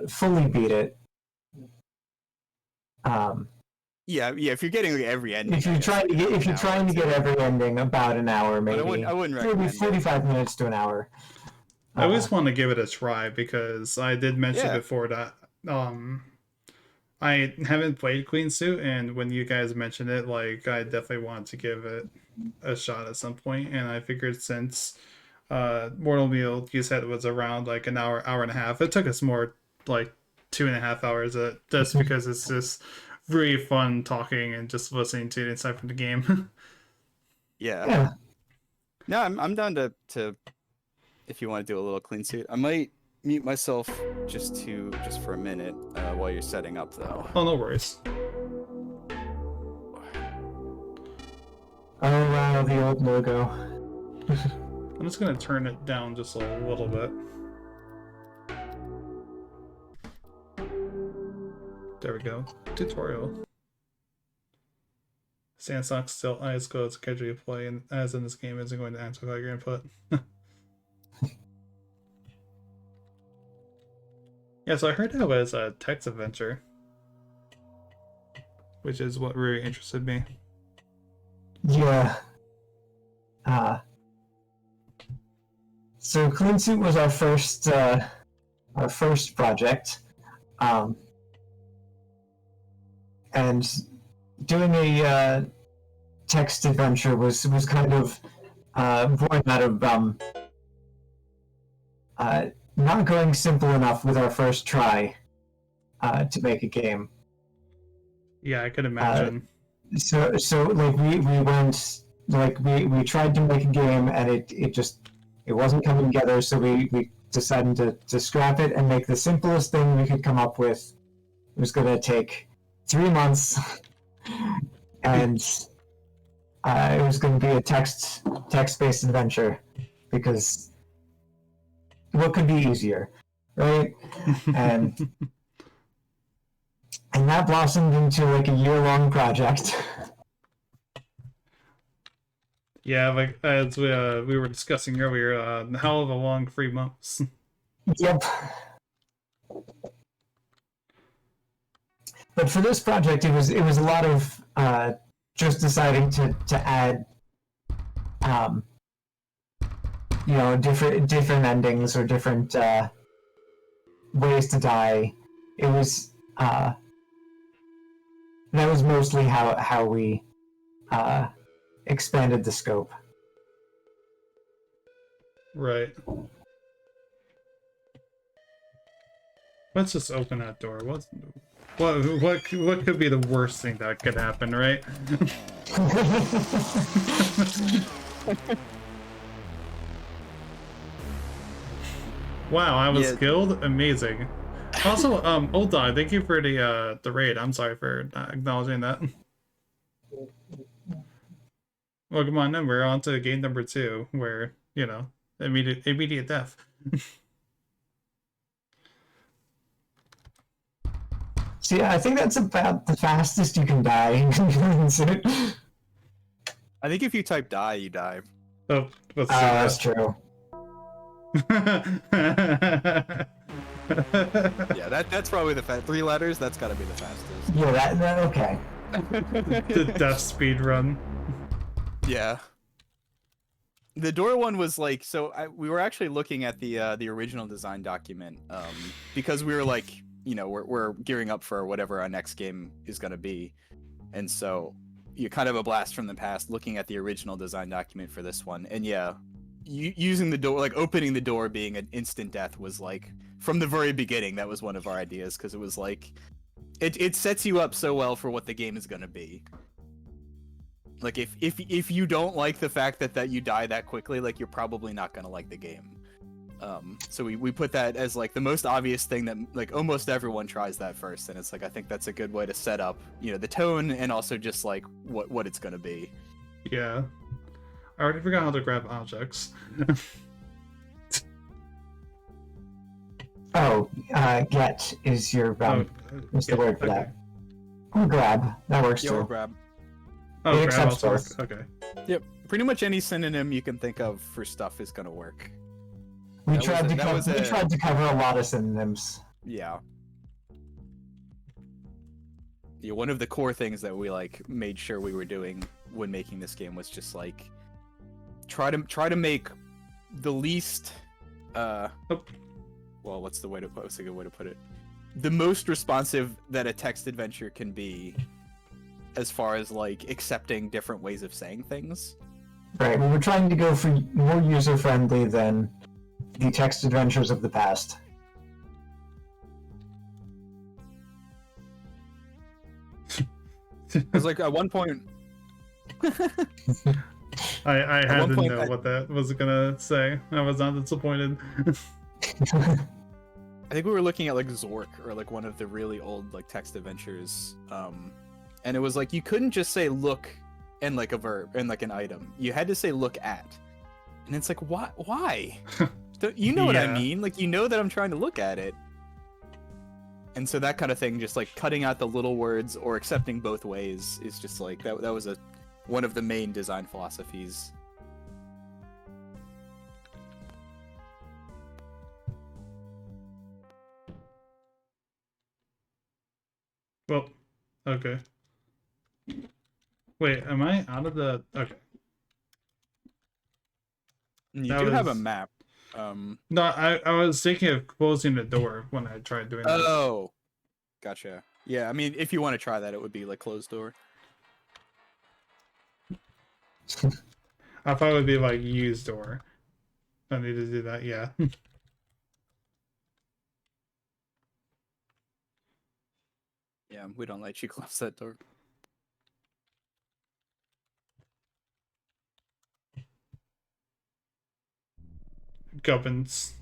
fully beat it, if you're getting like, every ending. If you're trying to get every ending, about an hour maybe. I wouldn't recommend 45 minutes to an hour. I always want to give it a try, because I did mention before that I haven't played Cleansuit, and when you guys mentioned it, like, I definitely want to give it a shot at some point. And I figured since Mortal Meal, you said it was around like an hour and a half, it took us more like 2.5 hours, just because it's just really fun talking and just listening to it inside from the game. Yeah. No, I'm down to if you want to do a little clean suit. I might mute myself just for a minute while you're setting up though. Oh, no worries. Oh wow, the old logo. I'm just gonna turn it down just a little bit. There we go. Tutorial. Sandstock still eyes closed. Schedule you play, and as in this game isn't going to amplify your input. Yeah, so I heard that was a text adventure, which is what really interested me. Yeah. So Cleansuit was our first project, and doing a text adventure was kind of born out of not going simple enough with our first try to make a game. Yeah, I could imagine. So like we went, like we tried to make a game and it wasn't coming together, so we decided to scrap it and make the simplest thing we could come up with. It was going to take 3 months, and it was going to be a text-based adventure, because what could be easier, right? And that blossomed into like a year-long project. Yeah, like as we were discussing earlier, hell of a long 3 months. Yep. But for this project, it was a lot of just deciding to add, different endings or different ways to die. It was that was mostly how we expanded the scope. Right. Let's just open that door. What could be the worst thing that could happen, right? Wow, I was killed? Amazing. Also, Old Dog, thank you for the raid. I'm sorry for not acknowledging that. Well, come on then, we're on to game number 2, where, immediate death. See, I think that's about the fastest you can die. I think if you type die, you die. Oh, that's true. Yeah, that's probably the 3 letters. That's got to be the fastest. Yeah, that okay. The death speed run. Yeah. The door one was like, we were actually looking at the original design document because we were like, we're gearing up for whatever our next game is going to be, and so you're kind of a blast from the past looking at the original design document for this one. And yeah, using the door, like opening the door being an instant death, was like from the very beginning. That was one of our ideas, because it was like it sets you up so well for what the game is going to be. Like if you don't like the fact that you die that quickly, like you're probably not going to like the game. So we put that as like the most obvious thing that like almost everyone tries that first, and it's like I think that's a good way to set up, the tone, and also just like what it's gonna be. Yeah, I already forgot how to grab objects. Get is your is the word for okay. that. Or grab, that works too. Or grab. Oh, It grab accepts also both. works. Okay. Yep. Pretty much any synonym you can think of for stuff is gonna work. We tried to cover a lot of synonyms. Yeah. Yeah, one of the core things that we like made sure we were doing when making this game was just like try to make the least well, what's a good way to put it? The most responsive that a text adventure can be, as far as like accepting different ways of saying things. Right, we were trying to go for more user-friendly than the text adventures of the past. Because like at one point I At had one to point, know what that was gonna say. I was not disappointed. I think we were looking at like Zork or like one of the really old like text adventures, and it was like you couldn't just say look and like a verb and like an item. You had to say look at, and it's like why? You know what I mean? Like you know that I'm trying to look at it, and so that kind of thing, just like cutting out the little words or accepting both ways, is just like that. That was one of the main design philosophies. Well, okay. Wait, am I out of the... Okay. You do have a map. No, I was thinking of closing the door when I tried doing that. Oh, gotcha. Yeah, I mean, if you want to try that, it would be like closed door. I thought it would be like use door. I need to do that, yeah. Yeah, we don't let you close that door. Goblins.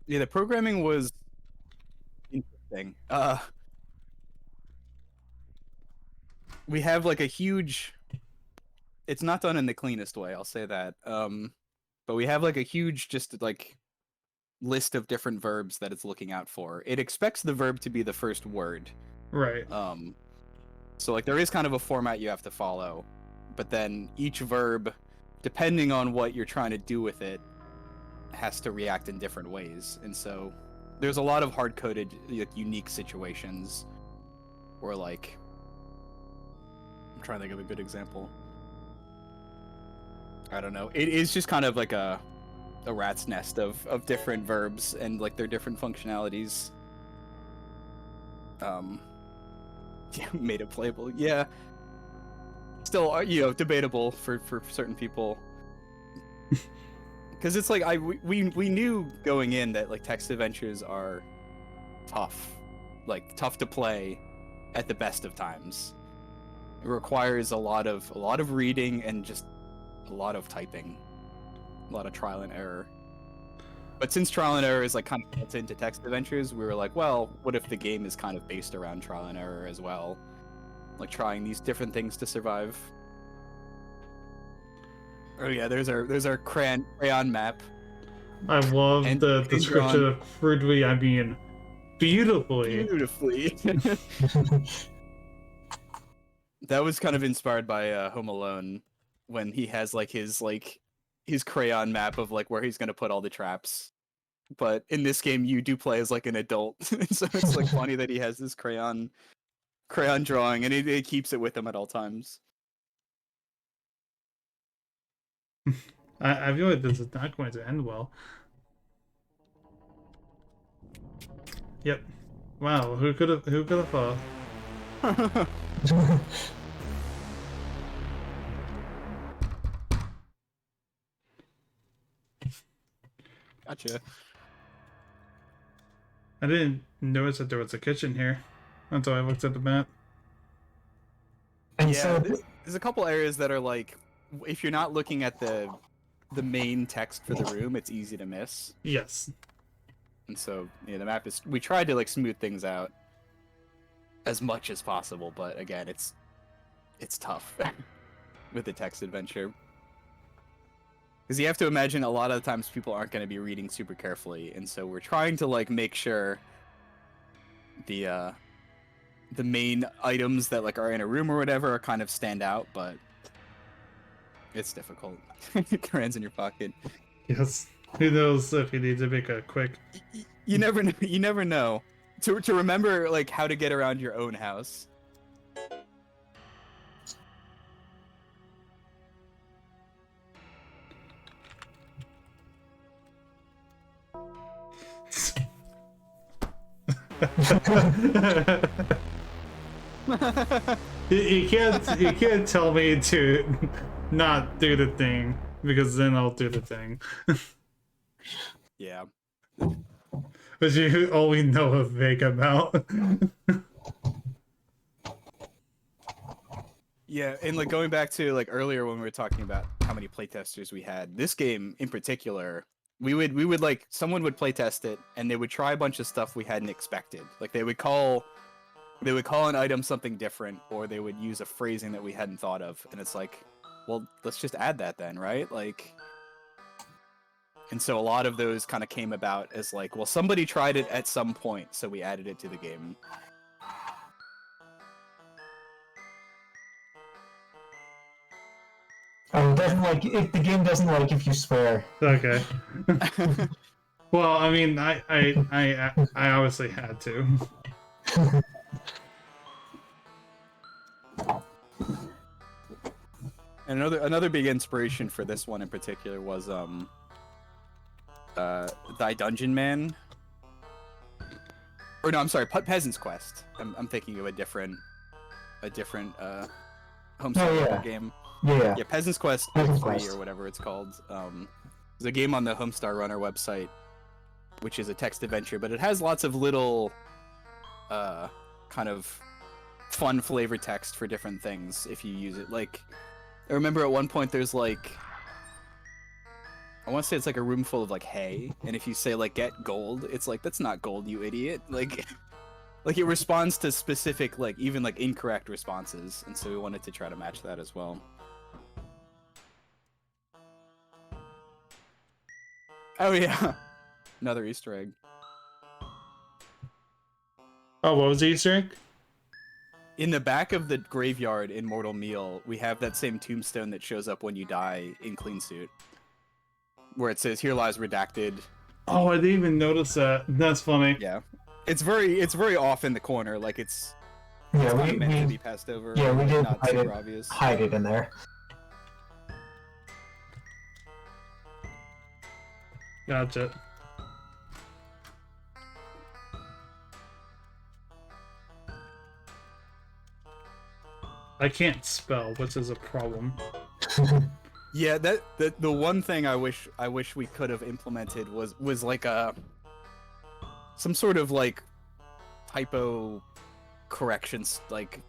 Yeah, the programming was interesting. We have like a huge... It's not done in the cleanest way, I'll say that. But we have like a huge just like list of different verbs that it's looking out for. It expects the verb to be the first word. Right. So like there is kind of a format you have to follow, but then each verb, depending on what you're trying to do with it, has to react in different ways. And so there's a lot of hard-coded, like, unique situations where like... I'm trying to think of a good example. I don't know. It is just kind of like a rat's nest of different verbs and like their different functionalities. Yeah, made it playable. Yeah. Still, debatable for certain people. Because it's like we knew going in that like text adventures are tough, like tough to play at the best of times. It requires a lot of reading and just a lot of typing, a lot of trial and error. But since trial and error is like kind of built into text adventures, we were like, well, what if the game is kind of based around trial and error as well, like trying these different things to survive. Oh yeah, there's our crayon map. I love the description of crudely, I mean, beautifully. Beautifully. That was kind of inspired by Home Alone, when he has like his crayon map of like where he's gonna put all the traps. But in this game, you do play as like an adult, so it's like funny that he has this crayon drawing, and he keeps it with him at all times. I feel like this is not going to end well. Yep. Wow. Who could have thought? Gotcha. I didn't notice that there was a kitchen here until I looked at the map. And yeah, so there's a couple areas that are like, if you're not looking at the main text for the room, it's easy to miss. Yes. And so, yeah, the map is... We tried to like smooth things out as much as possible, but again, it's tough with the text adventure. Because you have to imagine a lot of the times people aren't going to be reading super carefully, and so we're trying to like make sure the main items that like are in a room or whatever are kind of stand out, but it's difficult. Crane's in your pocket. Yes. Who knows if you need to make a quick... You never know. You never know. To remember like how to get around your own house. you can't tell me to not do the thing, because then I'll do the thing. Yeah. But you only know a vague amount. Yeah, and like going back to like earlier when we were talking about how many playtesters we had, this game in particular, we would like someone would playtest it and they would try a bunch of stuff we hadn't expected. Like they would call an item something different, or they would use a phrasing that we hadn't thought of, and it's like, well, let's just add that then, right? Like, and so a lot of those kind of came about as like, well, somebody tried it at some point, so we added it to the game. Oh, it doesn't like if the game doesn't like if you swear. Okay. Well, I mean, I obviously had to. And another big inspiration for this one in particular was Thy Dungeon Man. Or no, I'm sorry, Peasant's Quest. I'm thinking of a different Homestar game. Yeah. Yeah, Peasant's Quest 3 or whatever it's called. There's a game on the Homestar Runner website, which is a text adventure, but it has lots of little kind of fun flavor text for different things if you use it. Like, I remember at one point there's like, I want to say it's like a room full of like hay, and if you say like get gold, it's like, that's not gold, you idiot. Like it responds to specific, like even like incorrect responses, and so we wanted to try to match that as well. Oh yeah, another Easter egg. Oh, what was the Easter egg? In the back of the graveyard in Mortal Meal, we have that same tombstone that shows up when you die in Cleansuit, where it says, "Here lies redacted." Oh, I didn't even notice that. That's funny. Yeah, it's very off in the corner, like it's Yeah, not meant to be passed over. Yeah, we did not super obvious. hide it in there. Gotcha. I can't spell, which is a problem. Yeah, the one thing I wish we could have implemented was like some sort of like typo corrections, like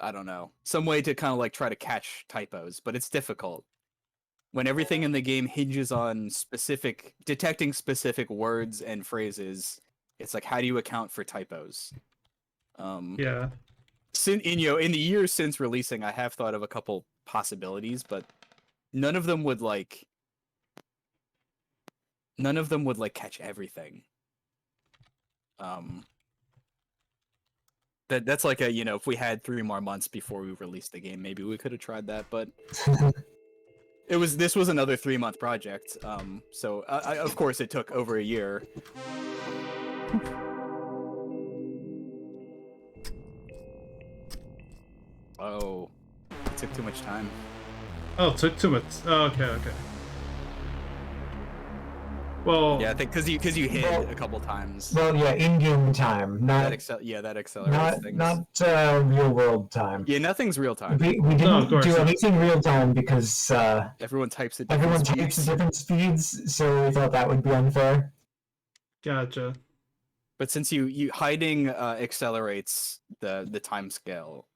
I don't know, some way to kind of like try to catch typos, but it's difficult when everything in the game hinges on detecting specific words and phrases. It's like, how do you account for typos? Yeah. In the years since releasing, I have thought of a couple possibilities, but none of them would catch everything. That's like a, if we had 3 more months before we released the game, maybe we could have tried that, but this was another 3-month project. So of course it took over a year. Oh, it took too much time. Oh, it took too much. Oh, okay. Well, yeah, I think because you hit a couple times. Well, yeah, in-game time, not that accelerates things. Not real-world time. Yeah, nothing's real time. We didn't do anything real time because everyone types at different speeds, so we thought that would be unfair. Gotcha. But since you hiding accelerates the time scale.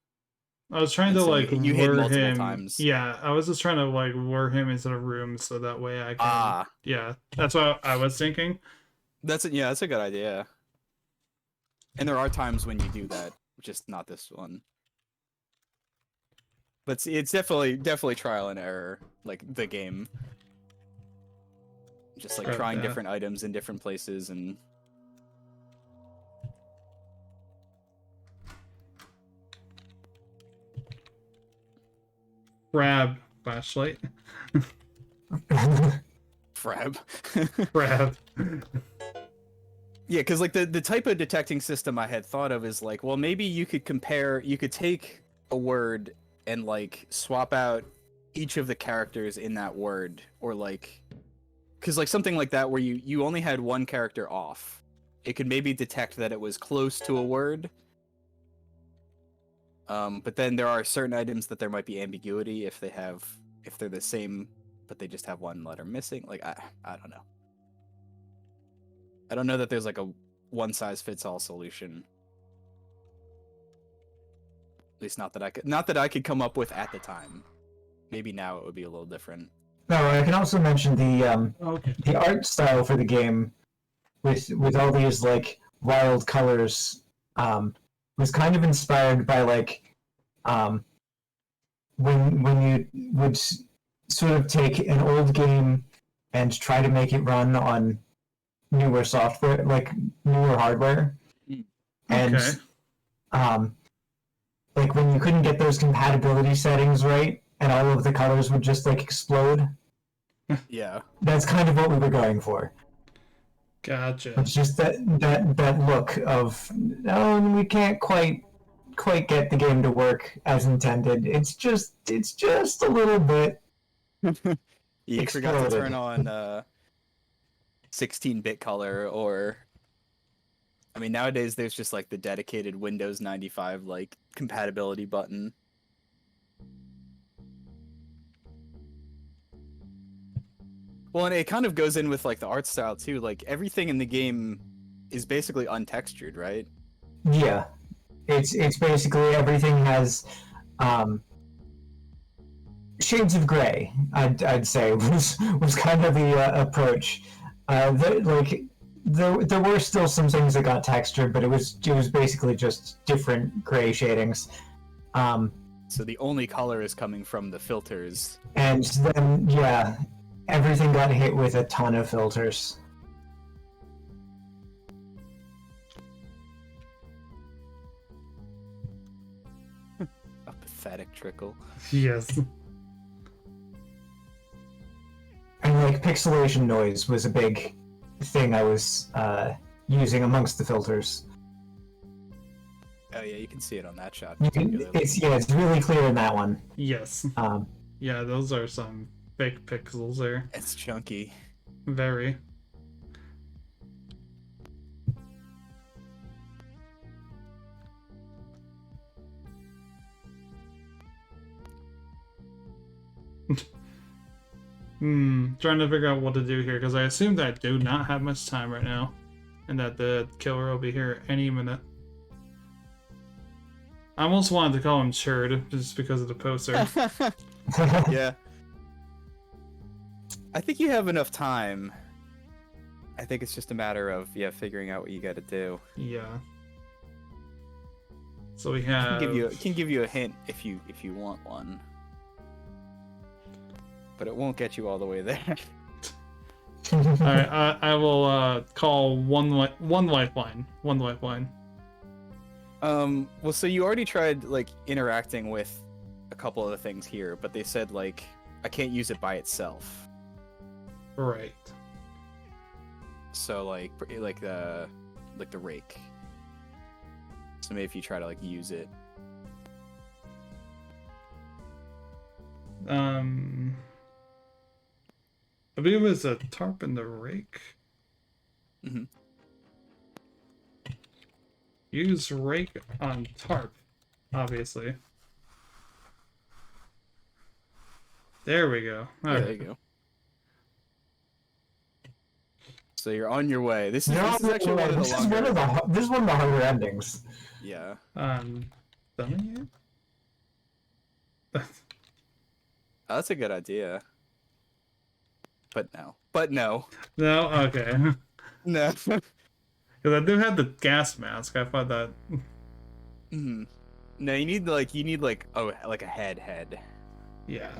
I was trying to like you hit multiple him. Times. Yeah, I was just trying to like lure him into the room so that way I can. Yeah, that's what I was thinking. That's a good idea. And there are times when you do that, just not this one. But it's definitely trial and error, like the game. Just like trying different items in different places and. Frab flashlight. Frab. Frab. Yeah, because like the type of detecting system I had thought of is like, well, maybe you could take a word and like swap out each of the characters in that word, or like, because like something like that where you only had one character off, it could maybe detect that it was close to a word. But then there are certain items that there might be ambiguity if they're the same, but they just have one letter missing. Like I don't know. I don't know that there's like a one size fits all solution. At least not that I could come up with at the time. Maybe now it would be a little different. No, I can also mention Okay. the art style for the game with all these like wild colors was kind of inspired by like when you would sort of take an old game and try to make it run on newer software, like newer hardware. And like when you couldn't get those compatibility settings right and all of the colors would just like explode. Yeah. That's kind of what we were going for. Gotcha. It's just that look of, oh, we can't quite get the game to work as intended. It's just a little bit. You forgot to turn on 16-bit color, or I mean nowadays there's just like the dedicated Windows 95 like compatibility button. Well, and it kind of goes in with like the art style too. Like everything in the game is basically untextured, right? Yeah, it's basically everything has shades of gray. I'd say was kind of the approach. There were still some things that got textured, but it was basically just different gray shadings. So the only color is coming from the filters. And then yeah, everything got hit with a ton of filters. A pathetic trickle. Yes. And like pixelation noise was a big thing I was using amongst the filters. Oh yeah, you can see it on that shot. It's really clear in that one. Yes. Yeah, those are some fake pixels there. It's chunky. Very. Trying to figure out what to do here, because I assume that I do not have much time right now, and that the killer will be here any minute. I almost wanted to call him Churd, just because of the poster. Yeah. I think you have enough time. I think it's just a matter of figuring out what you got to do. Yeah. So we have. Can give you a hint if you want one, but it won't get you all the way there. All right, I will call one lifeline. One lifeline. Well, so you already tried like interacting with a couple of the things here, but they said like I can't use it by itself. Right. So like the rake. So maybe if you try to like use it. I believe it was a tarp and the rake. Mm-hmm. Use rake on tarp, obviously. There we go. All There right. you go. So you're on your way. This is actually one of the longer. This is one of the harder endings. Yeah. Done it yet? Oh, that's a good idea. But no. No? Okay. No. Because I do have the gas mask. I thought that... Mm. No, you need like a head. Yeah.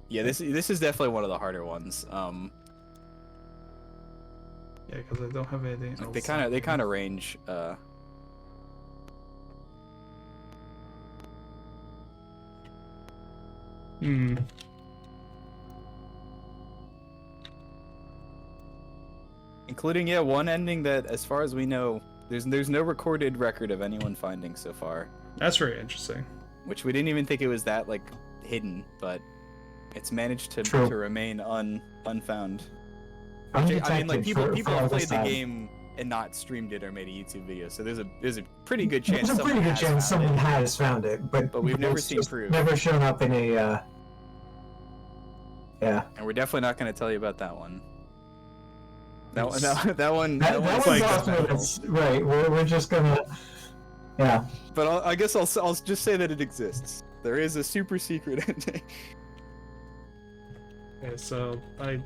Yeah, this is definitely one of the harder ones. Yeah, because I don't have anything else. They kind of range. Including one ending that, as far as we know, there's no recorded record of anyone finding so far. That's very interesting. Which we didn't even think it was that like hidden, but it's managed to remain unfound. Which, I mean, like people have played the game and not streamed it or made a YouTube video, so there's a pretty good chance. There's a pretty good chance someone has found it, but we've never seen proof. Never shown up in a. Yeah. And we're definitely not going to tell you about that one. That one's like awesome. Right. We're just gonna. Yeah. But I guess I'll just say that it exists. There is a super secret ending. Okay, so I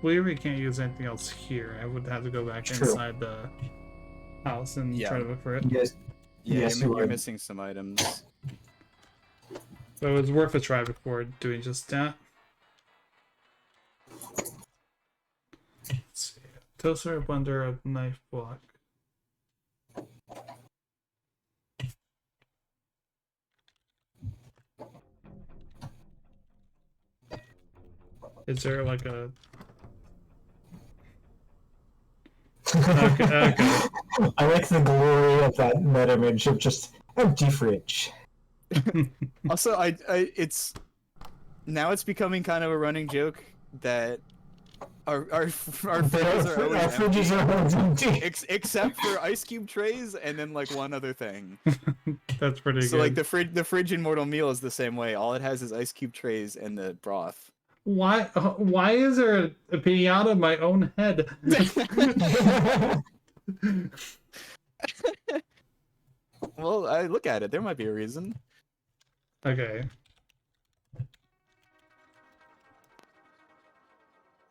believe we can't use anything else here. I would have to go back True. inside the house and try to look for it. Yes. Yeah, Yes, you're missing some items. But it was worth a try before doing just that. Let's see. Toaster, blender, a knife block. Is there like a... Okay, okay. I like the glory of that meta image of just empty fridge. Also, it's now it's becoming kind of a running joke that our fridges are always Our fridges are always empty. except for ice cube trays and then like one other thing. That's pretty good. So like the fridge in Mortal Meal is the same way. All it has is ice cube trays and the broth. Why is there a pinata in my own head? Well, I look at it. There might be a reason. Okay.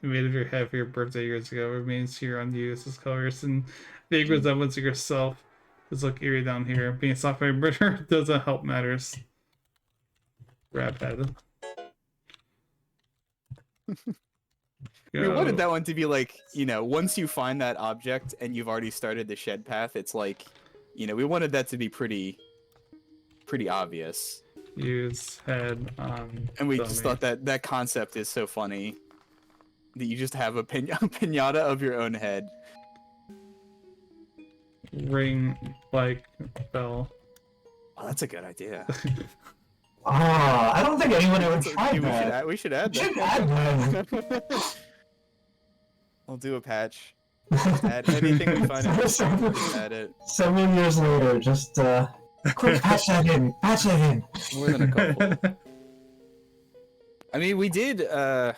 You made of your head for your birthday years ago remains here unused as colors and vague resemblance of yourself. Does look eerie down here. Being stopped by murder doesn't help matters. Rap head. We wanted that one to be like, you know, once you find that object and you've already started the shed path, it's like, you know, we wanted that to be pretty obvious. Use head on. And we dummy. just thought that concept is so funny that you just have a pinata of your own head. Ring like bell. Oh, that's a good idea. I don't think anyone ever tried Dude, that. we should add We should that. add that. I'll do a patch. Add anything we find interesting, just add it. Several years later, just quick patch that in. Patch that in. More than a couple. I mean, we did, I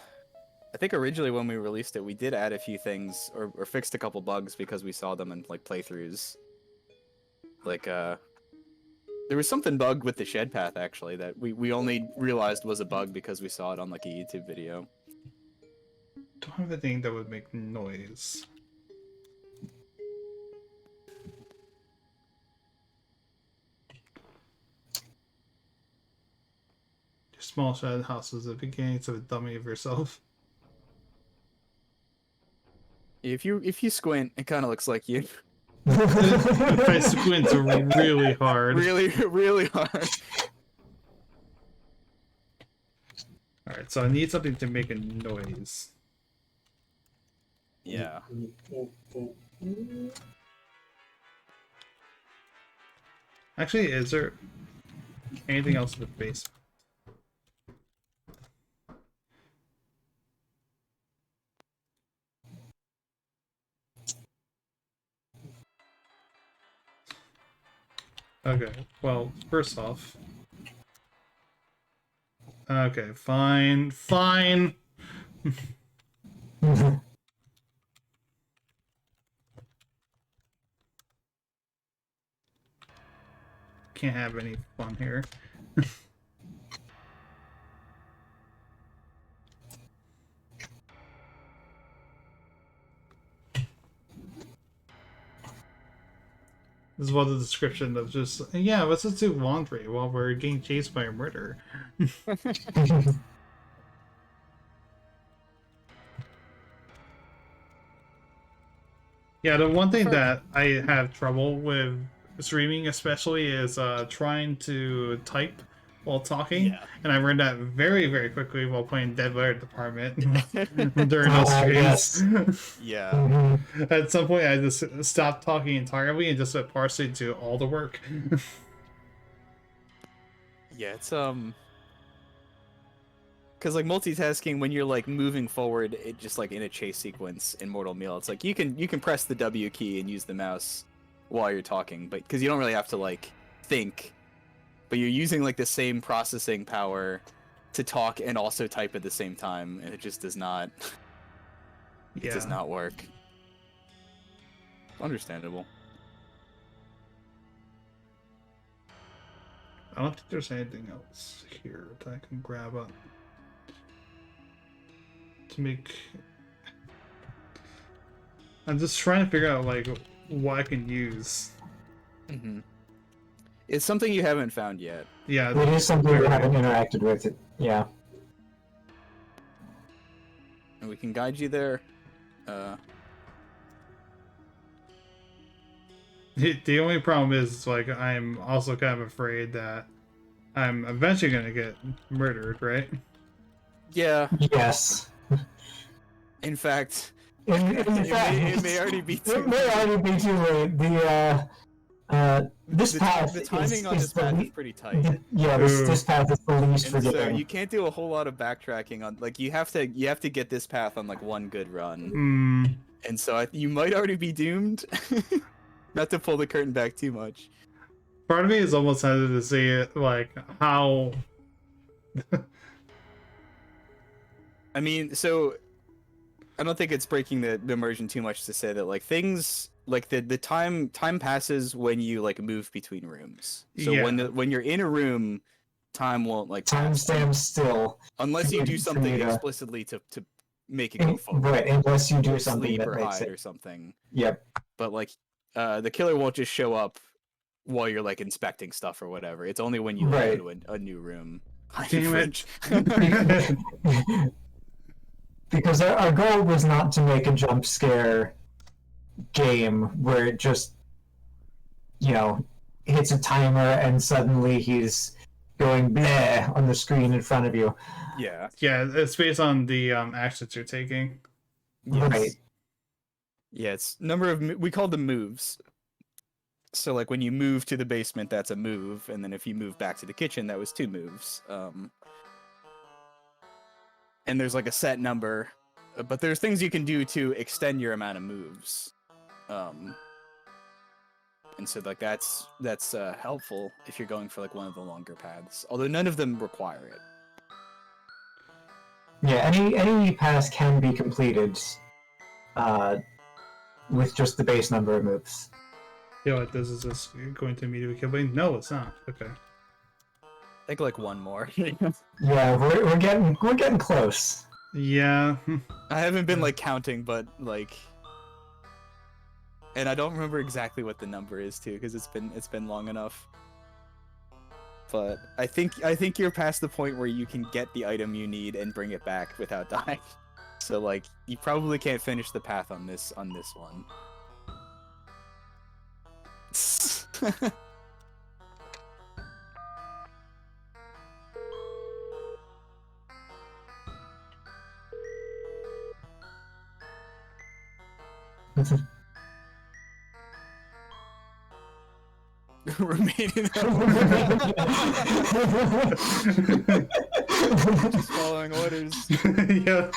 think originally when we released it, we did add a few things, or fixed a couple bugs because we saw them in, like, playthroughs. Like, there was something bugged with the shed path, actually, that we only realized was a bug because we saw it on, like, a YouTube video. Don't have a thing that would make noise. Your small shed house is the beginnings of a dummy of yourself. If you squint, it kind of looks like you. If I squint really hard. Really, really hard. Alright, so I need something to make a noise. Yeah. Actually, is there anything else in the basement? Okay, well, first off... Okay, fine. Can't have any fun here. This is what the description of just, yeah, let's just do laundry while we're getting chased by a murderer. Yeah, the one thing that I have trouble with streaming especially is trying to type while talking, and I learned that very, very quickly while playing Dead Letter Department during those streams. Yes. Yeah. At some point, I just stopped talking entirely and just let Parsley do all the work. Yeah, it's because like multitasking when you're like moving forward, it just like in a chase sequence in Mortal Meal, it's like you can press the W key and use the mouse while you're talking, but because you don't really have to like think, but you're using like the same processing power to talk and also type at the same time, and it just does not. It does not work. Understandable. I don't think there's anything else here that I can grab up to make. I'm just trying to figure out like what I can use. Mm-hmm. It's something you haven't found yet. Yeah, It is something we haven't interacted with. Yeah. And we can guide you there. The only problem is like I'm also kind of afraid that I'm eventually gonna get murdered, right? Yeah. Yes. In fact, In fact, it may already be too it may already be too late. This path the timing on is this path is pretty tight. This path is the least And forgiving. so you can't do a whole lot of backtracking on, like, you have to get this path on like one good run. And so you might already be doomed. Not to pull the curtain back too much. Part of me is almost tempted to see it like how. I mean, so I don't think it's breaking the immersion too much to say that like things like the time passes when you like move between rooms. So Yeah. when you're in a room, time won't like Time pass stands still. unless you do something for you to- explicitly to make it go forward. Right, unless you do Or something sleep that or makes hide it. or something. Yep. But like the killer won't just show up while you're like inspecting stuff or whatever. It's only when you Right. go to a new room. Damn it. Because our goal was not to make a jump scare game where it just, hits a timer and suddenly he's going bleh on the screen in front of you. Yeah. Yeah, it's based on the actions you're taking. Yes. Right. Yeah, it's number of we call them moves. So like when you move to the basement, that's a move, and then if you move back to the kitchen, that was 2 moves. And there's like a set number, but there's things you can do to extend your amount of moves. And so like that's helpful if you're going for like one of the longer paths. Although none of them require it. Yeah, any pass can be completed with just the base number of moves. Yeah, like this is just going to immediately kill me. No, it's not. Okay. I think like one more. Yeah, we're getting close. Yeah. I haven't been like counting, but like, and I don't remember exactly what the number is too, because it's been long enough. But I think you're past the point where you can get the item you need and bring it back without dying. So like, you probably can't finish the path on this one. Remain in just following orders. Yeah.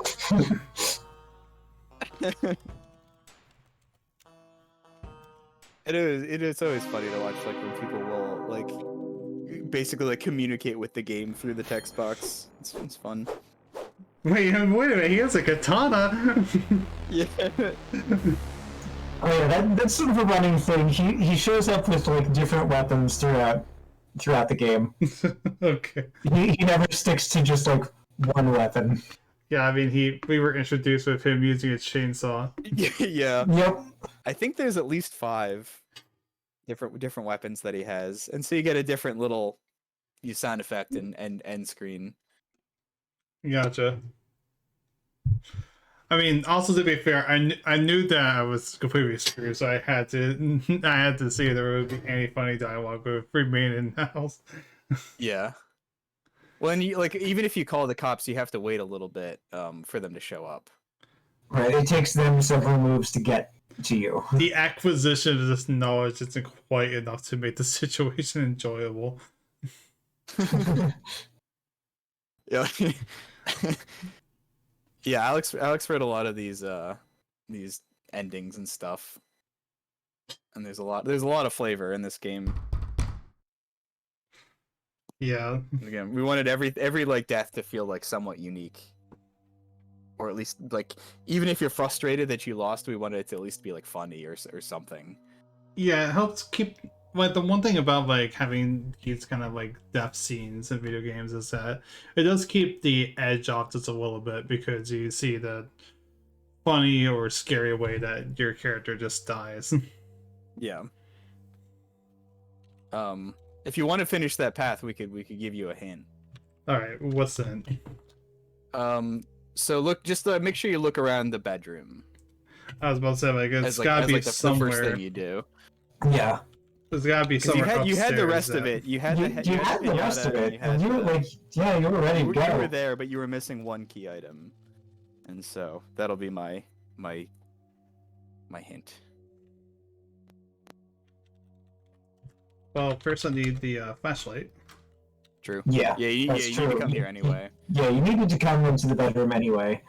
It is always funny to watch like when people will like basically like communicate with the game through the text box. It's fun. Wait a minute, he has a katana. Yeah. Oh yeah, that's sort of a running thing. He shows up with like different weapons throughout the game. Okay. He never sticks to just like one weapon. Yeah, I mean we were introduced with him using a chainsaw. Yeah. Yep. I think there's at least 5 different weapons that he has, and so you get a different little sound effect and end screen. Gotcha. I mean, also to be fair, I knew that I was completely screwed, so I had to see if there would be any funny dialogue with remain in the house. Yeah. When you like, even if you call the cops, you have to wait a little bit for them to show up. Right. It takes them several moves to get to you. The acquisition of this knowledge isn't quite enough to make the situation enjoyable. Yeah. Yeah, Alex read a lot of these endings and stuff. And there's a lot of flavor in this game. Yeah. Again, we wanted every like death to feel like somewhat unique. Or at least like even if you're frustrated that you lost, we wanted it to at least be like funny or something. Yeah, it helps keep Like the one thing about like having these kind of like death scenes in video games is that it does keep the edge off just a little bit because you see the funny or scary way that your character just dies. Yeah. If you want to finish that path, we could give you a hint. All right, what's the hint? So look, just make sure you look around the bedroom. I was about to say like it's gotta be like the somewhere. first thing you do. Yeah. There's gotta be somewhere. You had the upstairs rest of that- it. You had You the had the rest of it, you and you were the- like, yeah, you were ready to you go. were there, but you were missing one key item, and so that'll be my hint. Well, first I need the flashlight. True. Yeah, You that's need true. to come here anyway. Yeah, you needed to come into the bedroom anyway.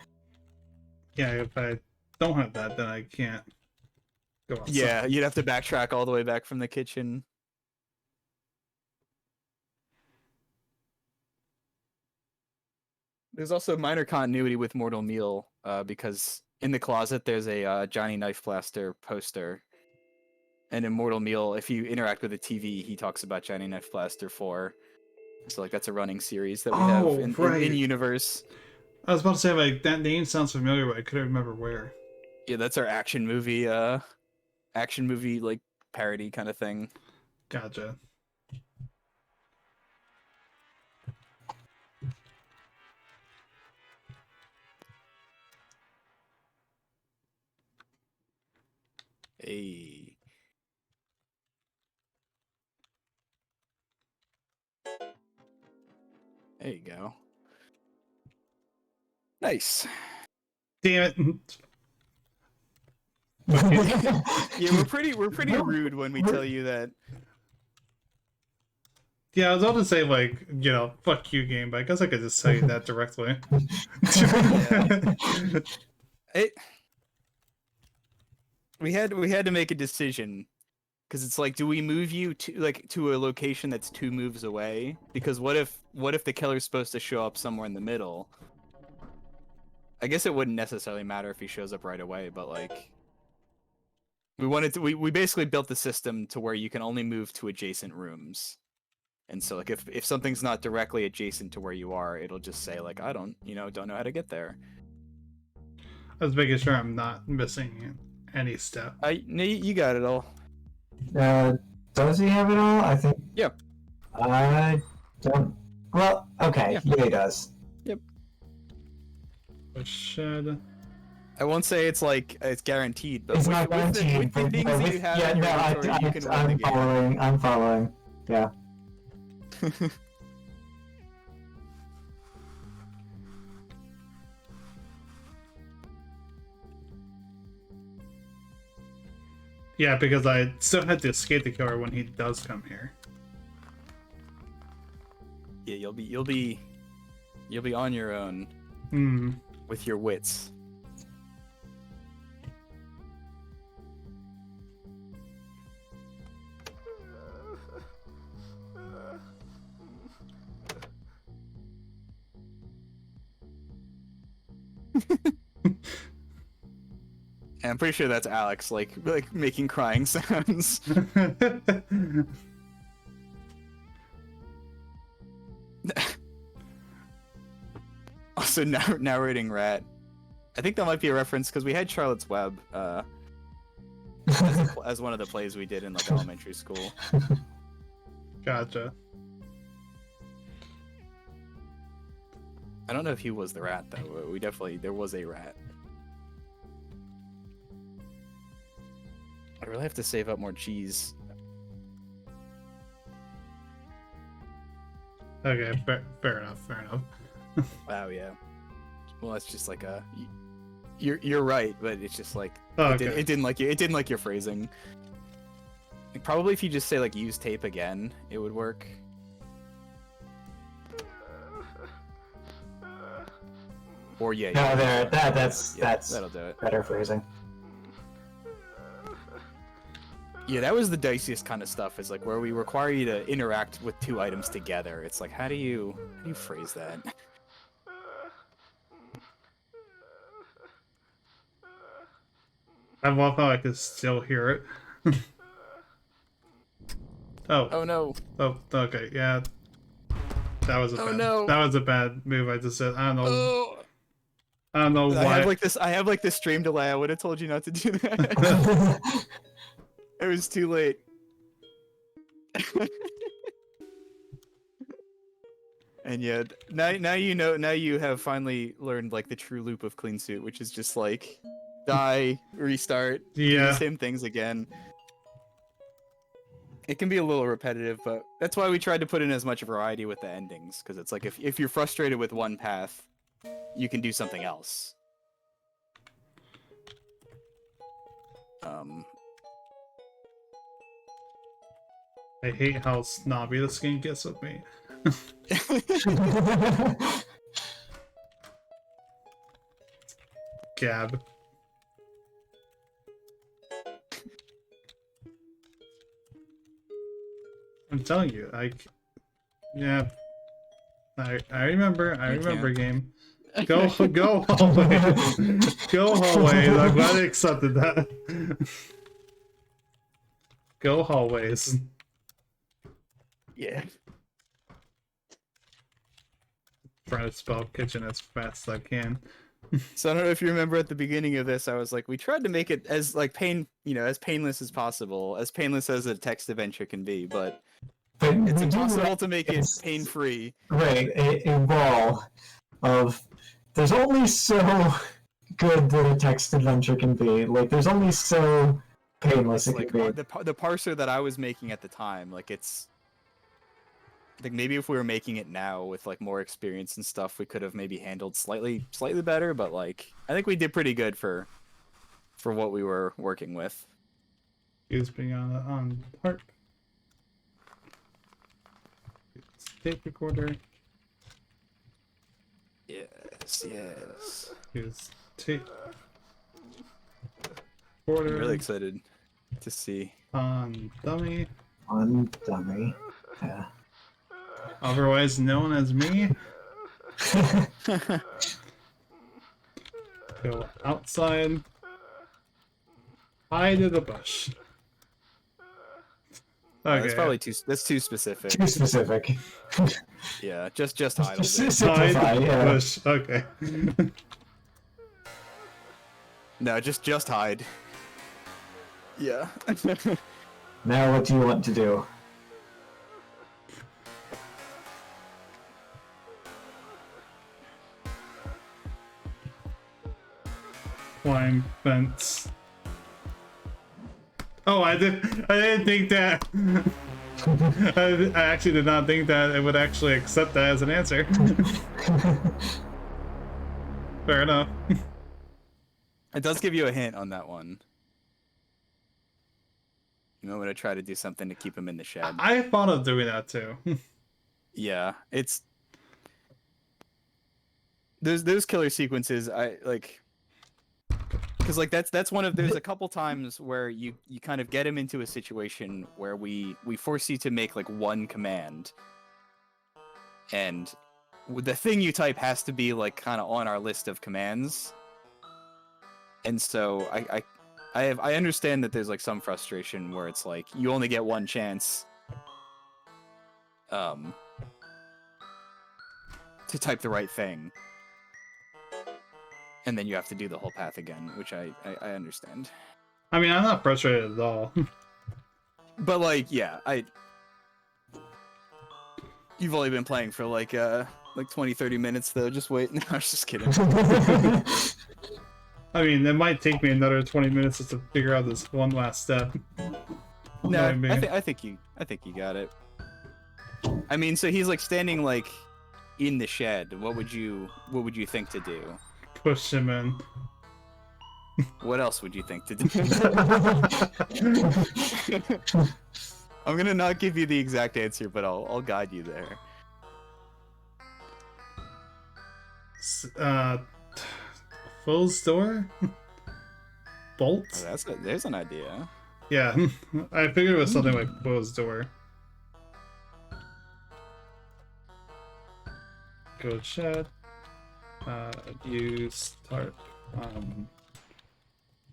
Yeah, if I don't have that, then I can't go outside. Yeah, you'd have to backtrack all the way back from the kitchen. There's also minor continuity with Mortal Meal, because in the closet there's a Johnny Knife Blaster poster. And in Mortal Meal, if you interact with the TV, he talks about Johnny Knife Blaster 4. So like that's a running series that we have in universe. I was about to say like that name sounds familiar, but I couldn't remember where. Yeah, that's our action movie like parody kind of thing. Gotcha. Hey. There you go. Nice. Damn it. Yeah, we're pretty rude when we tell you that. Yeah, I was about to say like, you know, fuck you game, but I guess I could just tell you that directly. We had to make a decision because it's like, do we move you to a location that's 2 moves away? Because what if the killer's supposed to show up somewhere in the middle? I guess it wouldn't necessarily matter if he shows up right away, but like we basically built the system to where you can only move to adjacent rooms. And so like if something's not directly adjacent to where you are, it'll just say like I don't know how to get there. I was making sure I'm not missing any step. No, you got it all. Does he have it all? I think. Yeah. I don't. Well, okay. Yeah, he does. Yep. Shed. I won't say it's guaranteed, but It's not guaranteed. with the things that you have yeah, in your no, inventory, you can win the game. I'm following. Yeah. Yeah, because I still had to escape the killer when he does come here. Yeah, you'll be on your own with your wits. And I'm pretty sure that's Alex, like making crying sounds. Also narrating Rat. I think that might be a reference because we had Charlotte's Web as one of the plays we did in like elementary school. Gotcha. I don't know if he was the rat though. There was a rat. I really have to save up more cheese. Okay, fair enough. Wow, yeah. Well, it's just like you're right, but it's just like it didn't like your phrasing. Like, probably if you just say like use tape again, it would work. Or yeah. No, that's that'll do it. Better phrasing. Yeah, that was the diciest kind of stuff. Is like where we require you to interact with 2 items together. It's like how do you phrase that? I love how I can still hear it. Oh. Oh no. Oh, okay, yeah. That was a Oh bad. no. That was a bad move. I just said. I don't know. Oh. I don't know why. I have like this stream delay. I would have told you not to do that. It was too late. And yeah, now you know. Now you have finally learned like the true loop of Cleansuit, which is just like die, restart, do the same things again. It can be a little repetitive, but that's why we tried to put in as much variety with the endings, because it's like if you're frustrated with one path, you can do something else. I hate how snobby this game gets with me. Gab. I'm telling you, yeah. I remember game. Go hallway. Go hallways. I'm glad I accepted that. Go hallways. Yeah. Trying to spell kitchen as fast as I can. So I don't know if you remember at the beginning of this, I was like, we tried to make it as like as painless as possible, as painless as a text adventure can be, but it's impossible to make it pain-free. Right, a wall of there's only so good that a text adventure can be. Like there's only so painless it like, can be. The parser that I was making at the time, like I think maybe if we were making it now with like more experience and stuff, we could have maybe handled slightly better, but like I think we did pretty good for what we were working with. Use being on harp. Tape recorder. Yes. Use tape recorder. I'm really excited to see. On dummy. On dummy. Yeah. Otherwise known as me. Go outside. Hide in the bush. Okay. That's probably that's too specific. Too specific. Yeah, just hide. Just Hide simplify, in the yeah. bush. Okay. No, just hide. Yeah. Now what do you want to do? Climb fence. Oh, I didn't think that. I actually did not think that it would actually accept that as an answer. Fair enough. It does give you a hint on that one. You might want to try to do something to keep him in the shed. I thought of doing that too. Yeah, it's those killer sequences. I like. Because like that's one of there's a couple times where you kind of get him into a situation where we force you to make like one command, and the thing you type has to be like kind of on our list of commands, and so I understand that there's like some frustration where it's like you only get one chance to type the right thing. And then you have to do the whole path again, which I understand. I mean, I'm not frustrated at all. But like, yeah, you've only been playing for like 20-30 minutes though. Just wait. No, I was just kidding. I mean, it might take me another 20 minutes just to figure out this one last step. No, I think you got it. I mean, so he's like standing like in the shed. What would you think to do? Push him in. What else would you think to do? I'm gonna not give you the exact answer, but I'll guide you there. Closed door? Bolt? Oh, there's an idea. Yeah, I figured it was something like closed door. Go shed. Use tarp.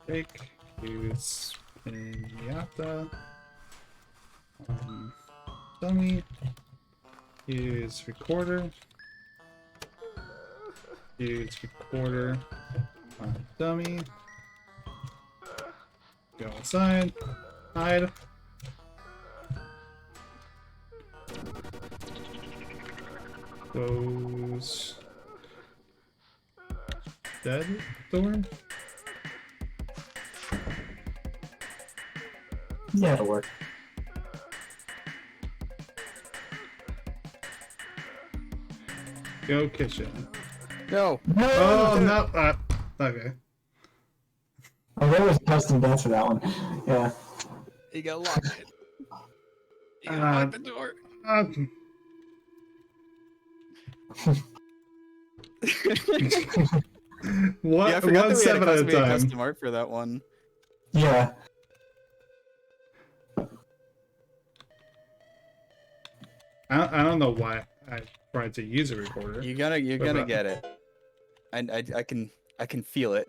Break. Use pinata. dummy. Use recorder. Use recorder on dummy. Go inside. Hide. Close. Dead door? Yeah, it'll work. Go kitchen. No. No! Oh, no! Okay. Oh, there was custom death for that one. Yeah. You gotta lock it. You gotta lock the door. What? Yeah, I forgot One that we step had at a time. custom art for that one. Yeah. I don't know why I tried to use a recorder. You're gonna get it. I can feel it.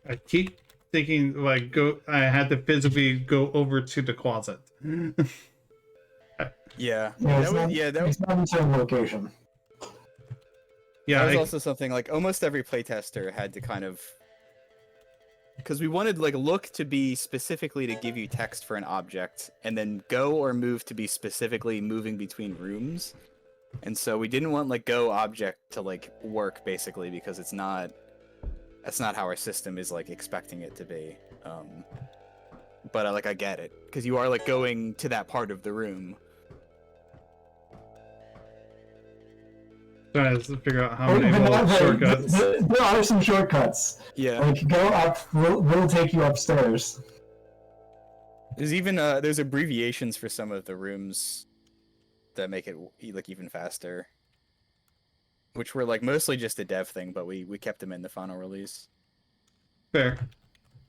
I keep thinking like I had to physically go over to the closet. Yeah. Yeah, it's not in certain location. Yeah, That was also something like almost every playtester had to kind of, because we wanted like look to be specifically to give you text for an object, and then go or move to be specifically moving between rooms. And so we didn't want like go object to like work basically because that's not how our system is like expecting it to be. But I get it because you are like going to that part of the room. trying to figure out how many little shortcuts. There are some shortcuts. Yeah. Like go up, we'll take you upstairs. There's even there's abbreviations for some of the rooms that make it like even faster, which were like mostly just a dev thing, but we kept them in the final release. Fair.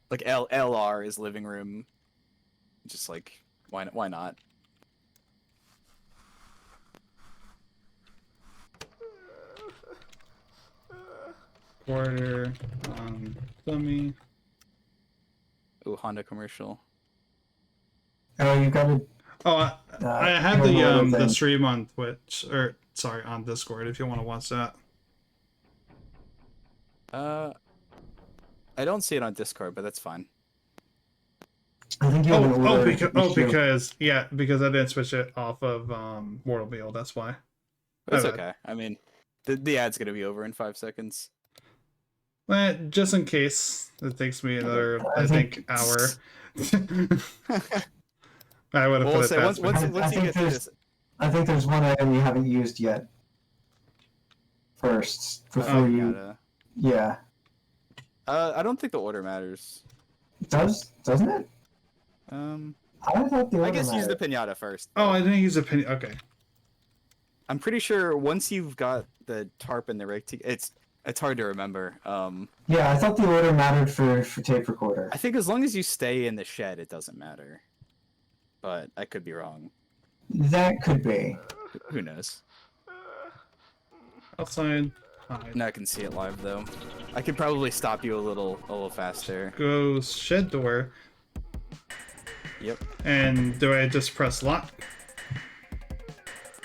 Like LR is living room. Just like why not? Quarter dummy. Ooh, Honda commercial. Oh, you got it. Oh, I have the thing. stream on Twitch, or sorry, on Discord if you want to watch that. I don't see it on Discord, but that's fine. I think you have an order because I didn't switch it off of Mortal Meal. That's why. That's okay. I mean, the ad's gonna be over in 5 seconds. Well, just in case it takes me another, I think hour. I would have put it once I you get through this. I think there's one item you haven't used yet. First, before you. Yeah. I don't think the order matters. Doesn't it? I thought the order I guess use the mattered. pinata first. Oh, I didn't use a pin. Okay. I'm pretty sure once you've got the tarp and the rig, it's hard to remember. Yeah, I thought the order mattered for tape recorder. I think as long as you stay in the shed, it doesn't matter. But I could be wrong. That could be. Who knows? Outside. Hide. Now I can see it live though. I could probably stop you a little faster. Go shed door. Yep. And do I just press lock?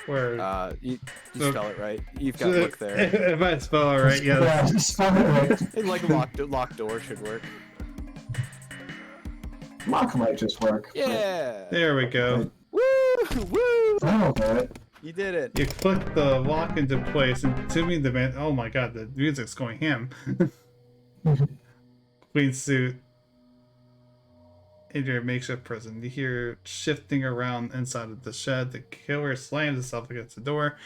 Or You spell it right. You've got look there. If I spell it right, yeah. Yeah, spell it right. Hey, like lock door should work. Lock might just work. Yeah. There we go. Woo! Woo! That'll do it. You did it. You click the lock into place, and to me, the man. Oh my god, the music's going ham. Cleansuit. In your makeshift prison, you hear shifting around inside of the shed. The killer slams himself against the door,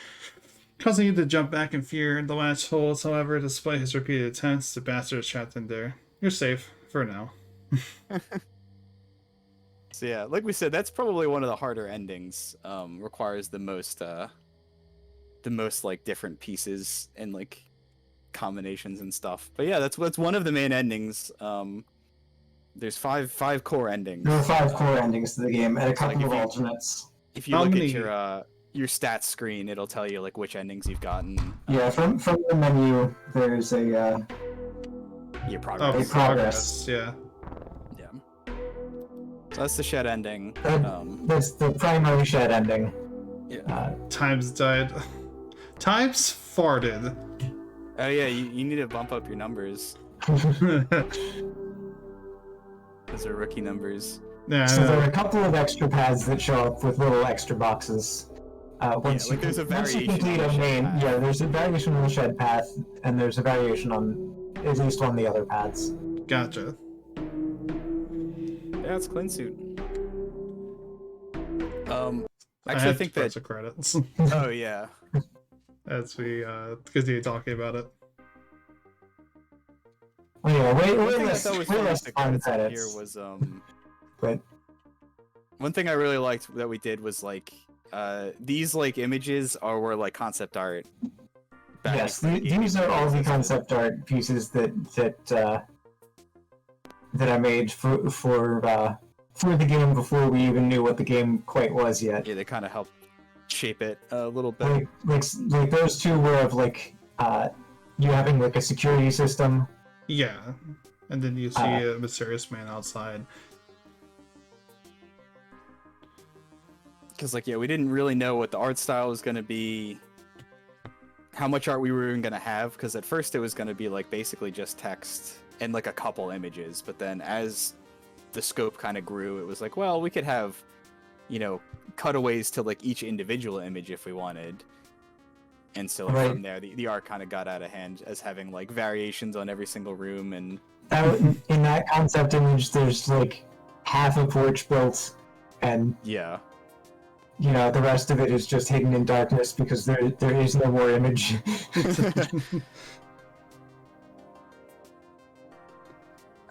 causing you to jump back in fear. The latch holds, however, despite his repeated attempts. The bastard is trapped in there. You're safe for now. So yeah, like we said, that's probably one of the harder endings. Requires the most like different pieces and like combinations and stuff. But yeah, that's one of the main endings. There's five core endings. There are 5 core endings to the game and a couple like of alternates. If you look at your stats screen, it'll tell you like which endings you've gotten. Yeah, from the menu, there's a Your progress. Oh, progress. Yeah. Yeah. So that's the shed ending. That's the primary shed ending. Yeah. Times died. Times farted. Oh yeah, you need to bump up your numbers. Those are rookie numbers. Yeah, So there are a couple of extra paths that show up with little extra boxes. Once you complete a main, there's a variation on the shed path, and there's a variation on at least one of the other paths. Gotcha. Yeah, it's Cleansuit. Actually, I think that the credits. Oh yeah. As we continue talking about it. Oh, yeah, way less fun credits here was But one thing I really liked that we did was like these like images were like concept art. Yes, these are all the concept art pieces that I made for the game before we even knew what the game quite was yet. Yeah, they kind of helped shape it a little bit. Like those two were of like you having like a security system. Yeah, and then you see a mysterious man outside. Because like we didn't really know what the art style was going to be, how much art we were even going to have. Because at first it was going to be like basically just text and like a couple images, but then as the scope kind of grew, it was like, well, we could have, cutaways to like each individual image if we wanted. And so like, from there, the art kind of got out of hand as having like variations on every single room. And in that concept image, there's like half a porch built, and yeah, the rest of it is just hidden in darkness because there is no more image.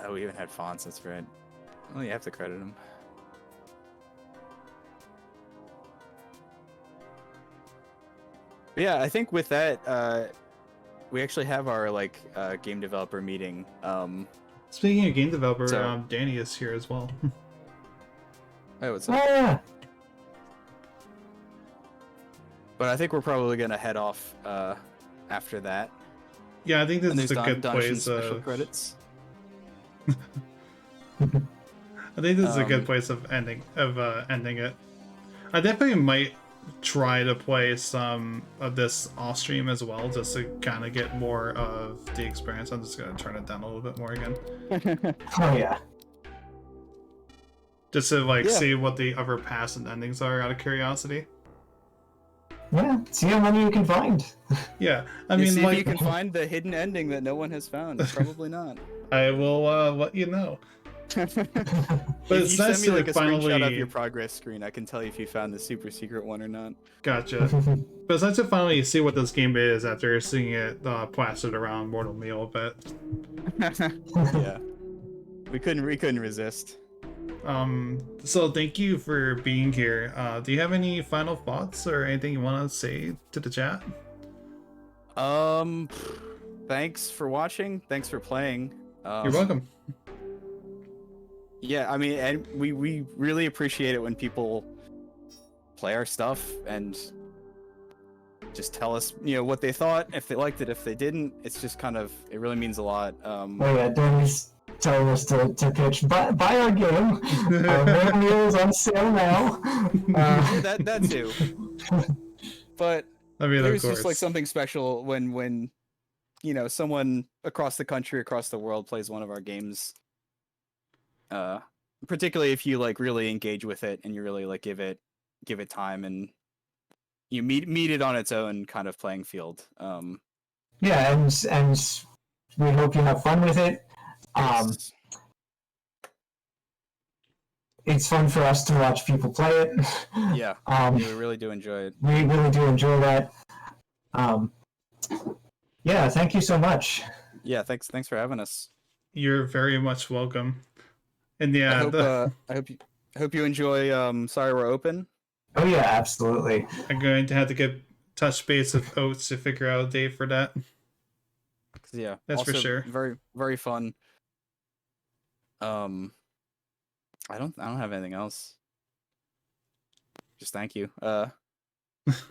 Oh, we even had fonts. That's right. Well, you have to credit them. Yeah, I think with that, we actually have our game developer meeting. Speaking of game developer, Danny is here as well. Hey, what's up? Yeah. But I think we're probably gonna head off after that. Yeah, I think this is a good place. Special credits. I think this is a good place of ending it. I definitely might try to play some of this off stream as well, just to kind of get more of the experience. I'm just gonna turn it down a little bit more again. Oh yeah. Just to see what the other paths and endings are out of curiosity. Yeah, see how many you can find. Yeah, I mean, see if you can find the hidden ending that no one has found. Probably not. I will let you know. But if it's you nice send me to screenshot finally of your progress screen, I can tell you if you found the super secret one or not. Gotcha. But it's nice to finally see what this game is after seeing it plastered around Mortal Meal a bit. Yeah, we couldn't resist. So thank you for being here. Do you have any final thoughts or anything you want to say to the chat? Thanks for watching. Thanks for playing. You're welcome. Yeah, I mean, and we really appreciate it when people play our stuff and just tell us, what they thought, if they liked it, if they didn't. It's just it really means a lot. Oh yeah, Danny's telling us to pitch. Buy our game. Mortal Meal is on sale now. That too. But I mean, there's just something special when someone across the country, across the world plays one of our games. Particularly if you really engage with it and you really give it time and you meet it on its own kind of playing field. Yeah, and we hope you have fun with it. It's fun for us to watch people play it. Yeah, we really do enjoy it. We really do enjoy that. Yeah, thank you so much. Yeah, thanks for having us. You're very much welcome. And yeah, I hope you enjoy Sorry We're Open. Oh yeah, absolutely. I'm going to have to get touch base with Oates to figure out a date for that. Yeah, that's also for sure. Very, very fun. I don't have anything else. Just thank you.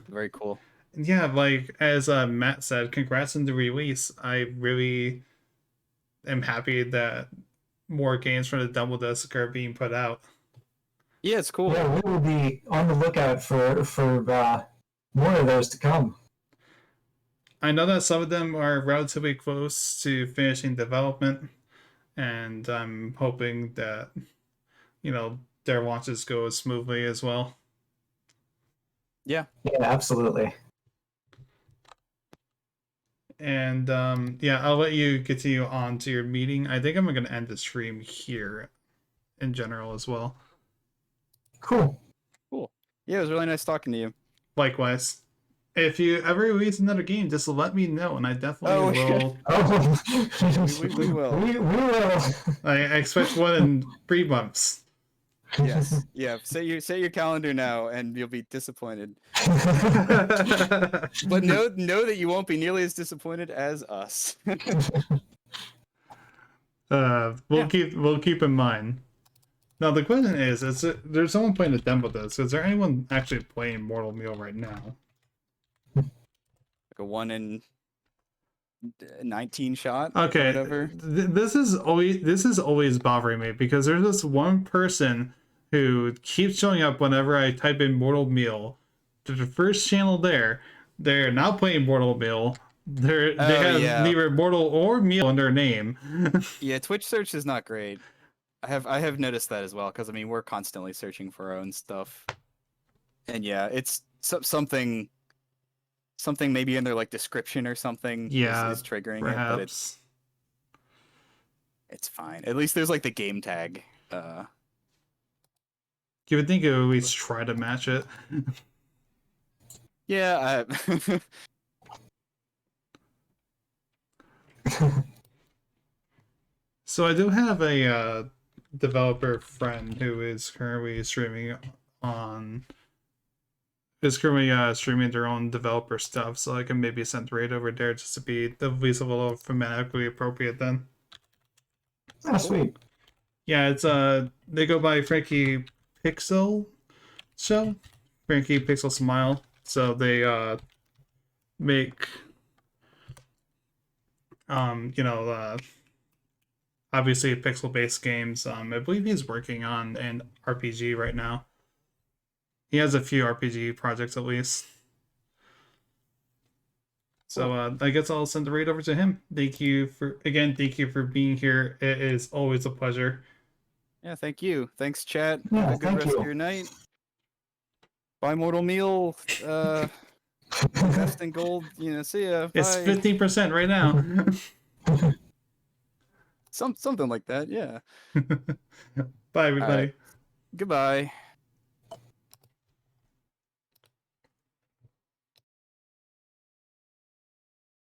Very cool. Yeah, as Matt said, congrats on the release. I really am happy that more games from the Double Disc are being put out. Yeah, it's cool. Yeah, we will be on the lookout for more of those to come. I know that some of them are relatively close to finishing development, and I'm hoping that, their launches go smoothly as well. Yeah. Yeah, absolutely. And yeah, I'll let you continue on to your meeting. I think I'm going to end the stream here in general as well. Cool. Cool. Yeah, it was really nice talking to you. Likewise. If you ever release another game, just let me know, and I definitely will. Oh, we will. We will. I expect one in 3 months. Yes. Yeah. Set your calendar now, and you'll be disappointed. But know that you won't be nearly as disappointed as us. We'll keep in mind. Now the question is there's someone playing a demo of this. Is there anyone actually playing Mortal Meal right now? Like a 1 in 19 shot. Okay. Whatever. This is always bothering me because there's this one person who keeps showing up whenever I type in Mortal Meal. To the first channel there, they're not playing Mortal Meal. They have neither Mortal or Meal in their name. Yeah, Twitch search is not great. I have noticed that as well, because I mean we're constantly searching for our own stuff, and yeah, it's something maybe in their like description or something. Yeah, is triggering perhaps. it, but it's fine. At least there's like the game tag. You would think it would at least try to match it. Yeah. So I do have a developer friend who is currently streaming streaming their own developer stuff, so I can maybe send Raid over there just to be at least a little thematically appropriate then. Oh, sweet. Yeah, it's they go by Frankie Pixel Show, Frankie Pixel Smile. So they make obviously pixel-based games. I believe he's working on an RPG right now. He has a few RPG projects at least. So I guess I'll send the raid over to him. Thank you for being here. It is always a pleasure. Yeah, thank you. Thanks, chat. Yeah, Have a good thank rest you. of your night. Buy Mortal Meal. Invest in gold. See ya. It's Bye. 15% right now. Something like that. Yeah. Bye, everybody. Goodbye.